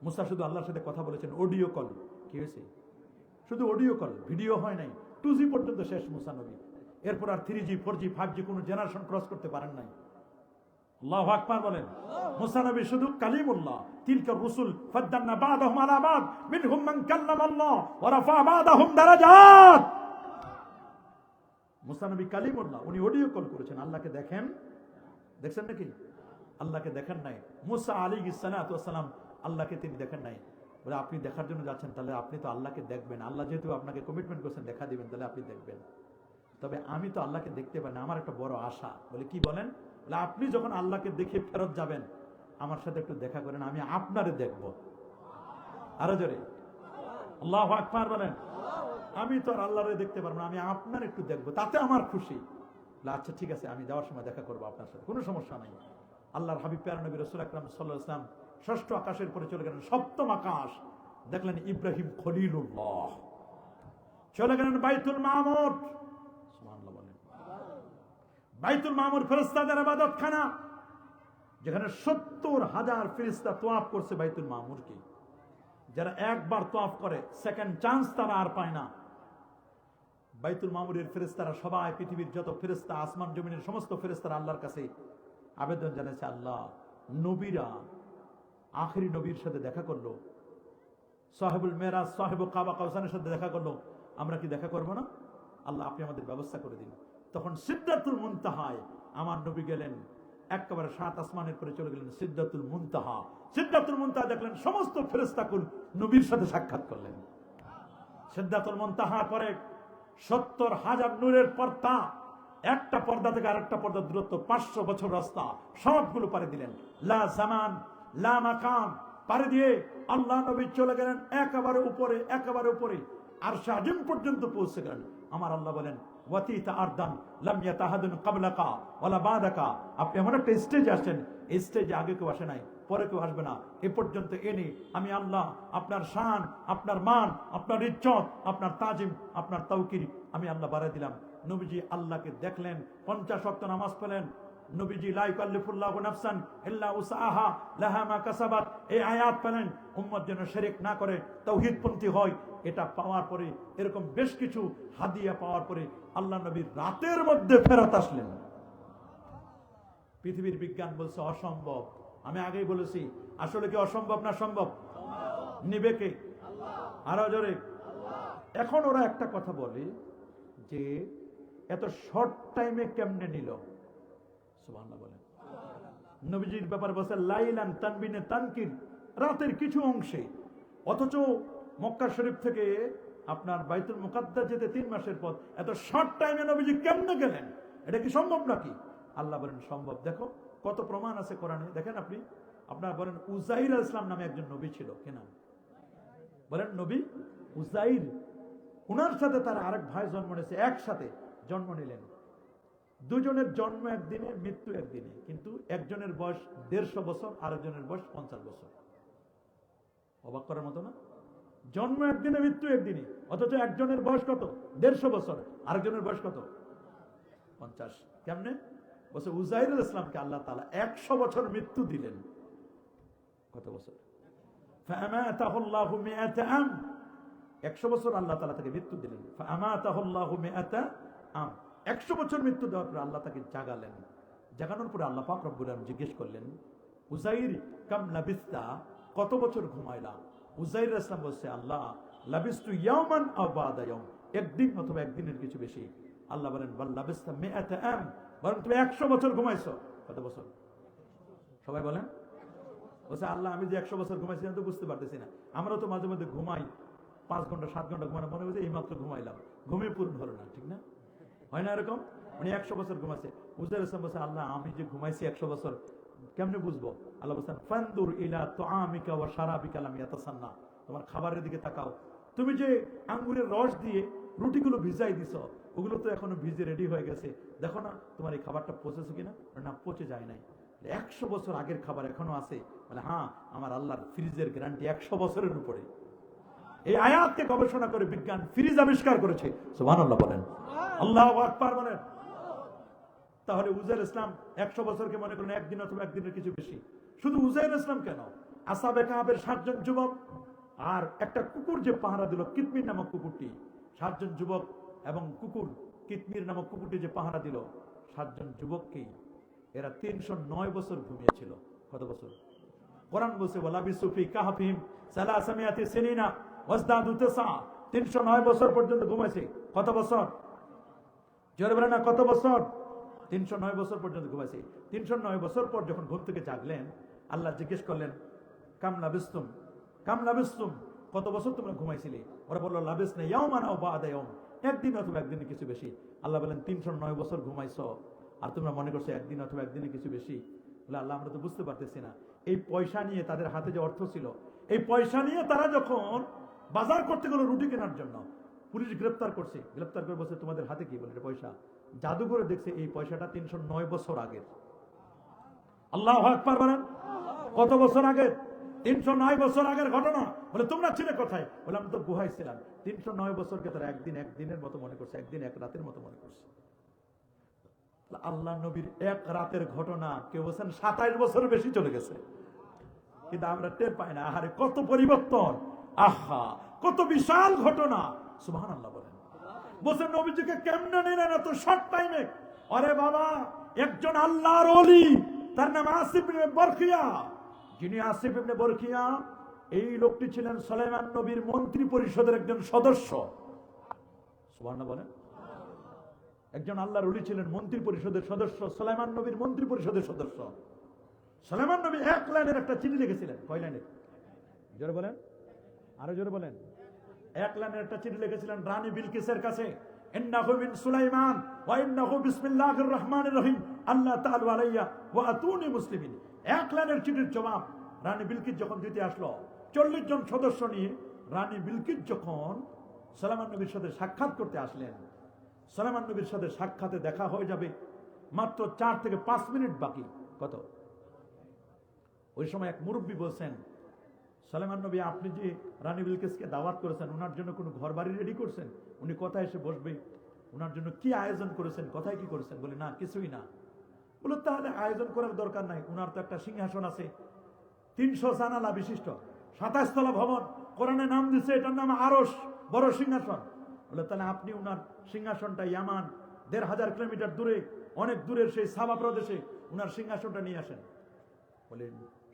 মুসা শুধু আল্লাহর সাথে কথা বলেছেন অডিও কল। কি হয়েছে? শুধু অডিও কল, ভিডিও হয় নাই। 2G পর্যন্ত শেষ মুসা নবী। এরপর আর 3G 4G 5G কোনো জেনারেশন ক্রস করতে পারেন নাই। আল্লাহু আকবার বলেন। মুসা নবী শুধু কালিমুল্লাহ। তিলকা রুসুল ফাদ্দালনা বা'দাহুম আলা বা'দ মিনহুম মান কাল্লামাল্লাহ ওয়া রাফা'a বা'দাহুম দারাজাত। মুসা নবী কালিমুল্লাহ, উনি অডিও কল করেছেন। আল্লাহকে দেখেন, দেখছেন নাকি? আল্লাহকে দেখেন নাই। মুসা আলাইহিস সালাতু ওয়াস সালাম আল্লাহকে তিনি দেখেন নাই। বলে আপনি দেখার জন্য যাচ্ছেন, তাহলে আপনি তো আল্লাহকে দেখবেন। আল্লাহ যেহেতু আপনাকে কমিটমেন্ট করেছেন দেখা দিবেন, তাহলে আপনি দেখবেন। তবে আমি তো আল্লাহকে দেখতে পাই না, আমার একটা বড় আশা। বলে কি বলেন? বলে আপনি যখন আল্লাহকে দেখে ফেরত যাবেন, আমার সাথে একটু দেখা করেন, আমি আপনারে দেখব। আরো জোরে আল্লাহু আকবার বলেন। আমি তো আর আল্লাহরে দেখতে পারবো না, আমি আপনার একটু দেখবো, তাতে আমার খুশি। আচ্ছা ঠিক আছে, আমি যাওয়ার সময় দেখা করবো আপনার সাথে, কোনো সমস্যা নাই। আল্লাহর হাবিব প্যারা নবী রাসূল আকরাম সাল্লাল্লাহু আলাইহি ওয়াসাল্লাম ষষ্ঠ আকাশের পরে চলে গেলেন সপ্তম আকাশ। দেখলেন ইব্রাহিম খলিলুল্লাহ। চলে গেলেন বাইতুল মামুর। সুবহানাল্লাহ বলেন। বাইতুল মামুর ফেরেশতাদের ইবাদতখানা, যেখানে 70,000 ফেরেশতা তওয়াফ করছে বাইতুল মামুরকে। যারা একবার তওয়াফ করে সেকেন্ড চান্স তারা আর পায় না। বাইতুল মামুরের ফেরেশতারা সবাই, পৃথিবীর যত ফেরেশতা, আসমান জমিনের সমস্ত ফেরেশতারা আল্লাহর কাছে আবেদন জানাচ্ছে, আল্লাহ নবীরা আখেরি নবীর সাথে দেখা করলো, সাহেবুল মেরাজ সাহেব কাবা কাউসানের সাথে দেখা করলো, আমরা কি দেখা করবো না? আল্লাহ আপনি আমাদের ব্যবস্থা করে দিন। তখন সিদরাতুল মুনতাহায় আমার নবী গেলেন, একেবারে 7 আসমানের পরে চলে গেলেন সিদরাতুল মুনতাহা। সিদরাতুল মুনতাহা দেখলেন সমস্ত ফেরেশতাকুল নবীর সাথে সাক্ষাৎ করলেন। সিদরাতুল মুনতাহার পরে 70,000 নূরের পর্দা, একটা পর্দা থেকে আরেকটা পর্দার দূরত্ব 500 বছর রাস্তা, সবগুলো পারে দিলেন। লা জামান লা মাকান, পাড়ি দিয়ে আল্লাহ নবী চলে গেলেন একেবারে উপরে, একেবারে উপরে আরশে আজিম পর্যন্ত পৌঁছে গেলেন। আমার আল্লাহ বলেন ওয়াতিতা আরদান লাম ইয়াতাহাদুন ক্বাবলাকা ওয়ালা বাদাকা, আপনি এমন একটা স্টেজে আসেন, এই স্টেজে আগে কেউ আসে নাই, পরে কেউ আসবে না, এ পর্যন্ত এনে আমি আল্লাহ আপনার শান, আপনার মান, আপনার ইজ্জত, আপনার তাজিম, আপনার তাওকির আমি আল্লাহ বাড়াই দিলাম। নবীজি আল্লাহকে দেখলেন, 50 ওয়াক্ত নামাজ পড়লেন। নবীজি লা ইকাল্লিফুল্লাহু নাফসান ইল্লা উসআহা লাহা মা কাসাবাত, এই আয়াত পেলেন উম্মত যেন শিরক না করে, তাওহীদপন্থী হয়। এটা পাওয়ার পরে, এরকম বেশ কিছু হাদিয়া পাওয়ার পরে আল্লাহ নবী রাতের মধ্যে ফেরত আসলেন। পৃথিবীর বিজ্ঞান বলছে অসম্ভব। আমি আগেই বলেছি, আসলে কি অসম্ভব না সম্ভব? নিবে কে? আরো জোরে। এখন ওরা একটা কথা বলে যে এত শর্ট টাইমে কেমনে নিল? সুবহানাল্লাহ বলেন। নবীজির ব্যাপারে বলছে লাইলান তানবিনে তানকির, রাতের কিছু অংশে, অথচ মক্কা শরীফ থেকে আপনার বাইতুল মুকাদ্দাস যেতে 3 মাসের পথ, এত শর্ট টাইমে নবীজি কেমনে গেলেন? এটা কি সম্ভব নাকি? আল্লাহ বলেন সম্ভব। দেখো কত প্রমাণ আছে কোরআনে। দেখেন আপনি, আপনার বলেন উজাইর আলাইহিস সালাম নামে একজন নবী ছিল, কি নাম বলেন? নবী উজাইর। উনার সাথে তার আরেক ভাই জন্ম নিয়েছে, একসাথে জন্ম নিলেন। দুজনের জন্ম একদিনে, মৃত্যু একদিনে, কিন্তু একজনের বয়স 150 বছর, আরেকজনের বয়স 50 বছর। অবাক করার মতো না? জন্ম একদিনে, মৃত্যু একদিনে, অথচ একজনের বয়স কত? 150 বছর, আরেকজনের বয়স কত? 50। কেমনে? বলছে উজাইর আলাইহিস সালামকে আল্লাহ তাআলা 100 বছর মৃত্যু দিলেন। কত বছর? ফাআমাতাহুল্লাহু মিআতা আম, 100 বছর আল্লাহ তাআলা তাকে মৃত্যু দিলেন। ফাআমাতাহুল্লাহু মিআতা আম, 100 বছর মৃত্যু দেওয়ার পর আল্লাহ তাকে জাগালেন। জাগানোর পরে আল্লাহ পাক রব্বুল আলামিন জিজ্ঞেস করলেন, উজাইর কাম লাবিস্তা, কত বছর ঘুমাইলা? উজাইর আলাইহিস সালাম বলছে, আল্লাহ লাবিস্তু ইয়াওমান আও বাদা ইয়াওম, একদিন অথবা একদিনের কিছু বেশি। আল্লাহ বলেন বাল লাবিস্তা মিআতা আম, বরং তুমি 100 বছর ঘুমাইছো। কত বছর? সবাই বলেন। বলছে আল্লাহ আমি যে 100 বছর ঘুমাইছি আমি তো বুঝতে পারতেছি না। আমরা তো মাঝে মধ্যে ঘুমাই 5 ঘন্টা 7 ঘন্টা ঘুমানো, মনে হচ্ছে এই মাত্র ঘুমাইলাম, ঘুমিয়ে পূর্ণ হলো না, ঠিক না? হয় না এরকম? উনি 100 বছর ঘুমাইছে। উজাইর আলাইহিস সালাম বলছে আল্লাহ আমি যে ঘুমাইছি 100 বছর কেমনে বুঝবো? আল্লাহ বলছেন ফানদুর ইলা তুআমিকা ওয়া শারাবিকা লাম ইয়াতাসান্না, তোমার খাবারের দিকে তাকাও, তুমি যে আঙ্গুরের রস দিয়ে রুটিগুলো ভিজাই দিছো, ওগুলো তো এখনো ভিজে রেডি হয়ে গেছে, দেখো না তোমার এই খাবারটা পচেছে কিনা? না, পচে যায় নাই। 100 বছর আগের খাবার এখনো আছে? বলে হ্যাঁ, আমার আল্লাহর ফ্রিজের গ্যারান্টি 100 বছরের উপরে। এই আয়াতকে গবেষণা করে বিজ্ঞান ফ্রিজ আবিষ্কার করেছে। সুবহানাল্লাহ বলেন, আল্লাহু আকবার বলেন। তাহলে উজাইর ইসলাম 100 বছরকে মনে করেন একদিন অথবা একদিনের কিছু বেশি। শুধু উজাইর ইসলাম কেন, আসহাবে কাহফের 7 জন যুবক আর একটা কুকুর যে পাহারা দিল, কিতমির নামক কুকুরটি, 7 জন যুবক এবং কুকুর, কিতমির নামক কুকুরটি যে পাহারা দিল, 7 জন যুবককেই এরা 309 বছর ঘুমিয়েছিল। কত বছর? কোরআন বলছে ওয়ালাবিসু ফি কাহফিহিম সালাসামিয়াতি সিনিনা ওয়াজদাদু তিসা, 309 বছর পর্যন্ত ঘুমাইছে। কত বছর? জোরে বলেন না, কত বছর? 309 বছর পর্যন্ত ঘুমাইছে। 309 বছর পর যখন ঘুম থেকে জাগলেন, আল্লাহ জিজ্ঞেস করলেন কাম লাবিস্তুম, কাম লাবিস্তুম, কত বছর তোমরা ঘুমাইছিলে? ওরা বললো লাবিসনা ইয়াওমান আও বা'দা ইয়াওম, একদিন অথবা একদিনের কিছু বেশি। আল্লাহ বলেন 309 বছর ঘুমাইছো আর তোমরা মনে করছো একদিন অথবা একদিনের কিছু বেশি। বলে আল্লাহ আমরা তো বুঝতে পারতেছি না। এই পয়সা নিয়ে, তাদের হাতে যে অর্থ ছিল, এই পয়সা নিয়ে তারা যখন বাজার করতে গেল রুটি কেনার জন্য, পুলিশ গ্রেফতার করছে, গ্রেফতার করে বলছে তোমাদের হাতে কি? বলে পয়সা। জাদু করে দেখছে এই পয়সাটা 309 বছর আগের। আল্লাহু আকবার বলেন। কত বছর আগের? 309 বছর আগের ঘটনা। বলে তোমরা ছিলে কোথায়? বলে আমি তো গুহায় ছিলাম। 309 বছরকে তারা একদিন একদিনের মতো মনে করছে, একদিন এক রাতের মতো মনে করছে। আল্লাহ নবীর এক রাতের ঘটনা কেউ বলছেন 27 বছর বেশি চলে গেছে, কিন্তু আমরা টের পাই না। আহারে কত পরিবর্তন, আহা কত বিশাল ঘটনা। সুবহানাল্লাহ বলেন। বলছে নবীজিকে কেমনে নিলেন এত শর্ট টাইমে? আরে বাবা, একজন আল্লাহর ওলি, তার নাম আসিফ ইবনে বরখিয়া। যিনি আসিফ ইবনে বরখিয়া, এই লোকটি ছিলেন সুলাইমান নবীর মন্ত্রী পরিষদের একজন সদস্য। সুবহানাল্লাহ বলেন। একজন আল্লাহর ওলি ছিলেন, মন্ত্রী পরিষদের সদস্য, সুলাইমান নবীর মন্ত্রী পরিষদের সদস্য। সুলাইমান নবী 1 লাইনের একটা চিঠি লিখেছিলেন। কয় লাইনের? জোরে বলেন, আরো জোরে বলেন। 1 লাইনের একটা চিঠি লিখেছিলেন রানী বিলকিসের কাছে। ইন্নাহু মিন সুলাইমান ওয়া ইন্নাহু বিসমিল্লাহির রহমানির রহিম আল্লাহ তাআলা আলাইয়া ওয়া আতুনি মুসলিমিন। 1 লাইনের চিঠির জবাব রানী বিলকিস যখন দিতে আসলো, 40 জন সদস্য নিয়ে রানী বিলকিস যখন সুলাইমান নবীর সাথে সাক্ষাৎ করতে আসলেন, সুলাইমান নবীর সাথে সাক্ষাতে দেখা হয়ে যাবে মাত্র 4 থেকে 5 মিনিট বাকি। কত? ওই সময় এক মুরব্বী বলছেন, সুলাইমান নবী, আপনি যে রানী বিলকিসকে দাওয়াত করেছেন, ওনার জন্য কোনো ঘর বাড়ি রেডি করছেন? উনি কোথায় এসে বসবে, ওনার জন্য কি আয়োজন করেছেন, কোথায় কি করেছেন? বলে, না, কিছুই না। বলে, তাহলে আয়োজন করার দরকার নাই, ওনার তো একটা সিংহাসন আছে, 300 জানালা বিশিষ্ট, 27 তলা ভবন, কোরআনে নাম দিচ্ছে এটার নাম আরশ, বড় সিংহাসন। বলে, তাহলে আপনি ওনার সিংহাসনটা ইয়ামান 1500 কিলোমিটার দূরে, অনেক দূরের সেই সাবা প্রদেশে ওনার সিংহাসনটা নিয়ে আসেন। বলে,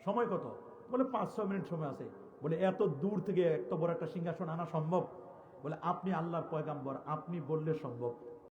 সময় কত? বলে, 5-6 মিনিট সময় আছে। বলে, এত দূর থেকে এত বড় একটা সিংহাসন আনা সম্ভব? বলে, আপনি আল্লাহর পয়গাম্বর, আপনি বললে সম্ভব।